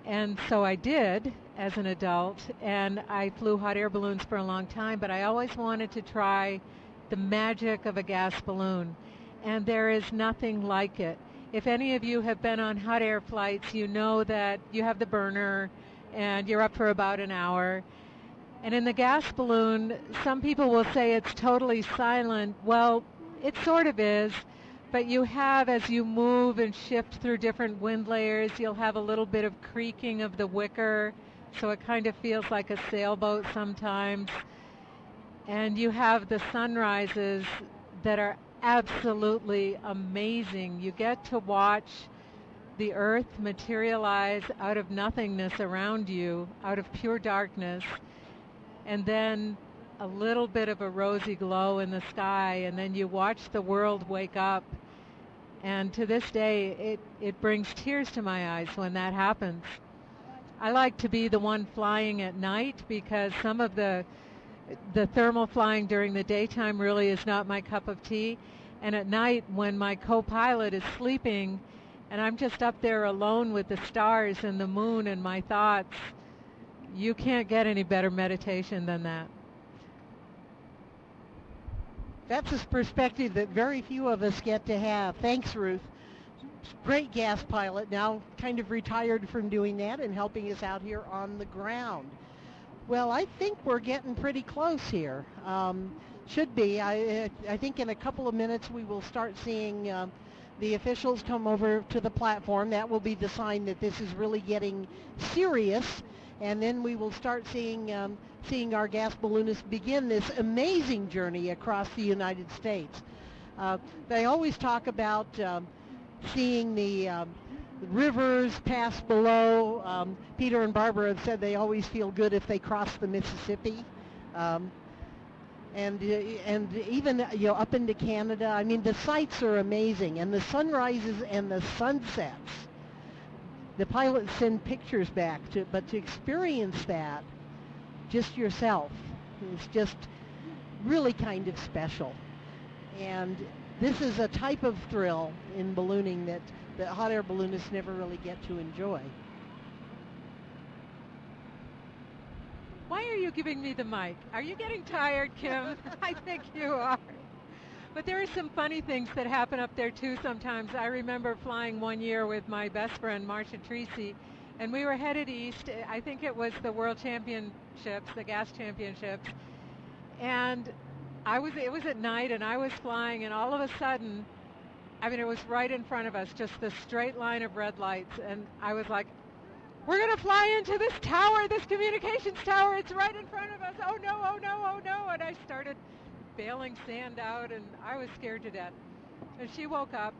Speaker 9: And so I did as an adult. And I flew hot air balloons for a long time. But I always wanted to try the magic of a gas balloon. And there is nothing like it. If any of you have been on hot air flights, you know that you have the burner and you're up for about an hour. And in the gas balloon, some people will say it's totally silent. Well, it sort of is, but you have, as you move and shift through different wind layers, you'll have a little bit of creaking of the wicker, so it kind of feels like a sailboat sometimes. And you have the sunrises that are absolutely amazing. You get to watch the earth materialize out of nothingness around you, out of pure darkness, and then a little bit of a rosy glow in the sky, and then you watch the world wake up. And to this day, it brings tears to my eyes when that happens. I like to be the one flying at night because some of the thermal flying during the daytime really is not my cup of tea. And at night, when my co-pilot is sleeping, and I'm just up there alone with the stars and the moon and my thoughts, you can't get any better meditation than that.
Speaker 4: That's a perspective that very few of us get to have. Thanks, Ruth. Great gas pilot, now kind of retired from doing that and helping us out here on the ground. Well, I think we're getting pretty close here. Should be. I think in a couple of minutes we will start seeing the officials come over to the platform. That will be the sign that this is really getting serious. And then we will start seeing our gas balloonists begin this amazing journey across the United States. They always talk about seeing the rivers pass below. Peter and Barbara have said they always feel good if they cross the Mississippi. And even up into Canada. I mean, the sights are amazing, and the sunrises and the sunsets. the pilots send pictures back, but to experience that just yourself is just really kind of special. And this is a type of thrill in ballooning that hot air balloonists never really get to enjoy.
Speaker 9: Why are you giving me the mic? Are you getting tired, Kim? I think you are. But there are some funny things that happen up there too sometimes. I remember flying one year with my best friend, Marcia Treacy, and we were headed east. I think it was the World Championships, the gas championships. And it was at night, and I was flying, and all of a sudden, I mean, it was right in front of us, just this straight line of red lights, and I was like, we're going to fly into this tower, this communications tower. It's right in front of us. Oh, no, oh, no, oh, no. And I started bailing sand out, and I was scared to death. And she woke up,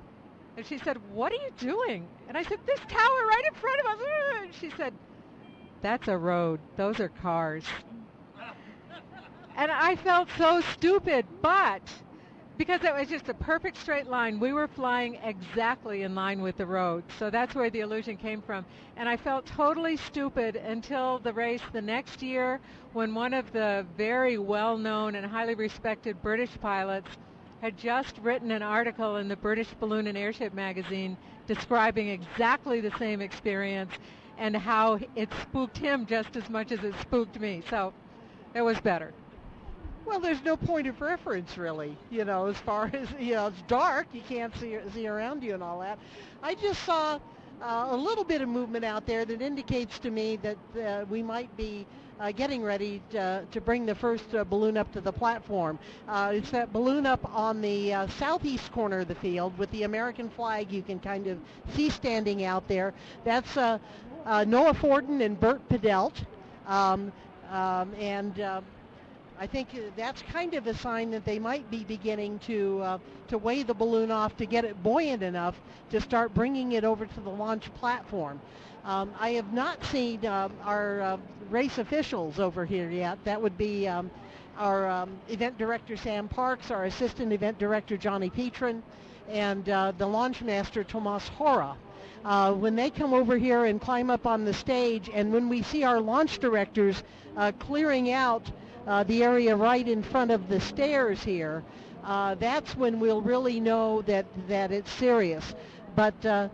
Speaker 9: and she said, what are you doing? And I said, this tower right in front of us. And she said, that's a road. Those are cars. And I felt so stupid, but because it was just a perfect straight line, we were flying exactly in line with the road. So that's where the illusion came from. And I felt totally stupid until the race the next year, when one of the very well-known and highly respected British pilots had just written an article in the British Balloon and Airship magazine describing exactly the same experience and how it spooked him just as much as it spooked me. So it was better.
Speaker 4: Well, there's no point of reference, really, as far as, it's dark, you can't see around you and all that. I just saw a little bit of movement out there that indicates to me that we might be getting ready to bring the first balloon up to the platform. It's that balloon up on the southeast corner of the field with the American flag you can kind of see standing out there. That's Noah Forden and Bert Pedelt. I think that's kind of a sign that they might be beginning to weigh the balloon off to get it buoyant enough to start bringing it over to the launch platform. I have not seen our race officials over here yet. That would be our event director, Sam Parks, our assistant event director, Johnny Petrin, and the launch master, Tomas Hora. When they come over here and climb up on the stage, and when we see our launch directors clearing out the area right in front of the stairs here, that's when we'll really know that it's serious. But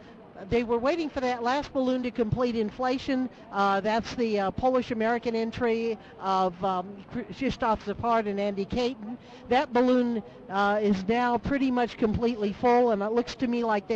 Speaker 4: they were waiting for that last balloon to complete inflation. That's the Polish-American entry of Krzysztof Zapard and Andy Caton. That balloon is now pretty much completely full, and it looks to me like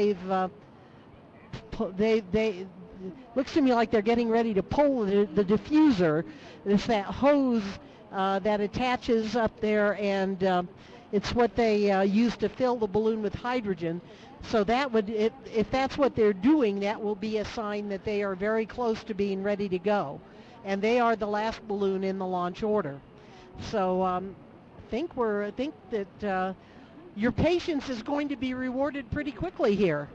Speaker 4: looks to me like they're getting ready to pull the diffuser. It's that hose that attaches up there, and it's what they use to fill the balloon with hydrogen. So that would, if that's what they're doing, that will be a sign that they are very close to being ready to go. And they are the last balloon in the launch order. So I think that your patience is going to be rewarded pretty quickly here.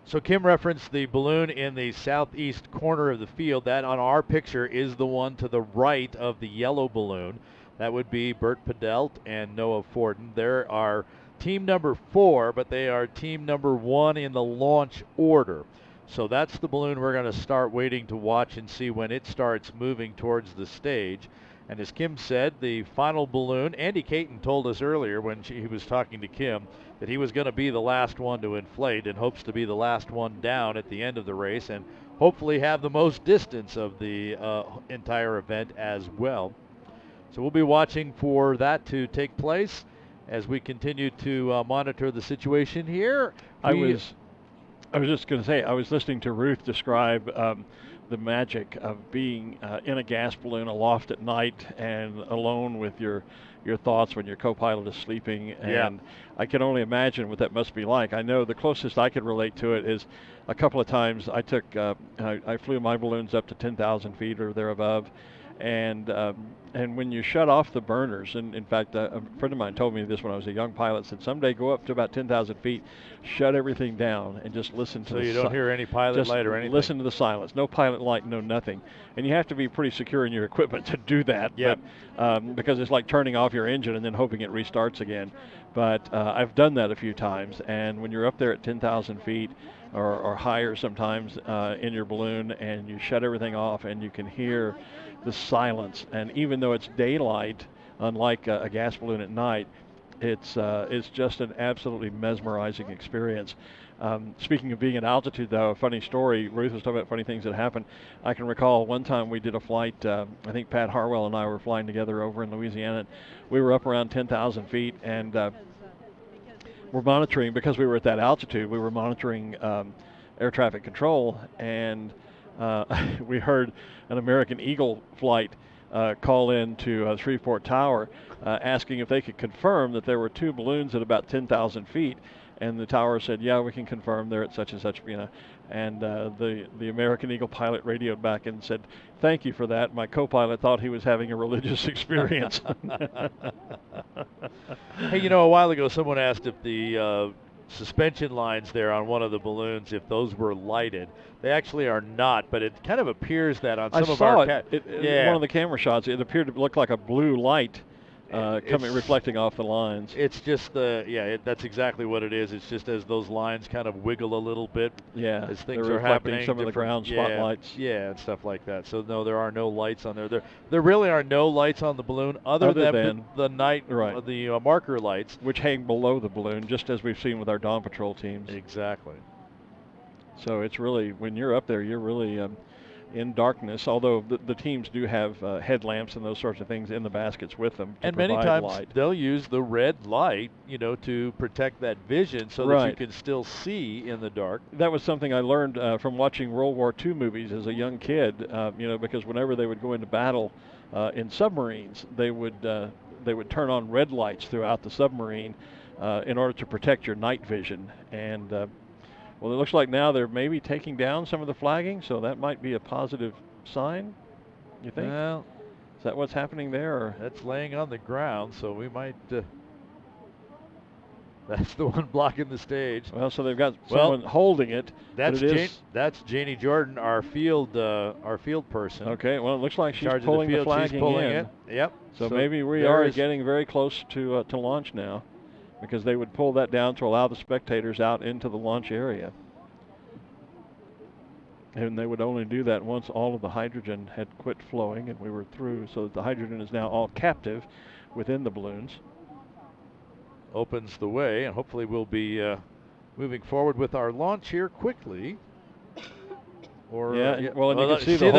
Speaker 3: So Kim referenced the balloon in the southeast corner of the field. That on our picture is the one to the right of the yellow balloon. That would be Bert Pedelt and Noah Forden. There are team number 4, but they are team number 1 in the launch order. So that's the balloon we're going to start waiting to watch and see when it starts moving towards the stage. And as Kim said, the final balloon, Andy Caton told us earlier when he was talking to Kim that he was going to be the last one to inflate and hopes to be the last one down at the end of the race and hopefully have the most distance of the entire event as well. So we'll be watching for that to take place as we continue to monitor the situation here.
Speaker 2: I was just going to say, I was listening to Ruth describe the magic of being in a gas balloon aloft at night and alone with your thoughts when your co-pilot is sleeping, and I can only imagine what that must be like. I know the closest I could relate to it is a couple of times I flew my balloons up to 10,000 feet or there above, and when you shut off the burners, and in fact a friend of mine told me this when I was a young pilot, said someday go up to about 10,000 feet, shut everything down and just listen to
Speaker 3: so you don't hear any pilot light or anything.
Speaker 2: Listen to the silence, no pilot light, no nothing. And you have to be pretty secure in your equipment to do that, because it's like turning off your engine and then hoping it restarts again. But I've done that a few times, and when you're up there at 10,000 feet or higher sometimes in your balloon, and you shut everything off and you can hear the silence, and even though it's daylight, unlike a gas balloon at night, it's just an absolutely mesmerizing experience. Speaking of being at altitude, though, a funny story. Ruth was talking about funny things that happened. I can recall one time we did a flight. I think Pat Harwell and I were flying together over in Louisiana. We were up around 10,000 feet, and we're monitoring, because we were at that altitude, we were monitoring air traffic control, and we heard an American Eagle flight call in to Shreveport Tower asking if they could confirm that there were two balloons at about 10,000 feet. And the tower said, yeah, we can confirm they're at such and such, And the American Eagle pilot radioed back and said, thank you for that. My co-pilot thought he was having a religious experience.
Speaker 3: Hey, a while ago someone asked if the suspension lines there on one of the balloons, if those were lighted. They actually are not, but it kind of appears that on some of our...
Speaker 2: in one of the camera shots, it appeared to look like a blue light reflecting off the lines.
Speaker 3: It's just that's exactly what it is. It's just as those lines kind of wiggle a little bit as things are happening.
Speaker 2: Some of the ground spotlights.
Speaker 3: Yeah, and stuff like that. So no, there are no lights on there. There really are no lights on the balloon other than the night, the marker lights,
Speaker 2: which hang below the balloon, just as we've seen with our Dawn Patrol teams.
Speaker 3: Exactly.
Speaker 2: So it's really, when you're up there, you're really in darkness, although the teams do have headlamps and those sorts of things in the baskets with them to
Speaker 3: and many times
Speaker 2: light.
Speaker 3: They'll use the red light, to protect that vision so that you can still see in the dark.
Speaker 2: That was something I learned from watching World War II movies as a young kid, because whenever they would go into battle in submarines, they would turn on red lights throughout the submarine in order to protect your night vision. And well, it looks like now they're maybe taking down some of the flagging, so that might be a positive sign, you think?
Speaker 3: Well,
Speaker 2: is that what's happening there? Or?
Speaker 3: That's laying on the ground, so we might... that's the one blocking the stage.
Speaker 2: Well, so they've got someone holding it.
Speaker 3: That's Janie Jordan, our field person.
Speaker 2: Okay, well, it looks like she's pulling the flagging
Speaker 3: she's pulling
Speaker 2: in.
Speaker 3: it. Yep.
Speaker 2: So maybe we are getting very close to launch now, because they would pull that down to allow the spectators out into the launch area. And they would only do that once all of the hydrogen had quit flowing and we were through, so that the hydrogen is now all captive within the balloons.
Speaker 3: Opens the way, and hopefully we'll be moving forward with our launch here quickly.
Speaker 2: Well, and you can see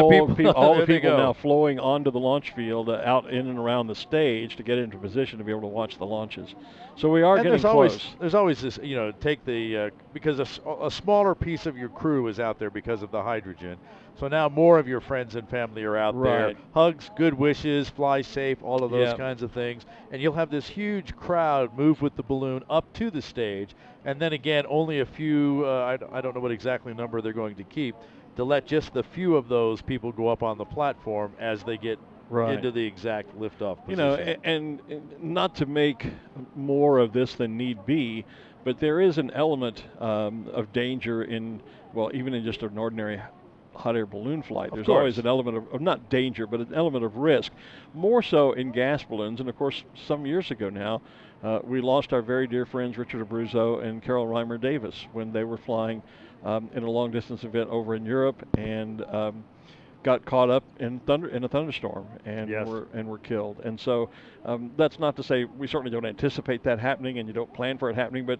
Speaker 2: all the people now flowing onto the launch field out in and around the stage to get into position to be able to watch the launches. So we are getting close.
Speaker 3: There's always this, take the, because a smaller piece of your crew is out there because of the hydrogen. So now more of your friends and family are out there. Hugs, good wishes, fly safe, all of those kinds of things. And you'll have this huge crowd move with the balloon up to the stage. And then again, only a few, I don't know what exactly number they're going to keep, to let just the few of those people go up on the platform as they get into the exact liftoff position.
Speaker 2: And not to make more of this than need be, but there is an element of danger even in just an ordinary hot air balloon flight. There's always an element of not danger, but an element of risk, more so in gas balloons. And of course, some years ago now, we lost our very dear friends Richard Abruzzo and Carol Reimer Davis when they were flying in a long distance event over in Europe, and got caught up in a thunderstorm and were killed. And so that's not to say we certainly don't anticipate that happening, and you don't plan for it happening, but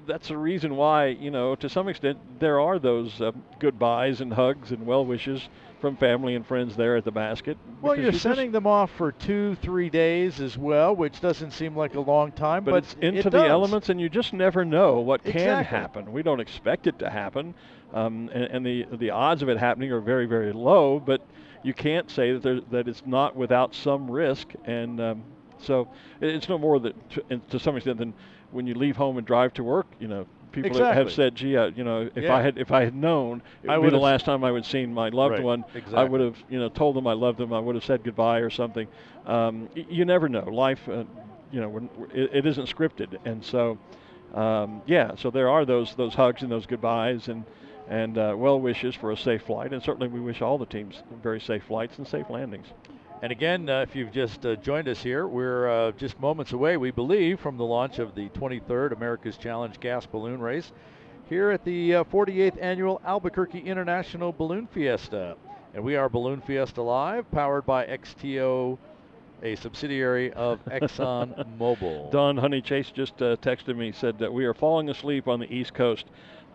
Speaker 2: that's the reason why, to some extent there are those goodbyes and hugs and well wishes from family and friends there at the basket.
Speaker 3: Well, you're sending them off for 2-3 days as well, which doesn't seem like a long time, but
Speaker 2: it's into the elements, and you just never know what can happen. We don't expect it to happen, and the odds of it happening are very, very low, but you can't say that it's not without some risk, and so it's no more to some extent than when you leave home and drive to work, people have said, gee, if I had known, it would be the last time I would see my loved one.
Speaker 3: Exactly.
Speaker 2: I would have, told them I loved them. I would have said goodbye or something. You never know. Life, it isn't scripted, and so, so there are those hugs and those goodbyes and well wishes for a safe flight, and certainly we wish all the teams very safe flights and safe landings.
Speaker 3: And again, if you've just joined us here, we're just moments away, we believe, from the launch of the 23rd America's Challenge Gas Balloon Race here at the 48th Annual Albuquerque International Balloon Fiesta. And we are Balloon Fiesta Live, powered by XTO, a subsidiary of Exxon Mobil.
Speaker 2: Don Honey Chase just texted me, said that we are falling asleep on the East Coast.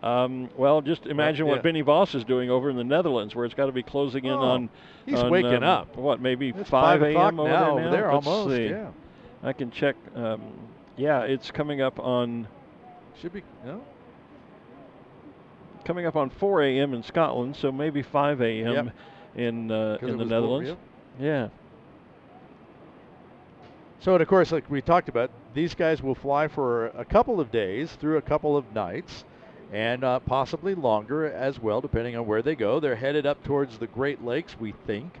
Speaker 2: Well, just imagine what Benny Voss is doing over in the Netherlands, where it's got to be closing in on.
Speaker 3: He's waking up.
Speaker 2: What, maybe
Speaker 3: it's
Speaker 2: 5
Speaker 3: a.m.
Speaker 2: over
Speaker 3: now?
Speaker 2: there
Speaker 3: Over there
Speaker 2: Let's
Speaker 3: almost.
Speaker 2: see.
Speaker 3: Yeah.
Speaker 2: I can check. Yeah, it's coming up on.
Speaker 3: Should be no.
Speaker 2: Coming up on 4 a.m. in Scotland, so maybe 5 a.m. in the Netherlands. Yeah.
Speaker 3: So, and of course, like we talked about, these guys will fly for a couple of days through a couple of nights, and possibly longer as well, depending on where they go. They're headed up towards the Great Lakes, we think.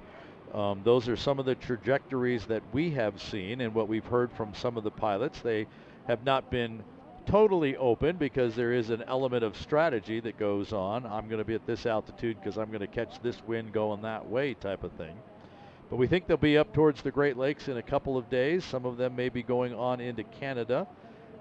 Speaker 3: Those are some of the trajectories that we have seen and what we've heard from some of the pilots. They have not been totally open because there is an element of strategy that goes on. I'm going to be at this altitude because I'm going to catch this wind going that way type of thing. But we think they'll be up towards the Great Lakes in a couple of days. Some of them may be going on into Canada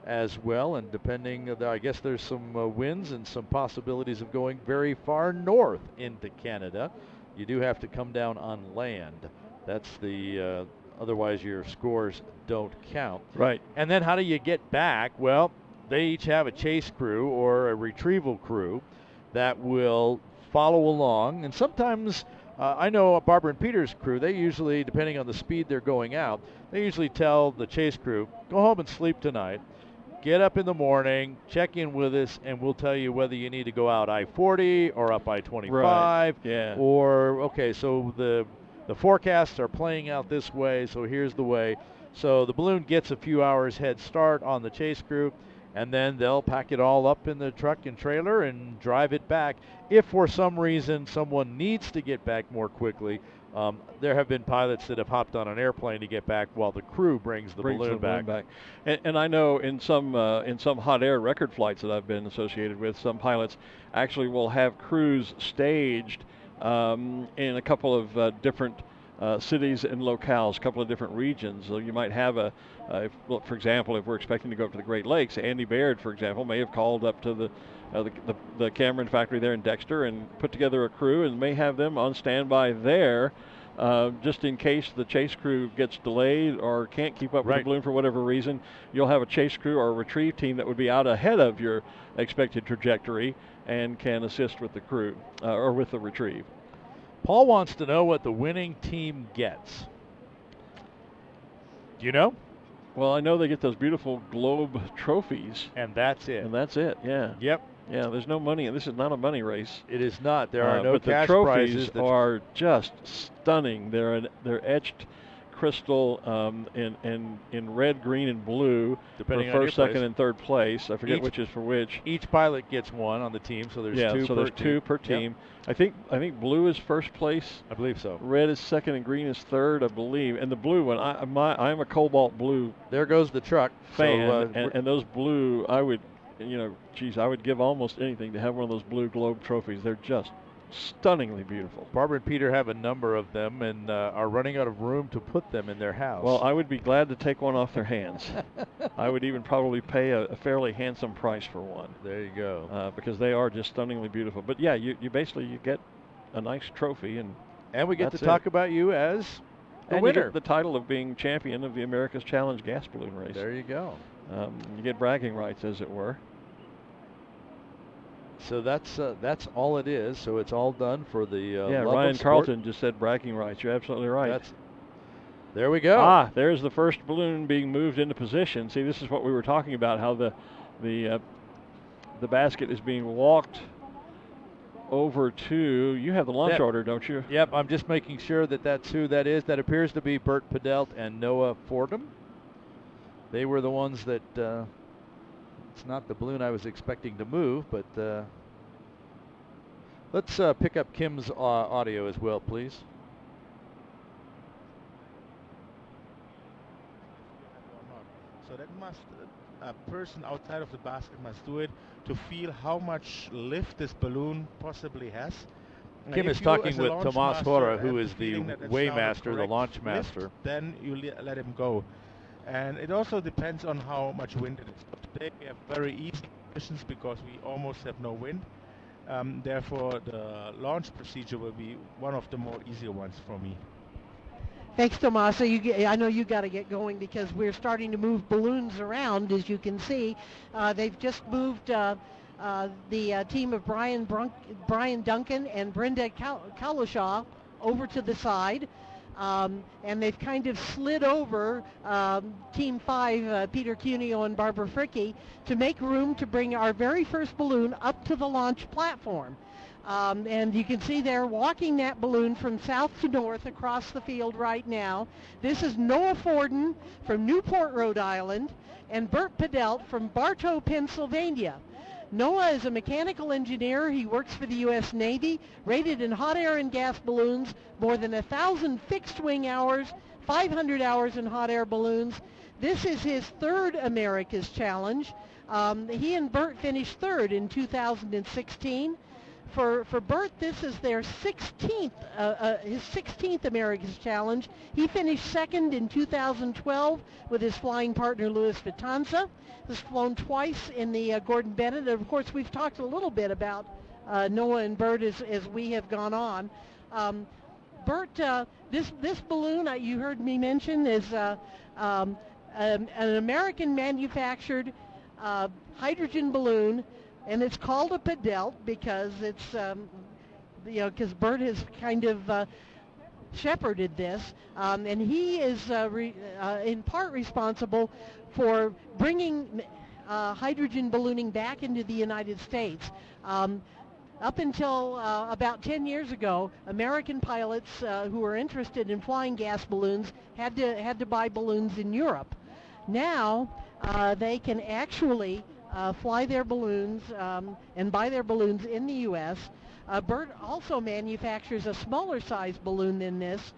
Speaker 3: as well. And depending, I guess there's some winds and some possibilities of going very far north into Canada. You do have to come down on land. That's the, otherwise your scores don't count.
Speaker 2: Right.
Speaker 3: And then how do you get back? Well, they each have a chase crew or a retrieval crew that will follow along. And sometimes, I know Barbara and Peter's crew, they usually, depending on the speed they're going out, they usually tell the chase crew, go home and sleep tonight. Get up in the morning, check in with us, and we'll tell you whether you need to go out I-40 or up I-25.
Speaker 2: Right. Yeah.
Speaker 3: Or, okay, so the forecasts are playing out this way, so here's the way. So the balloon gets a few hours head start on the chase crew, and then they'll pack it all up in the truck and trailer and drive it back. If for some reason someone needs to get back more quickly, there have been pilots that have hopped on an airplane to get back while the crew brings the balloon back.
Speaker 2: And I know in some hot air record flights that I've been associated with, some pilots actually will have crews staged in a couple of different cities and locales, a couple of different regions. So you might have for example, if we're expecting to go up to the Great Lakes, Andy Baird, for example, may have called up to the Cameron factory there in Dexter and put together a crew and may have them on standby there just in case the chase crew gets delayed or can't keep up with the balloon for whatever reason. You'll have a chase crew or a retrieve team that would be out ahead of your expected trajectory and can assist with the crew or with the retrieve.
Speaker 3: Paul wants to know what the winning team gets. Do you know?
Speaker 2: Well, I know they get those beautiful globe trophies.
Speaker 3: And that's it.
Speaker 2: And that's it, yeah.
Speaker 3: Yep.
Speaker 2: Yeah, there's no money. This is not a money race.
Speaker 3: It is not. There are no
Speaker 2: but
Speaker 3: cash
Speaker 2: the trophies
Speaker 3: prizes.
Speaker 2: Are just stunning. They're etched crystal in red, green, and blue
Speaker 3: depending
Speaker 2: for
Speaker 3: on
Speaker 2: first,
Speaker 3: your
Speaker 2: second,
Speaker 3: place.
Speaker 2: and third place. I forget which is for which.
Speaker 3: Each pilot gets one on the team, so there's two.
Speaker 2: There's two per team. Yep. I think blue is first place.
Speaker 3: I believe so.
Speaker 2: Red is second, and green is third, I believe. And the blue one, I'm a cobalt blue.
Speaker 3: There goes the truck
Speaker 2: fan, and those blue, I would give almost anything to have one of those blue globe trophies. They're just stunningly beautiful.
Speaker 3: Barbara and Peter have a number of them and are running out of room to put them in their house.
Speaker 2: Well, I would be glad to take one off their hands. I would even probably pay a fairly handsome price for one.
Speaker 3: There you go.
Speaker 2: Because they are just stunningly beautiful. But yeah, you basically get a nice trophy, and
Speaker 3: we get to talk about you as the
Speaker 2: winner.
Speaker 3: You
Speaker 2: get the title of being champion of the America's Challenge gas balloon race.
Speaker 3: There you go.
Speaker 2: You get bragging rights, as it were.
Speaker 3: So that's all it is. So it's all done for the love
Speaker 2: Ryan
Speaker 3: of sport.
Speaker 2: Carlton just said bragging rights. You're absolutely right.
Speaker 3: There we go.
Speaker 2: There's the first balloon being moved into position. See, this is what we were talking about, how the basket is being walked over to. You have the launch order, don't you?
Speaker 3: Yep. I'm just making sure that's who that is. That appears to be Bert Padelt and Noah Fordham. They were the ones that. It's not the balloon I was expecting to move, but let's pick up Kim's audio as well, please.
Speaker 10: So that must, a person outside of the basket must do it to feel how much lift this balloon possibly has.
Speaker 3: Kim
Speaker 10: If
Speaker 3: is
Speaker 10: you,
Speaker 3: talking
Speaker 10: as a
Speaker 3: with
Speaker 10: launch
Speaker 3: Tomas
Speaker 10: master,
Speaker 3: Hora,
Speaker 10: have
Speaker 3: who
Speaker 10: the
Speaker 3: is the
Speaker 10: feeling that it's now
Speaker 3: weighmaster, the
Speaker 10: correct
Speaker 3: launch
Speaker 10: lift,
Speaker 3: master.
Speaker 10: then you let him go. And it also depends on how much wind it is. Today we have very easy conditions because we almost have no wind. Therefore, the launch procedure will be one of the more easier ones for me.
Speaker 4: Thanks, Tomas. I know you got to get going because we're starting to move balloons around, as you can see. They've just moved the team of Brian Duncan and Brenda Kalushaw over to the side. And they've kind of slid over Team 5, Peter Cuneo and Barbara Fricke, to make room to bring our very first balloon up to the launch platform. And you can see they're walking that balloon from south to north across the field right now. This is Noah Forden from Newport, Rhode Island, and Bert Pedelt from Bartow, Pennsylvania. Noah is a mechanical engineer. He works for the U.S. Navy, rated in hot air and gas balloons, more than 1,000 fixed wing hours, 500 hours in hot air balloons. This is his third America's Challenge. He and Bert finished third in 2016. For Bert, this is their 16th, his 16th America's Challenge. He finished second in 2012 with his flying partner Louis Vitanza. Has flown twice in the Gordon Bennett. And of course, we've talked a little bit about Noah and Bert as we have gone on. Bert, this balloon you heard me mention is an American manufactured hydrogen balloon. And it's called a Pedelt because it's, because Bert has kind of shepherded this. And he is in part responsible for bringing hydrogen ballooning back into the United States. Up until about 10 years ago, American pilots who were interested in flying gas balloons had to buy balloons in Europe. Now they can actually fly their balloons and buy their balloons in the U.S. Bert also manufactures a smaller size balloon than this,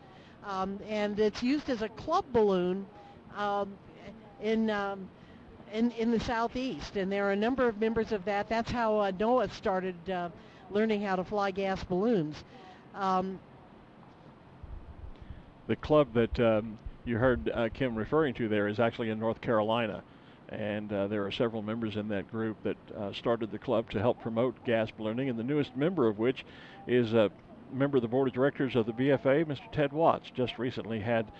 Speaker 4: and it's used as a club balloon in the southeast. And there are a number of members of that. That's how Noah started learning how to fly gas balloons.
Speaker 2: The club that you heard Kim referring to there is actually in North Carolina. And there are several members in that group that started the club to help promote gas ballooning, and the newest member of which is a member of the board of directors of the BFA, Mr. Ted Watts. Just recently had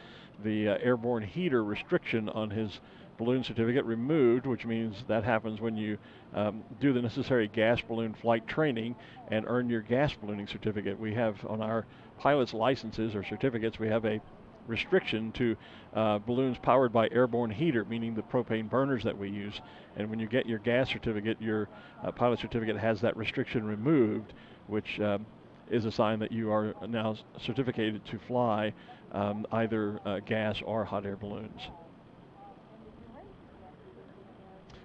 Speaker 2: the airborne heater restriction on his balloon certificate removed, which means that happens when you do the necessary gas balloon flight training and earn your gas ballooning certificate. We have on our pilot's licenses or certificates, we have a restriction to balloons powered by airborne heater, meaning the propane burners that we use. And when you get your gas certificate, your pilot certificate has that restriction removed, which is a sign that you are now certificated to fly either gas or hot air balloons.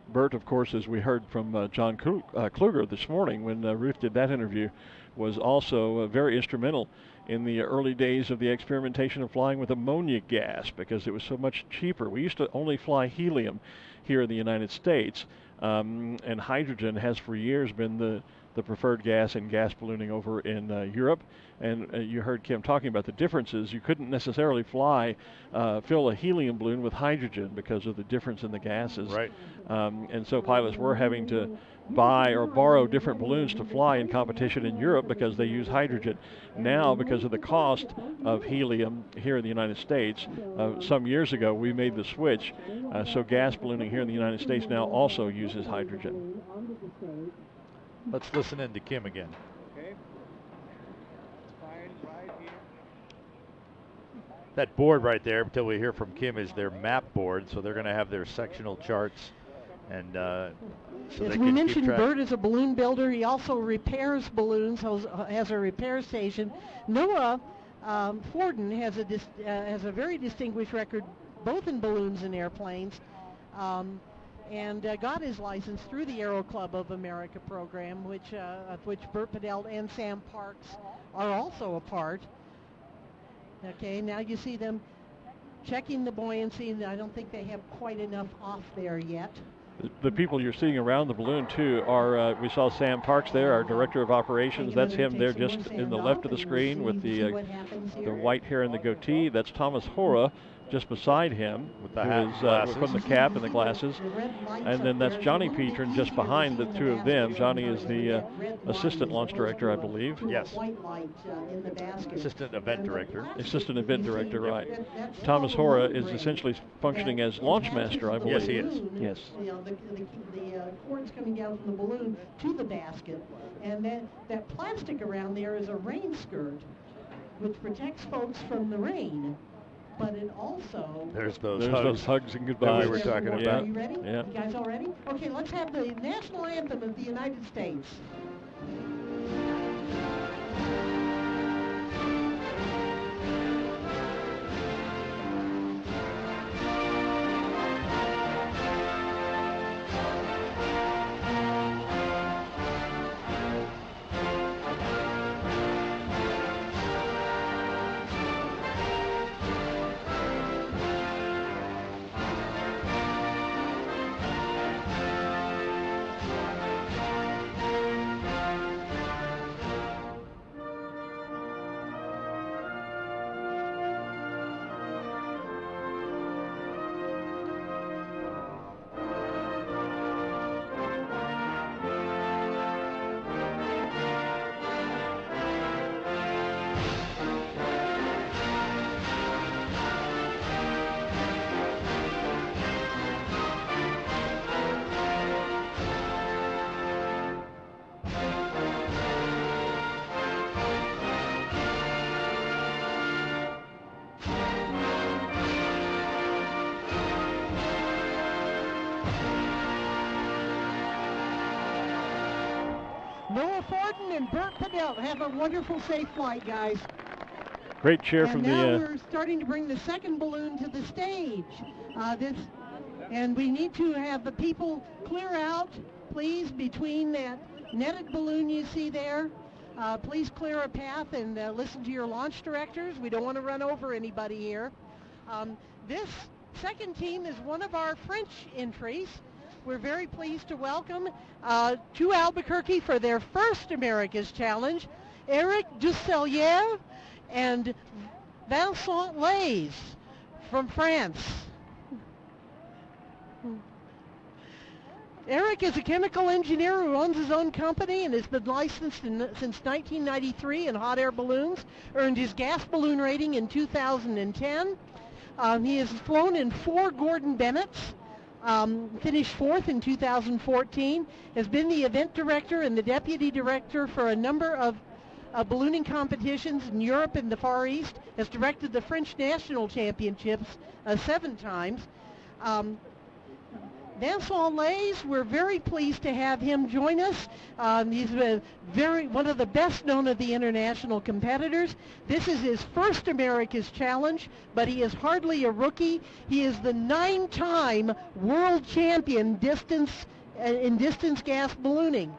Speaker 2: Bert, of course, as we heard from John Kluger this morning when Ruth did that interview, was also very instrumental in the early days of the experimentation of flying with ammonia gas because it was so much cheaper. We used to only fly helium here in the United States, and hydrogen has for years been the preferred gas in gas ballooning over in Europe. And you heard Kim talking about the differences. You couldn't necessarily fill a helium balloon with hydrogen because of the difference in the gases.
Speaker 3: Right.
Speaker 2: And so pilots were having to buy or borrow different balloons to fly in competition in Europe because they use hydrogen. Now, because of the cost of helium here in the United States, some years ago we made the switch. So gas ballooning here in the United States now also uses hydrogen.
Speaker 3: Let's listen in to Kim again.
Speaker 11: Okay. Fine, right here.
Speaker 3: That board right there, until we hear from Kim, is their map board. So they're going to have their sectional charts. And so
Speaker 4: as we mentioned, Bert is a balloon builder. He also repairs balloons, has a repair station. Noah Forden has a very distinguished record both in balloons and airplanes. And got his license through the Aero Club of America program, of which Bert Pedelt and Sam Parks are also a part. Okay, now you see them checking the buoyancy, and I don't think they have quite enough off there yet.
Speaker 2: The people you're seeing around the balloon too are, we saw Sam Parks there, our director of operations. That's him there just in the left of the screen with the white hair and the goatee. That's Thomas Hora just beside him with
Speaker 3: the hat and glasses.
Speaker 2: from the cap and the glasses. And then that's Johnny Petrin just behind the two of them. Johnny is the assistant launch director, I believe.
Speaker 3: Yes. Assistant event director.
Speaker 2: Assistant event director, right. Thomas Hora is essentially functioning as launch master, I believe.
Speaker 3: Yes, he is.
Speaker 2: Yes.
Speaker 4: The cords coming down from the balloon to the basket, and that plastic around there is a rain skirt, which protects folks from the rain. But it also...
Speaker 3: There's those
Speaker 2: hugs and goodbyes
Speaker 3: that we were talking about.
Speaker 4: Are you ready?
Speaker 2: Yeah.
Speaker 4: You guys all ready? Okay, let's have the national anthem of the United States. And Bert Padell, have a wonderful, safe flight, guys.
Speaker 2: Great cheer
Speaker 4: and
Speaker 2: from
Speaker 4: now we're starting to bring the second balloon to the stage. And we need to have the people clear out, please, between that netted balloon you see there. Please clear a path and listen to your launch directors. We don't want to run over anybody here. This second team is one of our French entries. We're very pleased to welcome to Albuquerque for their first America's Challenge, Eric Dusselier and Vincent Lays from France. Eric is a chemical engineer who owns his own company and has been licensed since 1993 in hot air balloons, earned his gas balloon rating in 2010. He has flown in 4 Gordon Bennetts, finished 4th in 2014, has been the event director and the deputy director for a number of ballooning competitions in Europe and the Far East, has directed the French National Championships 7 times. Vincent Lays, we're very pleased to have him join us. He's one of the best known of the international competitors. This is his first America's Challenge, but he is hardly a rookie. He is the 9-time world champion in distance gas ballooning.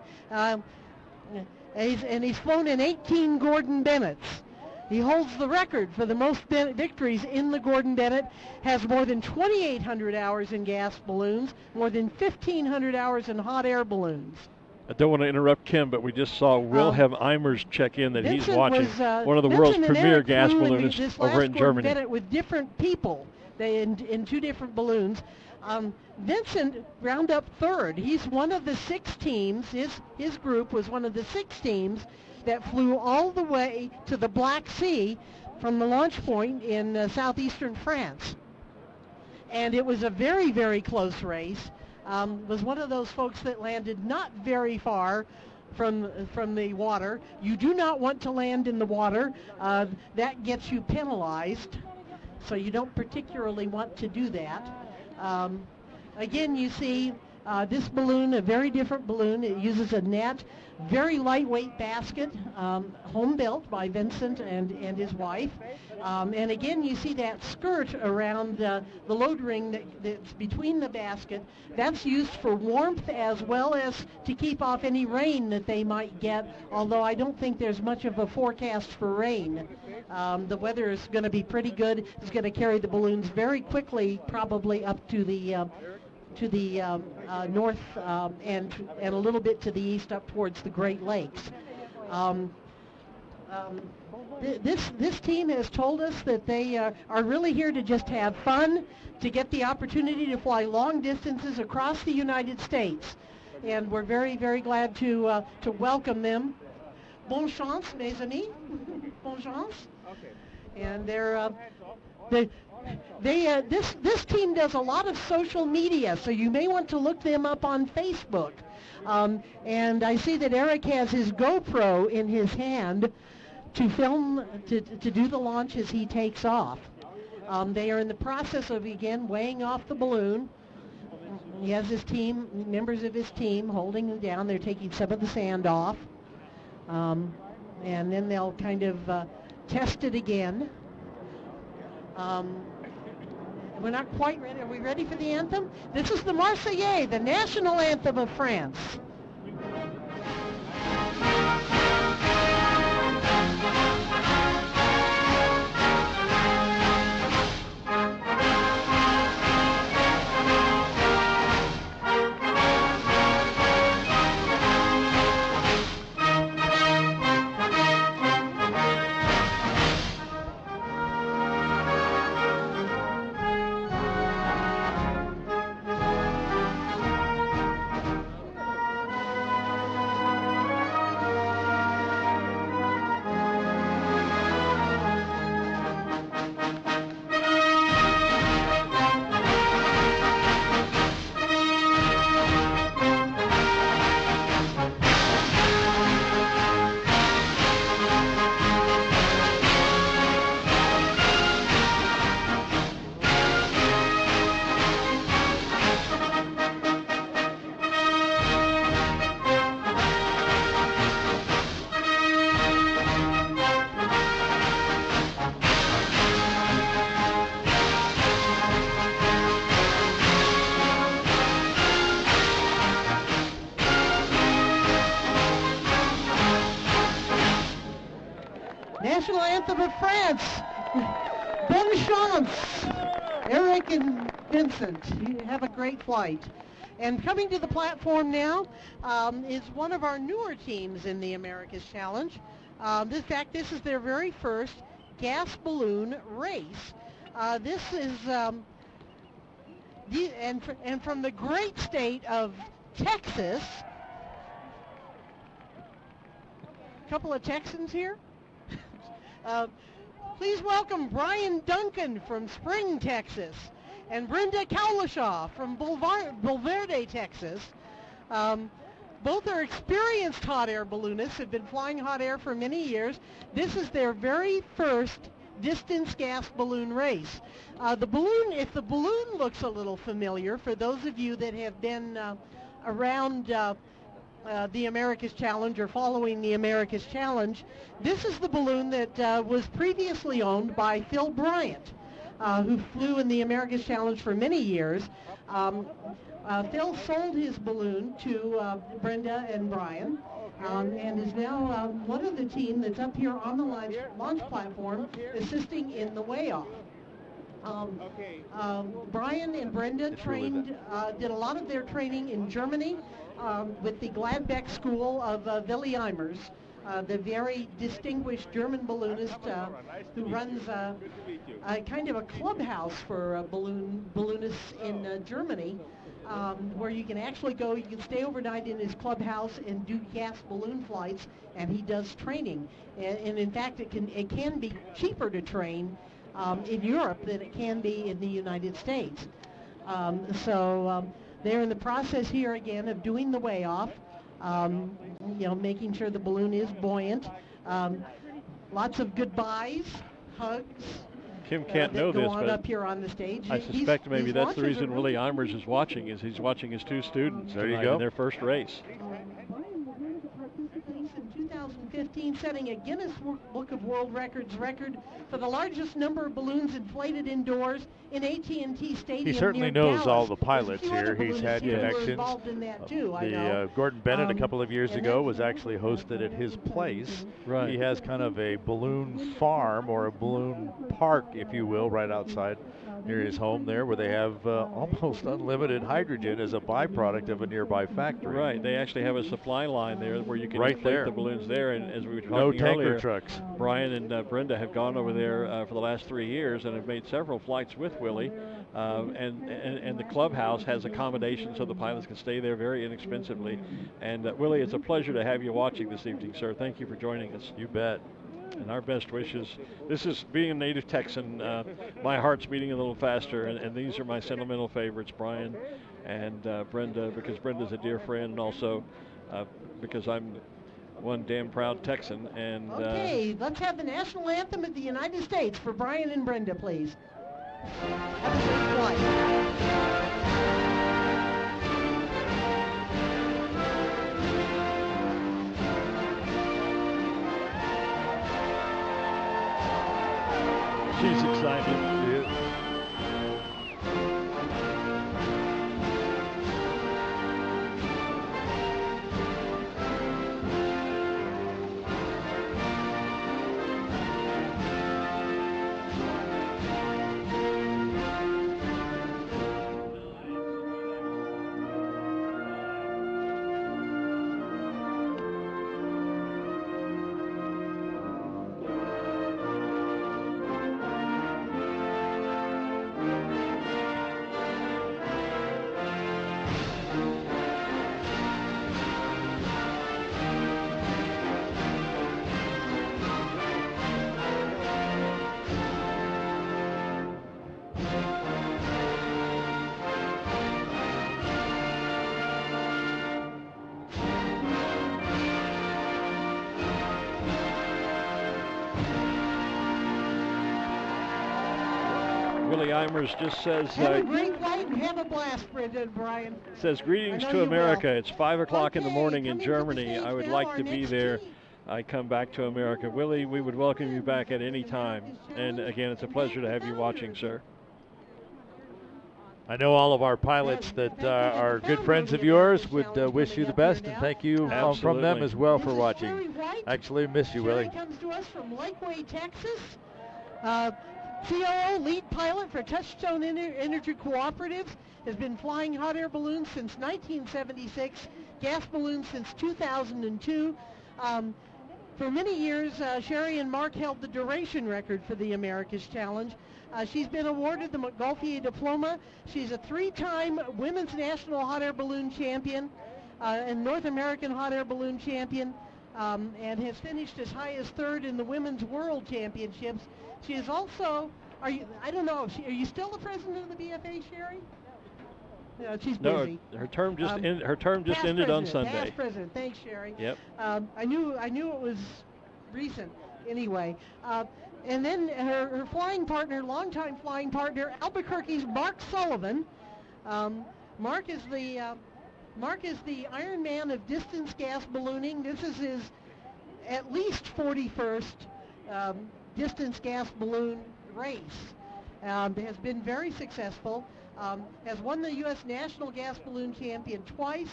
Speaker 4: He's flown in 18 Gordon Bennetts. He holds the record for the most victories in the Gordon Bennett, has more than 2,800 hours in gas balloons, more than 1,500 hours in hot air balloons.
Speaker 2: I don't want to interrupt Kim, but we just saw Wilhelm Eimers check in that he's watching one of the
Speaker 4: Vincent
Speaker 2: world's
Speaker 4: and
Speaker 2: premier
Speaker 4: Eric
Speaker 2: gas
Speaker 4: flew
Speaker 2: balloonists over in Germany.
Speaker 4: Bennett with different people in 2 different balloons. Vincent round up 3rd. He's one of the 6 teams. His group was one of the 6 teams that flew all the way to the Black Sea from the launch point in southeastern France. And it was a very, very close race. Was one of those folks that landed not very far from the water. You do not want to land in the water. That gets you penalized. So you don't particularly want to do that. Again, you see this balloon, a very different balloon. It uses a net, very lightweight basket, home built by Vincent and his wife. And again, you see that skirt around the load ring that's between the basket. That's used for warmth as well as to keep off any rain that they might get, although I don't think there's much of a forecast for rain. The weather is going to be pretty good. It's going to carry the balloons very quickly, probably up to the to the north and a little bit to the east up towards the Great Lakes. This team has told us that they are really here to just have fun, to get the opportunity to fly long distances across the United States, and we're very, very glad to welcome them. Bonne chance, mes amis. Bonne chance.
Speaker 11: Okay.
Speaker 4: And this team does a lot of social media, so you may want to look them up on Facebook. And I see that Eric has his GoPro in his hand to film, to do the launch as he takes off. They are in the process of, again, weighing off the balloon. He has his team, members of his team, holding him down. They're taking some of the sand off. And then they'll kind of test it again. We're not quite ready. Are we ready for the anthem? This is the Marseillaise, the national anthem of France. National anthem of France. Bonne chance, Eric and Vincent. You have a great flight. And coming to the platform now is one of our newer teams in the America's Challenge. In fact, this is their very first gas balloon race. This is, and from the great state of Texas, a couple of Texans here. Please welcome Brian Duncan from Spring, Texas, and Brenda Cowlishaw from Bulverde, Texas. Both are experienced hot air balloonists, have been flying hot air for many years. This is their very first distance gas balloon race. If the balloon looks a little familiar, for those of you that have been around the America's Challenge or following the America's Challenge, this is the balloon that was previously owned by Phil Bryant, who flew in the America's Challenge for many years. Phil sold his balloon to Brenda and Brian, and is now one of the team that's up here on the launch platform assisting in the weigh-off. Brian and Brenda did a lot of their training in Germany with the Gladbeck School of Willy Eimers, the very distinguished German balloonist who runs kind of a clubhouse for balloonists in Germany, where you can actually go, you can stay overnight in his clubhouse and do gas balloon flights, and he does training. And in fact, it can be cheaper to train in Europe than it can be in the United States. They're in the process here again of doing the weigh-off, making sure the balloon is buoyant. Lots of goodbyes, hugs.
Speaker 2: Kim can't know this, but
Speaker 4: up here on the stage.
Speaker 2: I suspect maybe that's the reason Willie Eimers is watching, is he's watching his two students tonight in their first race. In 2015, setting a Guinness Book of World Records record for the largest number of balloons inflated indoors in AT&T Stadium.
Speaker 3: He certainly
Speaker 4: near
Speaker 3: knows
Speaker 4: Dallas.
Speaker 3: all the pilots here. He's had connections.
Speaker 4: Involved in that too, I know.
Speaker 3: Gordon Bennett a couple of years ago was actually hosted at his place.
Speaker 2: Right.
Speaker 3: He has kind of a balloon farm or a balloon park, if you will, right outside near his home there, where they have almost unlimited hydrogen as a byproduct of a nearby factory.
Speaker 2: Right. They actually have a supply line there where you can
Speaker 3: Right
Speaker 2: inflate
Speaker 3: there.
Speaker 2: the balloons there. And as we were talking
Speaker 3: No tanker
Speaker 2: earlier,
Speaker 3: trucks.
Speaker 2: Brian and Brenda have gone over there for the last 3 years and have made several flights with Willie. And the clubhouse has accommodations so the pilots can stay there very inexpensively. And Willie, it's a pleasure to have you watching this evening, sir. Thank you for joining us.
Speaker 3: You bet.
Speaker 2: And our best wishes. This is being a native Texan. My heart's beating a little faster, and these are my sentimental favorites, Brian and Brenda, because Brenda's a dear friend, and also because I'm one damn proud Texan. And
Speaker 4: okay, let's have the national anthem of the United States for Brian and Brenda, please. Have a safe flight.
Speaker 2: She's excited. Willie Eimers just says,
Speaker 4: have a great flight and have a blast, Brenda and Brian.
Speaker 2: Says, greetings to America. It's 5 o'clock in the morning in Germany. I would like to be there. I come back to America. Willie, we would welcome you back at any time. And again, it's a pleasure to have you watching, sir.
Speaker 3: I know all of our pilots that are good friends of yours would wish you the best, and thank you from them as well for watching. Actually, miss you, Willie.
Speaker 4: Comes to us from Lakeway, Texas. COO, lead pilot for Touchstone Energy Cooperatives, has been flying hot air balloons since 1976, gas balloons since 2002. For many years, Sherry and Mark held the duration record for the America's Challenge. She's been awarded the Montgolfier Diploma. She's a 3-time Women's National Hot Air Balloon Champion and North American Hot Air Balloon Champion, and has finished as high as 3rd in the Women's World Championships. She is also, are you still the president of the BFA, Sherry? No, she's busy.
Speaker 2: No, her term just ended on Sunday.
Speaker 4: Past president. Thanks, Sherry.
Speaker 2: Yep.
Speaker 4: I knew it was recent. Anyway, and then her flying partner, longtime flying partner, Albuquerque's Mark Sullivan. Mark is the Iron Man of distance gas ballooning. This is his at least 41st distance gas balloon race. Has been very successful. Has won the U.S. National Gas Balloon Champion twice.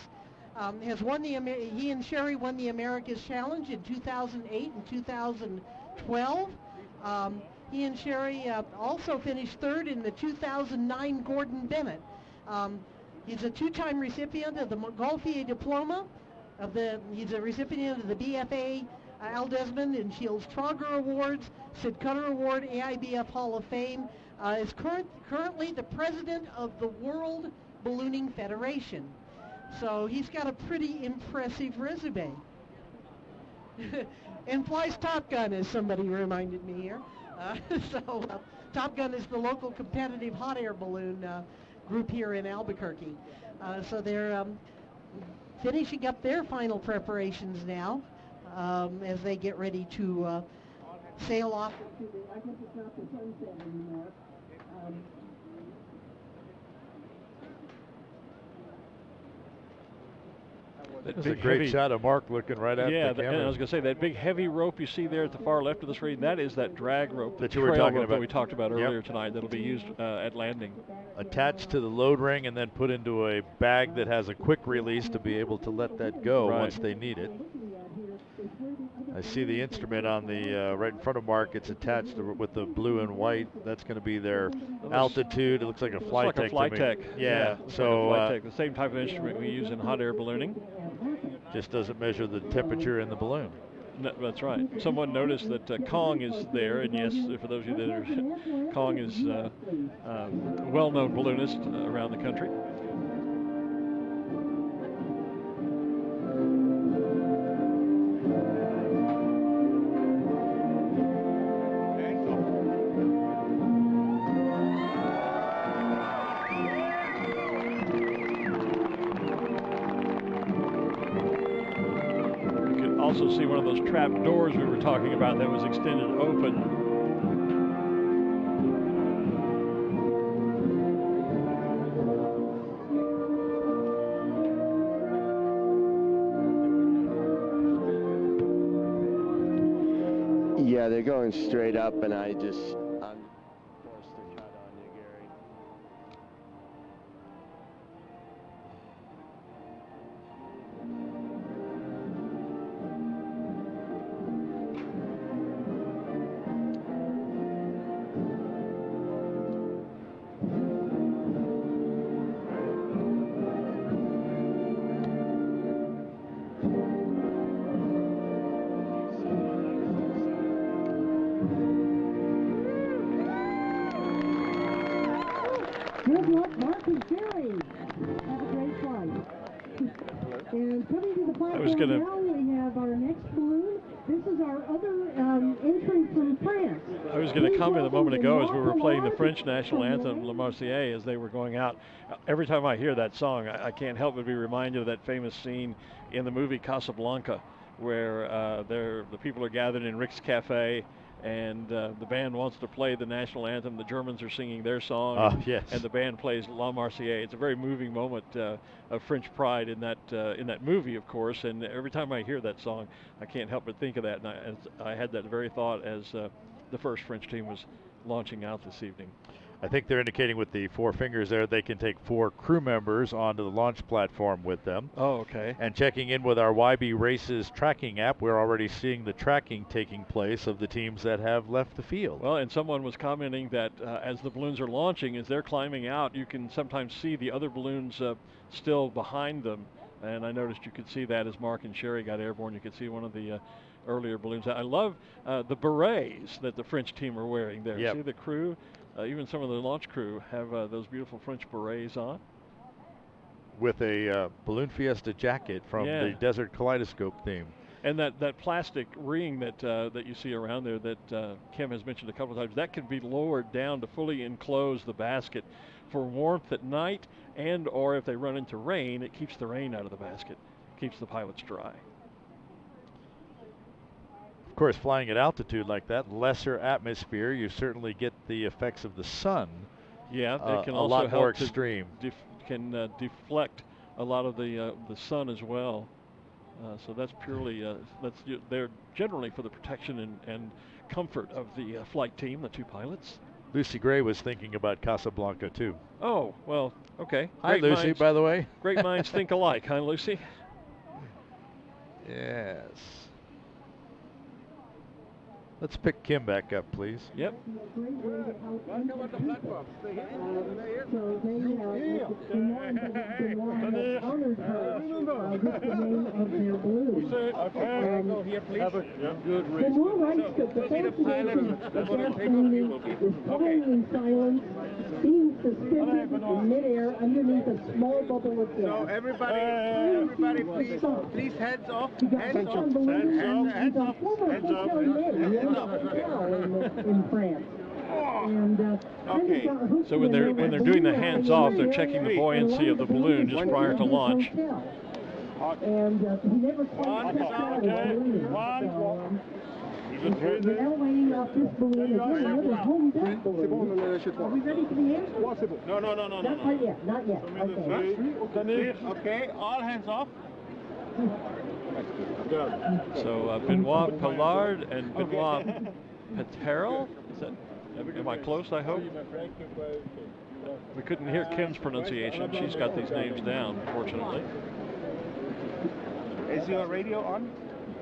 Speaker 4: He and Sherry won the America's Challenge in 2008 and 2012. He and Sherry also finished 3rd in the 2009 Gordon Bennett. He's a 2-time recipient of the Montgolfier Diploma. He's a recipient of the BFA Al Desmond and Shields Trauger Awards, Sid Cutter Award, AIBF Hall of Fame. Is currently the president of the World Ballooning Federation. So he's got a pretty impressive resume. And flies Top Gun, as somebody reminded me here. Top Gun is the local competitive hot air balloon group here in Albuquerque. So they're finishing up their final preparations now as they get ready to sail off to I guess it's not the sunset anymore.
Speaker 3: That's a great shot of Mark looking right at the camera.
Speaker 2: And I was going to say, that big heavy rope you see there at the far left of the screen, that is that drag rope,
Speaker 3: that you were talking about,
Speaker 2: that we talked about earlier tonight, that'll be used at landing.
Speaker 3: Attached to the load ring and then put into a bag that has a quick release to be able to let that go once they need it. I see the instrument on the right in front of Mark. It's attached with the blue and white. That's going to be their altitude. It looks like a flight tech. Yeah. So
Speaker 2: like the same type of instrument we use in hot air ballooning.
Speaker 3: Just doesn't measure the temperature in the balloon.
Speaker 2: No, that's right. Someone noticed that Kong is there, and yes, for those of you that are, Kong is a well-known balloonist around the country. Also see one of those trap doors we were talking about that was extended open.
Speaker 12: Yeah, they're going straight up, and I'm forced to cut on you, Gary.
Speaker 4: Good luck, Mark and Jerry. Have a great flight. And coming to the platform now, we have our next balloon. This is our other entry from France.
Speaker 2: I was going to comment a moment ago as we were playing the French national anthem, La Marseillaise, as they were going out. Every time I hear that song, I can't help but be reminded of that famous scene in the movie Casablanca, where the people are gathered in Rick's Cafe, and the band wants to play the national anthem. The Germans are singing their song,
Speaker 3: yes.
Speaker 2: and the band plays La Marseillaise. It's a very moving moment of French pride in that movie, of course. And every time I hear that song, I can't help but think of that. And I had that very thought as the first French team was launching out this evening.
Speaker 3: I think they're indicating with the 4 fingers there they can take 4 crew members onto the launch platform with them.
Speaker 2: Oh, okay.
Speaker 3: And checking in with our YB Races tracking app, we're already seeing the tracking taking place of the teams that have left the field.
Speaker 2: Well, and someone was commenting that as the balloons are launching, as they're climbing out, you can sometimes see the other balloons still behind them. And I noticed you could see that as Mark and Sherry got airborne. You could see one of the earlier balloons. I love the berets that the French team are wearing there.
Speaker 3: Yep.
Speaker 2: See the crew? Even some of the launch crew have those beautiful French berets on.
Speaker 3: With a Balloon Fiesta jacket from the Desert Kaleidoscope theme.
Speaker 2: And that plastic ring that you see around there that Kim has mentioned a couple of times, that can be lowered down to fully enclose the basket for warmth at night, and or if they run into rain, it keeps the rain out of the basket, keeps the pilots dry.
Speaker 3: Of course, flying at altitude like that, lesser atmosphere, you certainly get the effects of the sun.
Speaker 2: Yeah, it can
Speaker 3: a
Speaker 2: also
Speaker 3: lot
Speaker 2: help
Speaker 3: more extreme.
Speaker 2: Can deflect a lot of the sun as well. So that's purely they're generally for the protection and comfort of the flight team, the 2 pilots.
Speaker 3: Lucy Gray was thinking about Casablanca too.
Speaker 2: Oh, well, okay.
Speaker 3: Hi, Lucy, by the way.
Speaker 2: Great minds think alike, huh, Lucy?
Speaker 3: Yes. Let's pick Kim back up, please.
Speaker 2: Yep.
Speaker 11: So everybody, please hands off. Hands off.
Speaker 4: In France.
Speaker 11: Okay.
Speaker 2: So when they're doing the hands off, they're checking the buoyancy of the balloon just prior to launch.
Speaker 4: And he never quite checked out his balloon. We're now weighing off this balloon. It's another home deck balloon. Are we ready for the answer?
Speaker 11: No.
Speaker 4: Not yet. Not yet. Okay.
Speaker 11: Okay. All hands off.
Speaker 2: So Benoit Pollard and Benoit Peterel. Am I close, I hope? We couldn't hear Kim's pronunciation. She's got these names down, fortunately.
Speaker 11: Is your radio on?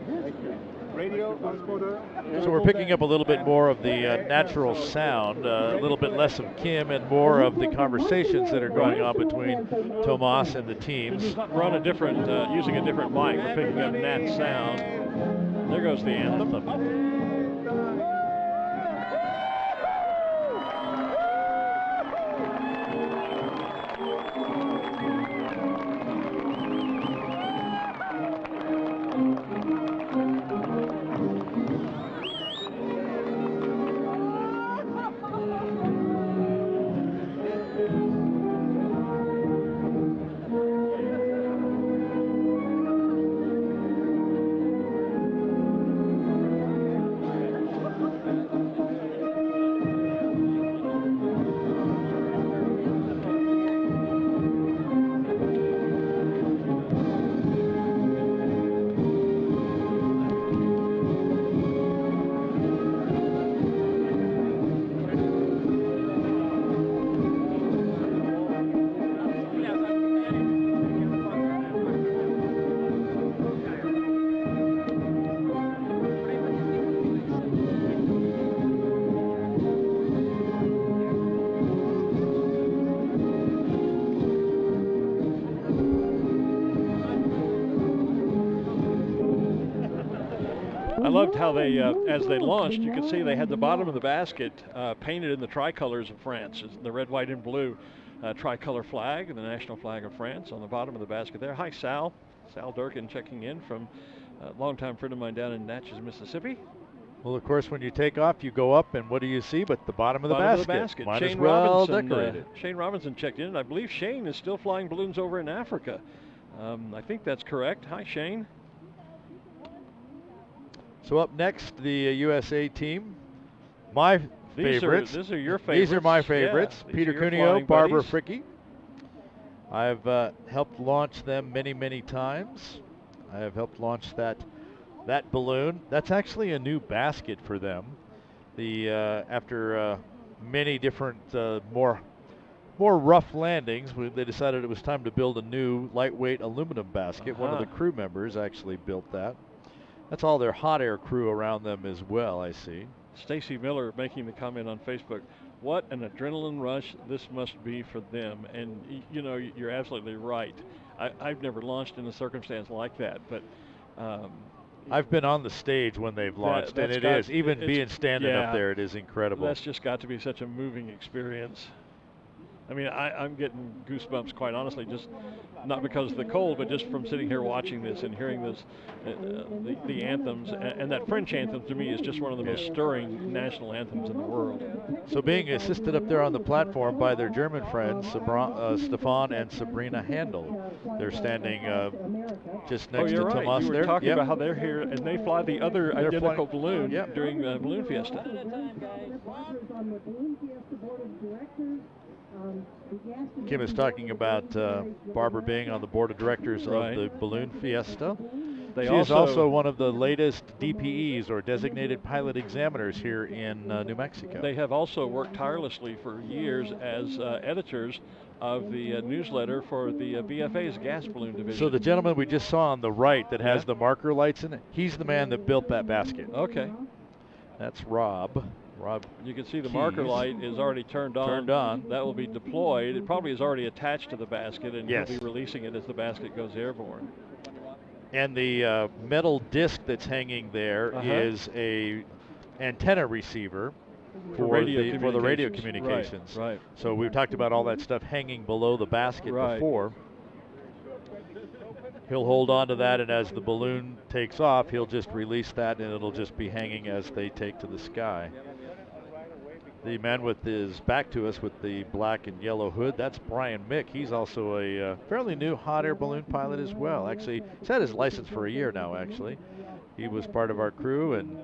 Speaker 11: Thank you.
Speaker 3: So we're picking up a little bit more of the natural sound, a little bit less of Kim and more of the conversations that are going on between Tomas and the teams.
Speaker 2: We're on a different, using a different mic. We're picking up Nat sound. There goes the anthem. I loved how they, as they launched, you could see they had the bottom of the basket painted in the tricolors of France, the red, white, and blue tricolor flag, the national flag of France on the bottom of the basket there. Hi, Sal. Sal Durkin checking in from a longtime friend of mine down in Natchez, Mississippi.
Speaker 3: Well, of course, when you take off, you go up, and what do you see but the bottom of the basket? Might
Speaker 2: Shane
Speaker 3: as well
Speaker 2: Robinson,
Speaker 3: decorate it.
Speaker 2: Shane Robinson checked in, and I believe Shane is still flying balloons over in Africa. I think that's correct. Hi, Shane.
Speaker 3: So up next, the USA team. My favorites.
Speaker 2: These are your favorites.
Speaker 3: These are my favorites.
Speaker 2: Yeah,
Speaker 3: Peter Cuneo, Barbara Fricke. I've helped launch them many, many times. I have helped launch that balloon. That's actually a new basket for them. After many different more rough landings, they decided it was time to build a new lightweight aluminum basket. One of the crew members actually built that. That's all their hot air crew around them as well, I see.
Speaker 2: Stacy Miller making the comment on Facebook, what an adrenaline rush this must be for them. And, you know, you're absolutely right. I've never launched in a circumstance like that, but...
Speaker 3: I've been on the stage when they've launched, and it is. Even being standing up there, it is incredible.
Speaker 2: That's just got to be such a moving experience. I mean, I'm getting goosebumps, quite honestly, just not because of the cold, but just from sitting here watching this and hearing this, the anthems. And that French anthem, to me, is just one of the most stirring national anthems in the world.
Speaker 3: So being assisted up there on the platform by their German friends, Stefan and Sabrina Handel. They're standing just next to Tomas
Speaker 2: there. You were talking about how they're here, and they fly the other identical balloon during Balloon Fiesta.
Speaker 3: Kim is talking about Barbara being on the board of directors of the Balloon Fiesta. She is also one of the latest DPEs, or designated pilot examiners, here in New Mexico.
Speaker 2: They have also worked tirelessly for years as editors of the newsletter for the BFA's gas balloon division.
Speaker 3: So the gentleman we just saw on the right that has the marker lights in it, he's the man that built that basket.
Speaker 2: Okay.
Speaker 3: That's Rob.
Speaker 2: You can see the marker light is already turned on. That will be deployed. It probably is already attached to the basket, and you'll be releasing it as the basket goes airborne.
Speaker 3: And the metal disc that's hanging there is a antenna receiver for the radio communications.
Speaker 2: Right.
Speaker 3: So we've talked about all that stuff hanging below the basket before. He'll hold on to that, and as the balloon takes off, he'll just release that, and it'll just be hanging as they take to the sky. The man with his back to us with the black and yellow hood, that's Brian Mick. He's also a fairly new hot air balloon pilot as well. Actually, he's had his license for a year now, actually. He was part of our crew, and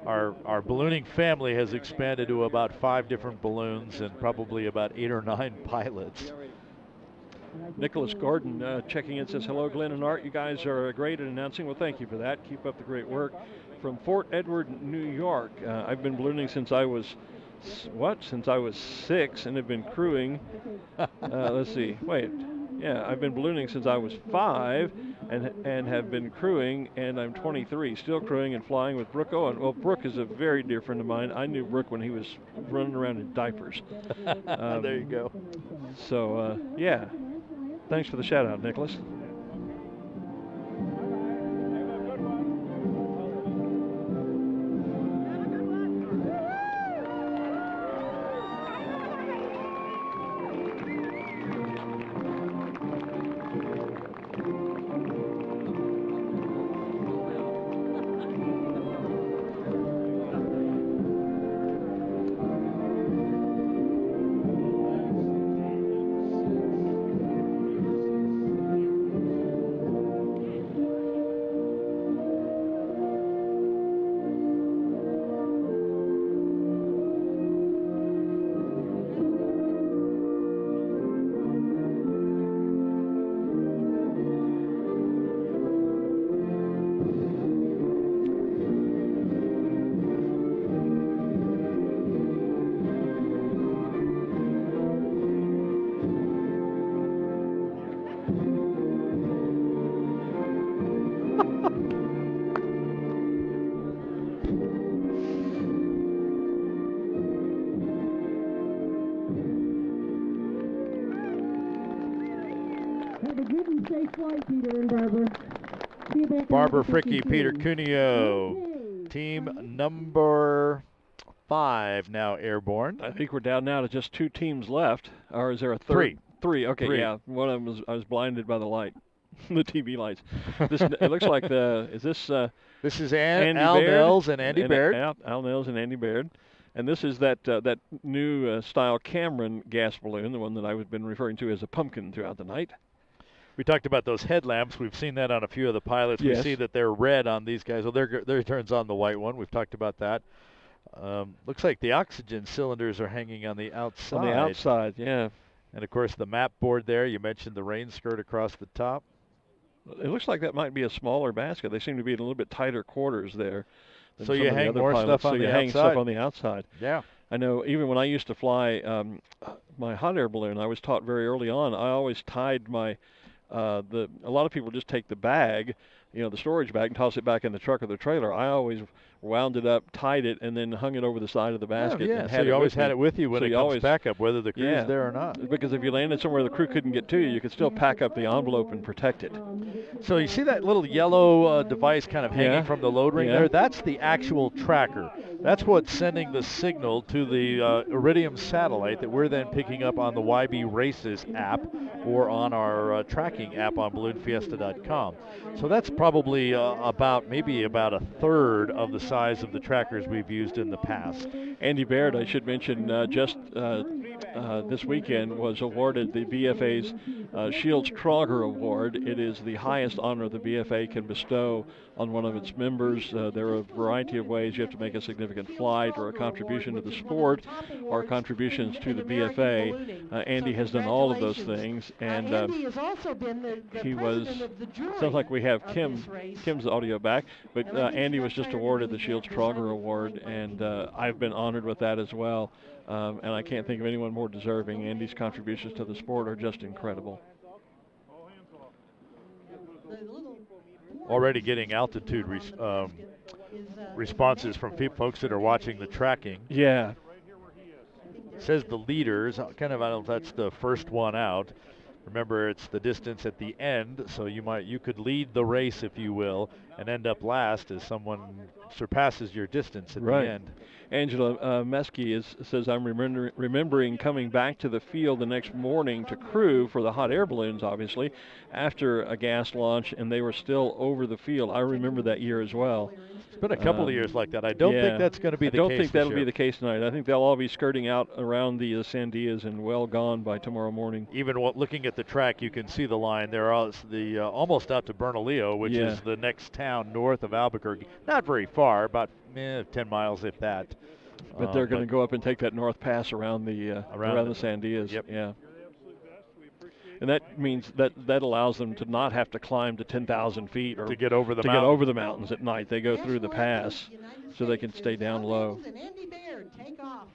Speaker 3: our ballooning family has expanded to about 5 different balloons and probably about 8 or 9 pilots.
Speaker 2: Nicholas Gordon checking in, says, hello, Glenn and Art. You guys are great at announcing. Well, thank you for that. Keep up the great work. From Fort Edward, New York. I've been ballooning since I was 6 and have been crewing. Let's see. I've been ballooning since I was 5 and have been crewing, and I'm 23, still crewing and flying with Brooke Owen. Well, Brooke is a very dear friend of mine. I knew Brooke when he was running around in diapers.
Speaker 3: There you go.
Speaker 2: So, yeah. Thanks for the shout out, Nicholas.
Speaker 4: Have a good and safe flight, Peter and Barbara. See you back
Speaker 3: Barbara
Speaker 4: on
Speaker 3: Fricke,
Speaker 4: 52.
Speaker 3: Peter Cuneo.
Speaker 4: Okay.
Speaker 3: Team number 5 now airborne.
Speaker 2: I think we're down now to just 2 teams left. Or is there a third? 3. Okay,
Speaker 3: 3.
Speaker 2: yeah. One of them I was blinded by the light, the TV lights. It looks like is this?
Speaker 3: This is
Speaker 2: Andy
Speaker 3: Al
Speaker 2: Baird
Speaker 3: Nels and Andy Baird.
Speaker 2: Al Nels and Andy Baird. And this is that new style Cameron gas balloon, the one that I've been referring to as a pumpkin throughout the night.
Speaker 3: We talked about those headlamps. We've seen that on a few of the pilots.
Speaker 2: Yes.
Speaker 3: We see that they're red on these guys. Well, there turns on the white one. We've talked about that. Looks like the oxygen cylinders are hanging on the outside.
Speaker 2: On the outside, yeah.
Speaker 3: And, of course, the map board there. You mentioned the rain skirt across the top.
Speaker 2: It looks like that might be a smaller basket. They seem to be in a little bit tighter quarters there.
Speaker 3: So you hang more stuff on the outside.
Speaker 2: So you hang stuff on the outside.
Speaker 3: Yeah.
Speaker 2: I know even when I used to fly my hot air balloon, I was taught very early on, I always tied my a lot of people just take the bag, the storage bag, and toss it back in the truck or the trailer. I always wound it up, tied it, and then hung it over the side of the basket.
Speaker 3: Yeah,
Speaker 2: and
Speaker 3: so you always had it with you when it comes back up, whether the crew's there or not.
Speaker 2: Because if you landed somewhere the crew couldn't get to you, you could still pack up the envelope and protect it.
Speaker 3: So you see that little yellow device kind of hanging from the load ring there? That's the actual tracker. That's what's sending the signal to the Iridium satellite that we're then picking up on the YB Races app or on our tracking app on balloonfiesta.com. So that's probably maybe about a third of the size of the trackers we've used in the past.
Speaker 2: Andy Baird, I should mention, just this weekend was awarded the BFA's Shields Trauger Award. It is the highest honor the BFA can bestow on one of its members. There are a variety of ways you have to make a significant flight or a contribution to the sport or contributions to the BFA. Andy has done all of those things, and
Speaker 4: Andy has also been the president of the jury.
Speaker 2: Sounds like we have Kim's audio back, but Andy was just awarded the Shields Trauger Award, and I've been honored with that as well. And I can't think of anyone more deserving. Andy's contributions to the sport are just incredible.
Speaker 3: Already getting altitude responses from folks that are watching the tracking.
Speaker 2: Yeah.
Speaker 3: It says the leaders, I don't know if that's the first one out. Remember, it's the distance at the end, so you could lead the race, if you will, and end up last as someone surpasses your distance at the end.
Speaker 2: Angela Mesky says, I'm remembering coming back to the field the next morning to crew for the hot air balloons, obviously, after a gas launch, and they were still over the field. I remember that year as well.
Speaker 3: It's been a couple of years like that. I don't think that's going to be the case.
Speaker 2: I don't think that'll be the case tonight. I think they'll all be skirting out around the Sandias and well gone by tomorrow morning.
Speaker 3: Even looking at the track, you can see the line. They're almost out to Bernalillo, which is the next town north of Albuquerque. Not very far, about 10 miles if that.
Speaker 2: But they're going to go up and take that north pass around the Sandias.
Speaker 3: Yep.
Speaker 2: Yeah. And that means that allows them to not have to climb to 10,000 feet or
Speaker 3: to get over the
Speaker 2: mountains at night. They go through the pass so they can stay down low.
Speaker 4: Andy Baird, take off.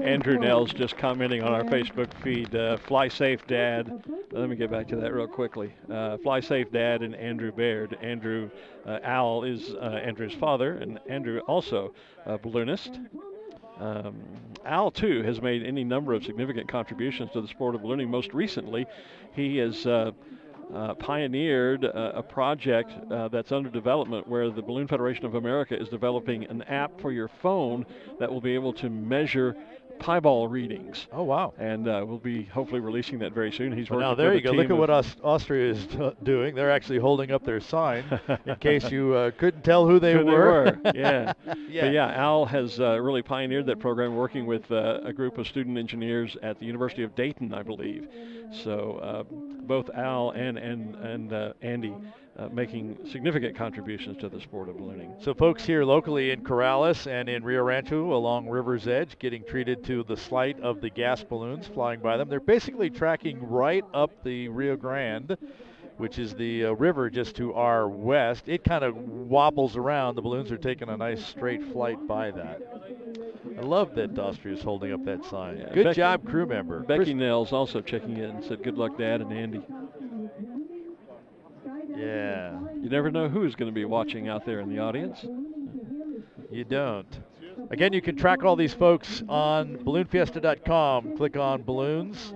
Speaker 2: Andrew Nell's just commenting on our Facebook feed. Fly safe, Dad. Let me get back to that real quickly. Fly safe, Dad, and Andrew Baird. Andrew, Al is Andrew's father, and Andrew also a balloonist. Al, too, has made any number of significant contributions to the sport of ballooning. Most recently, he has pioneered a project that's under development where the Balloon Federation of America is developing an app for your phone that will be able to measure pieball readings.
Speaker 3: Oh, wow.
Speaker 2: And we'll be hopefully releasing that very soon. He's
Speaker 3: Well,
Speaker 2: working
Speaker 3: now, there
Speaker 2: with
Speaker 3: you
Speaker 2: a
Speaker 3: go.
Speaker 2: team
Speaker 3: Look at what Austria is doing. They're actually holding up their sign in case you couldn't tell who they were.
Speaker 2: Yeah.
Speaker 3: Yeah.
Speaker 2: But yeah, Al has really pioneered that program, working with a group of student engineers at the University of Dayton, I believe. So both Al and Andy making significant contributions to the sport of ballooning.
Speaker 3: So folks here locally in Corrales and in Rio Rancho along River's Edge getting treated to the sight of the gas balloons flying by them. They're basically tracking right up the Rio Grande, which is the river just to our west. It kind of wobbles around. The balloons are taking a nice straight flight by that. I love that Austria's holding up that sign.
Speaker 2: Yeah,
Speaker 3: Good job, crew member.
Speaker 2: Becky Nell's also checking in and said, good luck, Dad and Andy.
Speaker 3: Yeah.
Speaker 2: You never know who's going to be watching out there in the audience.
Speaker 3: You don't. Again, you can track all these folks on balloonfiesta.com. Click on Balloons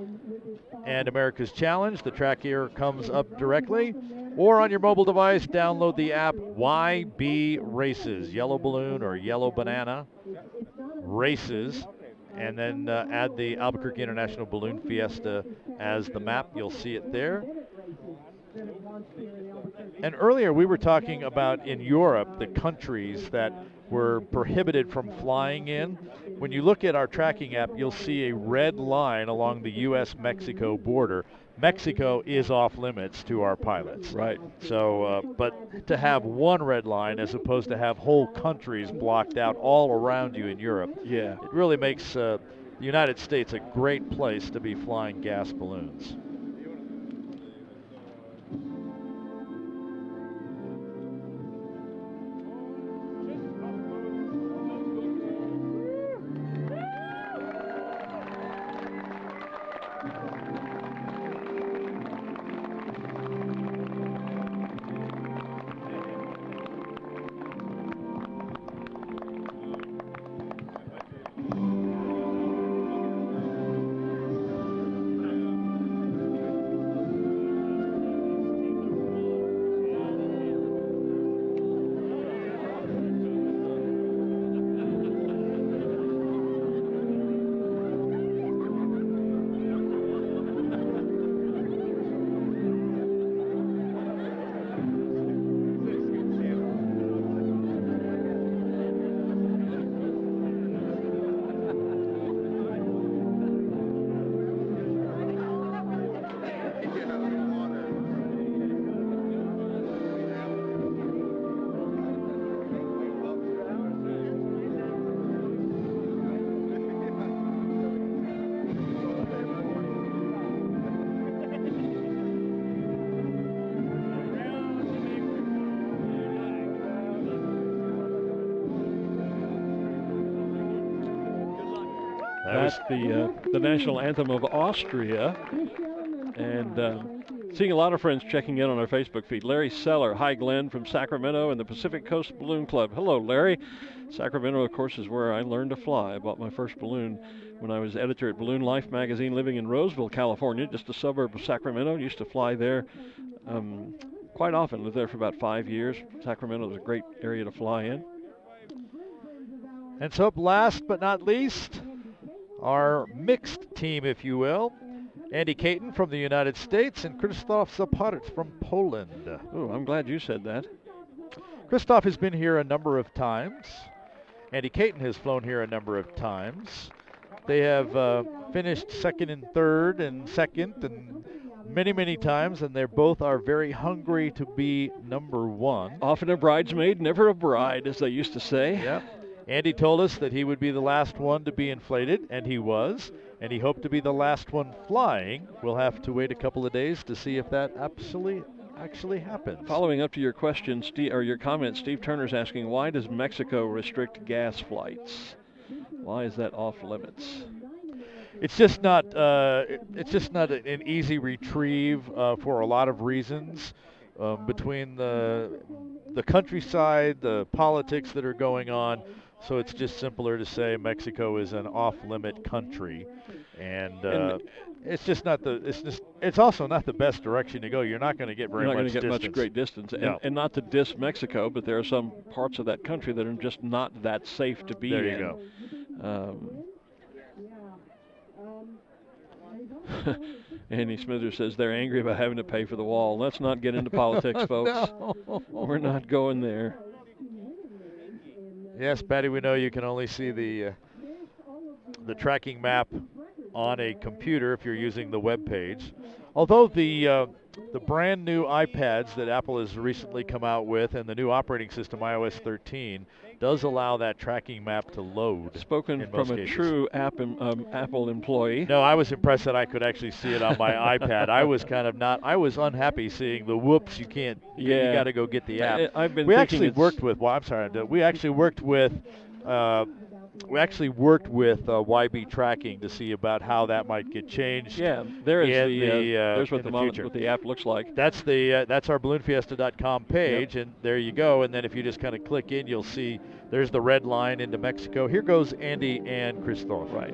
Speaker 3: and America's Challenge. The track here comes up directly. Or on your mobile device, download the app YB Races, Yellow Balloon or Yellow Banana Races. And then add the Albuquerque International Balloon Fiesta as the map. You'll see it there. And earlier we were talking about in Europe the countries that were prohibited from flying in. When you look at our tracking app, you'll see a red line along the U.S.-Mexico border. Mexico is off limits to our pilots.
Speaker 2: Right.
Speaker 3: So, but to have one red line as opposed to have whole countries blocked out all around you in Europe,
Speaker 2: yeah,
Speaker 3: it really makes the United States a great place to be flying gas balloons.
Speaker 2: That's the national anthem of Austria. And seeing a lot of friends checking in on our Facebook feed. Larry Seller, hi Glen from Sacramento and the Pacific Coast Balloon Club. Hello, Larry. Sacramento, of course, is where I learned to fly. I bought my first balloon when I was editor at Balloon Life magazine living in Roseville, California, just a suburb of Sacramento. Used to fly there quite often. Lived there for about 5 years. Sacramento is a great area to fly in.
Speaker 3: And so up last but not least, our mixed team, if you will. Andy Caton from the United States and Krzysztof Zapart from Poland.
Speaker 2: Oh, I'm glad you said that.
Speaker 3: Krzysztof has been here a number of times. Andy Caton has flown here a number of times. They have finished second and third and second and many, many times, and they both are very hungry to be number one.
Speaker 2: Often a bridesmaid, never a bride, as they used to say.
Speaker 3: Yep. Andy told us that he would be the last one to be inflated, and he was, and he hoped to be the last one flying. We'll have to wait a couple of days to see if that actually happens.
Speaker 2: Following up to your question, or your comment, Steve Turner's asking, why does Mexico restrict gas flights? Why is that off limits?
Speaker 3: It's just not. It's just not an easy retrieve for a lot of reasons. Between the countryside, the politics that are going on, so it's just simpler to say Mexico is an off-limit country, and it's just not the. It's also not the best direction to go. You're not going to get very
Speaker 2: You're not
Speaker 3: much
Speaker 2: going to get
Speaker 3: distance.
Speaker 2: much great distance.
Speaker 3: No.
Speaker 2: And not to diss Mexico, but there are some parts of that country that are just not that safe to be in.
Speaker 3: There you go.
Speaker 2: Andy Smithers says they're angry about having to pay for the wall. Let's not get into politics, folks.
Speaker 3: No.
Speaker 2: We're not going there.
Speaker 3: Yes, Patty, we know you can only see the tracking map on a computer if you're using the web page. Although the brand new iPads that Apple has recently come out with and the new operating system iOS 13 does allow that tracking map to load.
Speaker 2: Spoken from a true Apple employee.
Speaker 3: No, I was impressed that I could actually see it on my iPad. I was I was unhappy seeing the whoops, you can't, you got to go get the app. We actually worked with YB Tracking to see about how that might get changed.
Speaker 2: Yeah, there is there's
Speaker 3: what
Speaker 2: the app looks like.
Speaker 3: That's our balloonfiesta.com page, and there you go. And then if you just kind of click in, you'll see there's the red line into Mexico. Here goes Andy and Christophe.
Speaker 2: Right.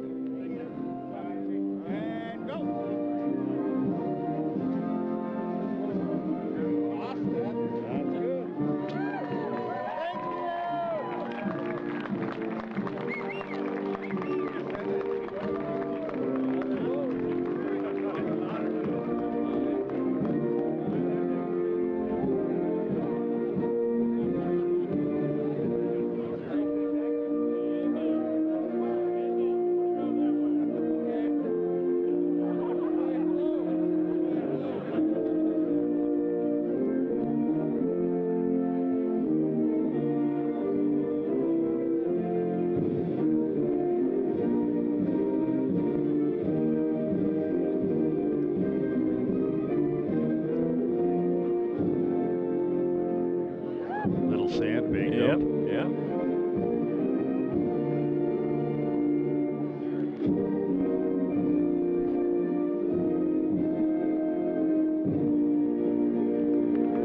Speaker 3: Sand being
Speaker 2: Yep.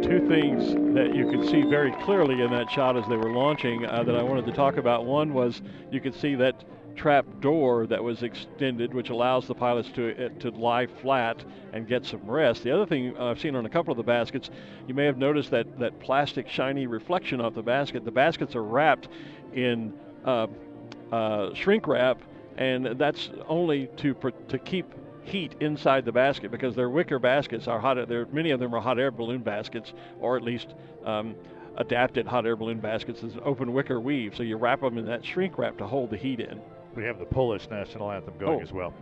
Speaker 2: Two things that you could see very clearly in that shot as they were launching that I wanted to talk about. One was you could see that trap door that was extended, which allows the pilots to lie flat and get some rest. The other thing I've seen on a couple of the baskets, you may have noticed that plastic shiny reflection off the basket. The baskets are wrapped in shrink wrap, and that's only to keep heat inside the basket, because they're wicker baskets. Many of them are hot air balloon baskets, or at least adapted hot air balloon baskets as an open wicker weave. So you wrap them in that shrink wrap to hold the heat in.
Speaker 3: We have the Polish national anthem going as well.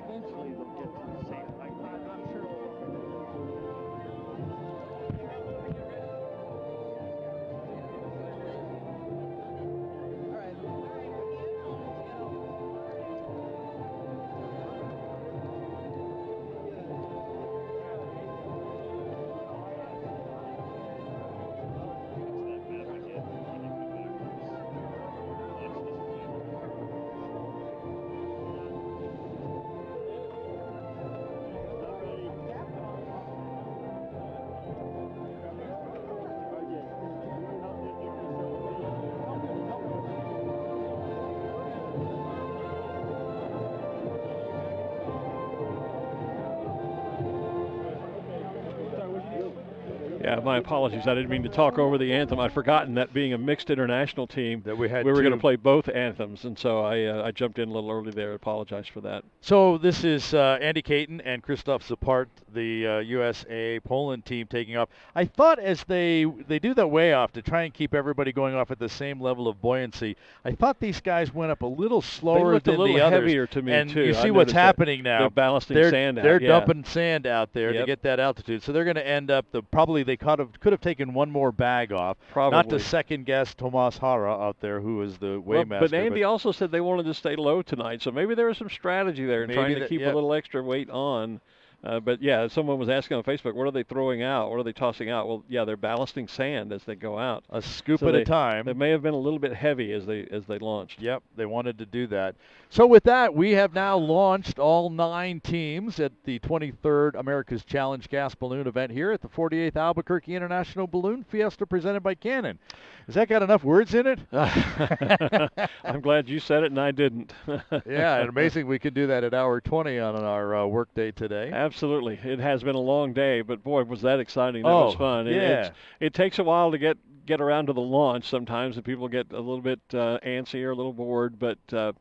Speaker 11: Eventually
Speaker 2: Yeah, my apologies. I didn't mean to talk over the anthem. I'd forgotten that being a mixed international team,
Speaker 3: that we
Speaker 2: were going to
Speaker 3: two.
Speaker 2: play both anthems, and so I jumped in a little early there. I apologize for that.
Speaker 3: So this is Andy Caton and Krzysztof Zapart, the USA Poland team taking off. I thought as they do that way off to try and keep everybody going off at the same level of buoyancy, I thought these guys went up a little slower
Speaker 2: they looked
Speaker 3: than
Speaker 2: a little
Speaker 3: the others.
Speaker 2: heavier to me,
Speaker 3: and
Speaker 2: too.
Speaker 3: you see
Speaker 2: I
Speaker 3: what's
Speaker 2: noticed that.
Speaker 3: happening now.
Speaker 2: They're ballasting sand out.
Speaker 3: They're
Speaker 2: yeah.
Speaker 3: dumping sand out there to get that altitude. So they're going to end up, probably they could have taken one more bag off.
Speaker 2: Probably.
Speaker 3: Not to second guess Tomas Hara out there, who is the weighmaster.
Speaker 2: But Andy also said they wanted to stay low tonight, so maybe there was some strategy there in trying to keep a little extra weight on. But yeah, someone was asking on Facebook, what are they throwing out? What are they tossing out? Well, yeah, they're ballasting sand as they go out.
Speaker 3: A scoop at a time.
Speaker 2: They may have been a little bit heavy as they launched.
Speaker 3: Yep, they wanted to do that. So with that, we have now launched all 9 teams at the 23rd America's Challenge Gas Balloon event here at the 48th Albuquerque International Balloon Fiesta presented by Canon. Has that got enough words in it?
Speaker 2: I'm glad you said it and I didn't.
Speaker 3: Yeah, and amazing we can do that at hour 20 on our work day today.
Speaker 2: Absolutely. It has been a long day, but boy, was that exciting. That was fun.
Speaker 3: Yeah.
Speaker 2: It takes a while to get around to the launch sometimes, and people get a little bit antsy or a little bored, but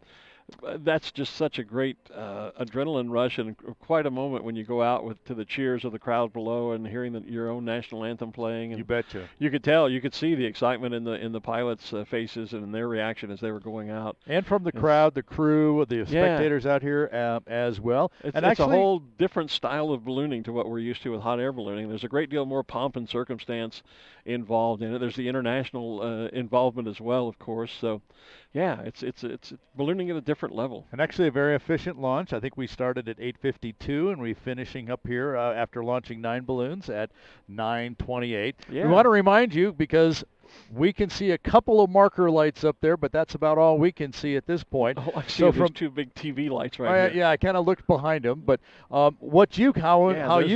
Speaker 2: that's just such a great adrenaline rush and quite a moment when you go out to the cheers of the crowd below and hearing your own national anthem playing. And
Speaker 3: you betcha.
Speaker 2: You could see the excitement in the pilots' faces and in their reaction as they were going out.
Speaker 3: And from the crowd, the crew, the spectators out here as well.
Speaker 2: It's a whole different style of ballooning to what we're used to with hot air ballooning. There's a great deal more pomp and circumstance involved in it. There's the international involvement as well, of course. So, yeah, it's ballooning at a different level.
Speaker 3: And actually a very efficient launch. I think we started at 8:52 and we're finishing up here after launching 9 balloons at 9:28.
Speaker 2: Yeah.
Speaker 3: We want to remind you because we can see a couple of marker lights up there, but that's about all we can see at this point.
Speaker 2: Oh, I see. So there's 2 big TV lights right here.
Speaker 3: Yeah, I kind of looked behind them, but how you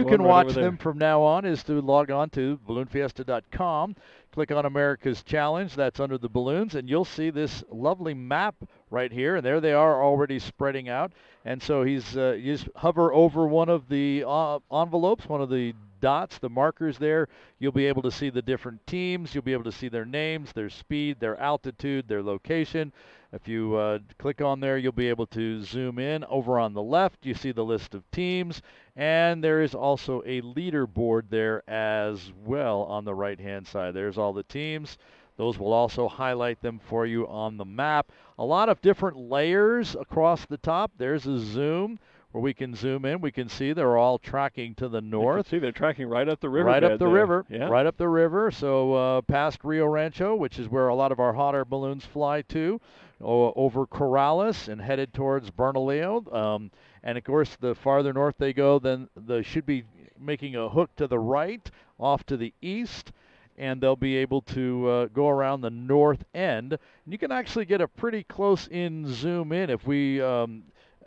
Speaker 3: can watch them from now on is to log on to balloonfiesta.com. Click on America's Challenge. That's under the balloons, and you'll see this lovely map right here. And there they are already spreading out. And so you just hover over one of the envelopes, one of the dots, the markers there. You'll be able to see the different teams. You'll be able to see their names, their speed, their altitude, their location. If you click on there, you'll be able to zoom in. Over on the left, you see the list of teams, and there is also a leaderboard there as well on the right-hand side. There's all the teams. Those will also highlight them for you on the map. A lot of different layers across the top. There's a zoom where we can zoom in. We can see they're all tracking to the north.
Speaker 2: You can see they're tracking right up the river.
Speaker 3: Right up the river.
Speaker 2: Yeah.
Speaker 3: Right up the river. So past Rio Rancho, which is where a lot of our hot air balloons fly to, over Corrales and headed towards Bernalillo. And of course, the farther north they go, then they should be making a hook to the right, off to the east, and they'll be able to go around the north end. And you can actually get a pretty close-in zoom in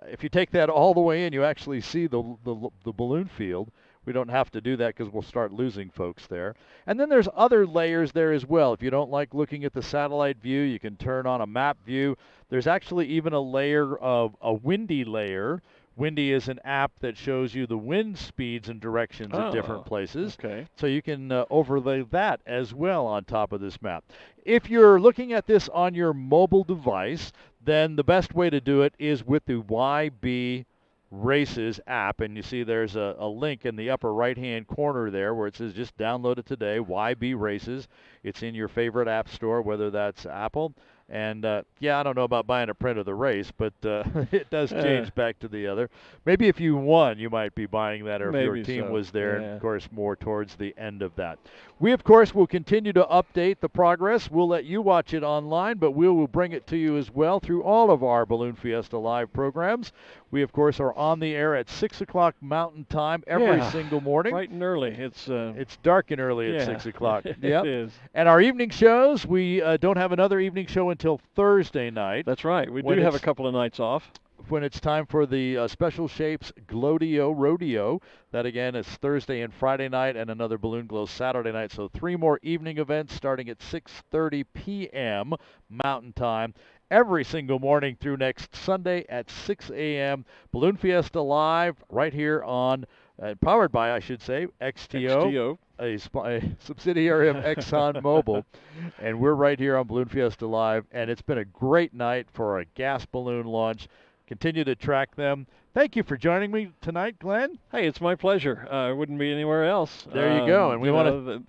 Speaker 3: if you take that all the way in, you actually see the balloon field. We don't have to do that because we'll start losing folks there. And then there's other layers there as well. If you don't like looking at the satellite view, you can turn on a map view. There's actually even a layer of a windy layer. Windy is an app that shows you the wind speeds and directions at different places.
Speaker 2: Okay.
Speaker 3: So you can overlay that as well on top of this map. If you're looking at this on your mobile device, then the best way to do it is with the YB Races app, and you see there's a link in the upper right-hand corner there where it says just download it today, YB Races. It's in your favorite app store, whether that's Apple. And, I don't know about buying a print of the race, but it does change back to the other. Maybe if you won, you might be buying that, or if your team was there, and, of course, more towards the end of that. We, of course, will continue to update the progress. We'll let you watch it online, but we will bring it to you as well through all of our Balloon Fiesta Live programs. We, of course, are on the air at 6 o'clock Mountain Time every single morning.
Speaker 2: Bright and early.
Speaker 3: It's dark and early at 6 o'clock.
Speaker 2: It is.
Speaker 3: And our evening shows, we don't have another evening show until Thursday night.
Speaker 2: That's right. We do have a couple of nights off.
Speaker 3: When it's time for the Special Shapes Glowdeo Rodeo. That, again, is Thursday and Friday night, and another Balloon Glow Saturday night. So 3 more evening events starting at 6:30 p.m. Mountain Time. Every single morning through next Sunday at 6 a.m. Balloon Fiesta Live right here on powered by, I should say, XTO. A subsidiary of ExxonMobil. And we're right here on Balloon Fiesta Live, and it's been a great night for a gas balloon launch. Continue to track them. Thank you for joining me tonight, Glenn.
Speaker 2: Hey, it's my pleasure. I wouldn't be anywhere else.
Speaker 3: There you go. And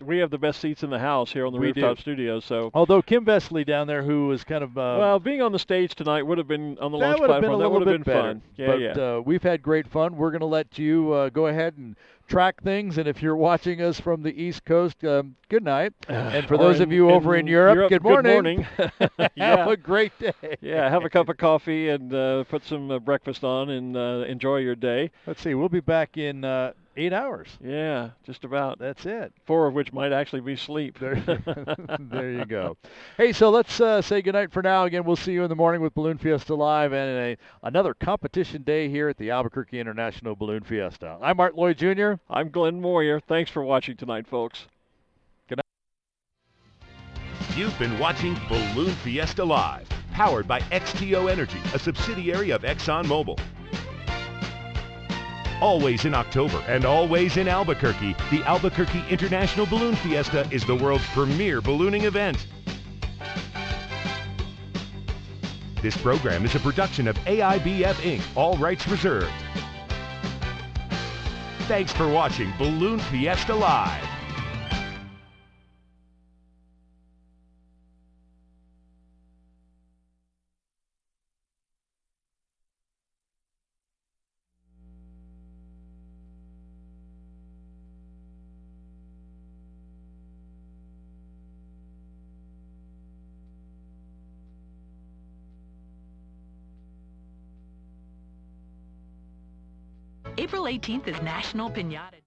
Speaker 2: we have the best seats in the house here on the rooftop studio. So,
Speaker 3: although Kim Vesley down there, who was kind of
Speaker 2: well, being on the stage tonight would have been on the launch platform. That would have been fun.
Speaker 3: But we've had great fun. We're going to let you go ahead and track things. And if you're watching us from the East Coast, good night. And for those of you over in Europe, good morning. Have a great day.
Speaker 2: Yeah, have a cup of coffee and put some breakfast on and enjoy your day.
Speaker 3: Let's see. We'll be back in 8 hours.
Speaker 2: Yeah, just about.
Speaker 3: That's it.
Speaker 2: 4 of which might actually be sleep.
Speaker 3: There you go. Hey, so let's say goodnight for now. Again, we'll see you in the morning with Balloon Fiesta Live and another competition day here at the Albuquerque International Balloon Fiesta. I'm Lloyd Jr.
Speaker 2: I'm Glen Moyer. Thanks for watching tonight, folks.
Speaker 3: Good night.
Speaker 1: You've been watching Balloon Fiesta Live, powered by XTO Energy, a subsidiary of ExxonMobil. Always in October and always in Albuquerque, the Albuquerque International Balloon Fiesta is the world's premier ballooning event. This program is a production of AIBF Inc., all rights reserved. Thanks for watching Balloon Fiesta Live.
Speaker 13: April 18th is National Piñata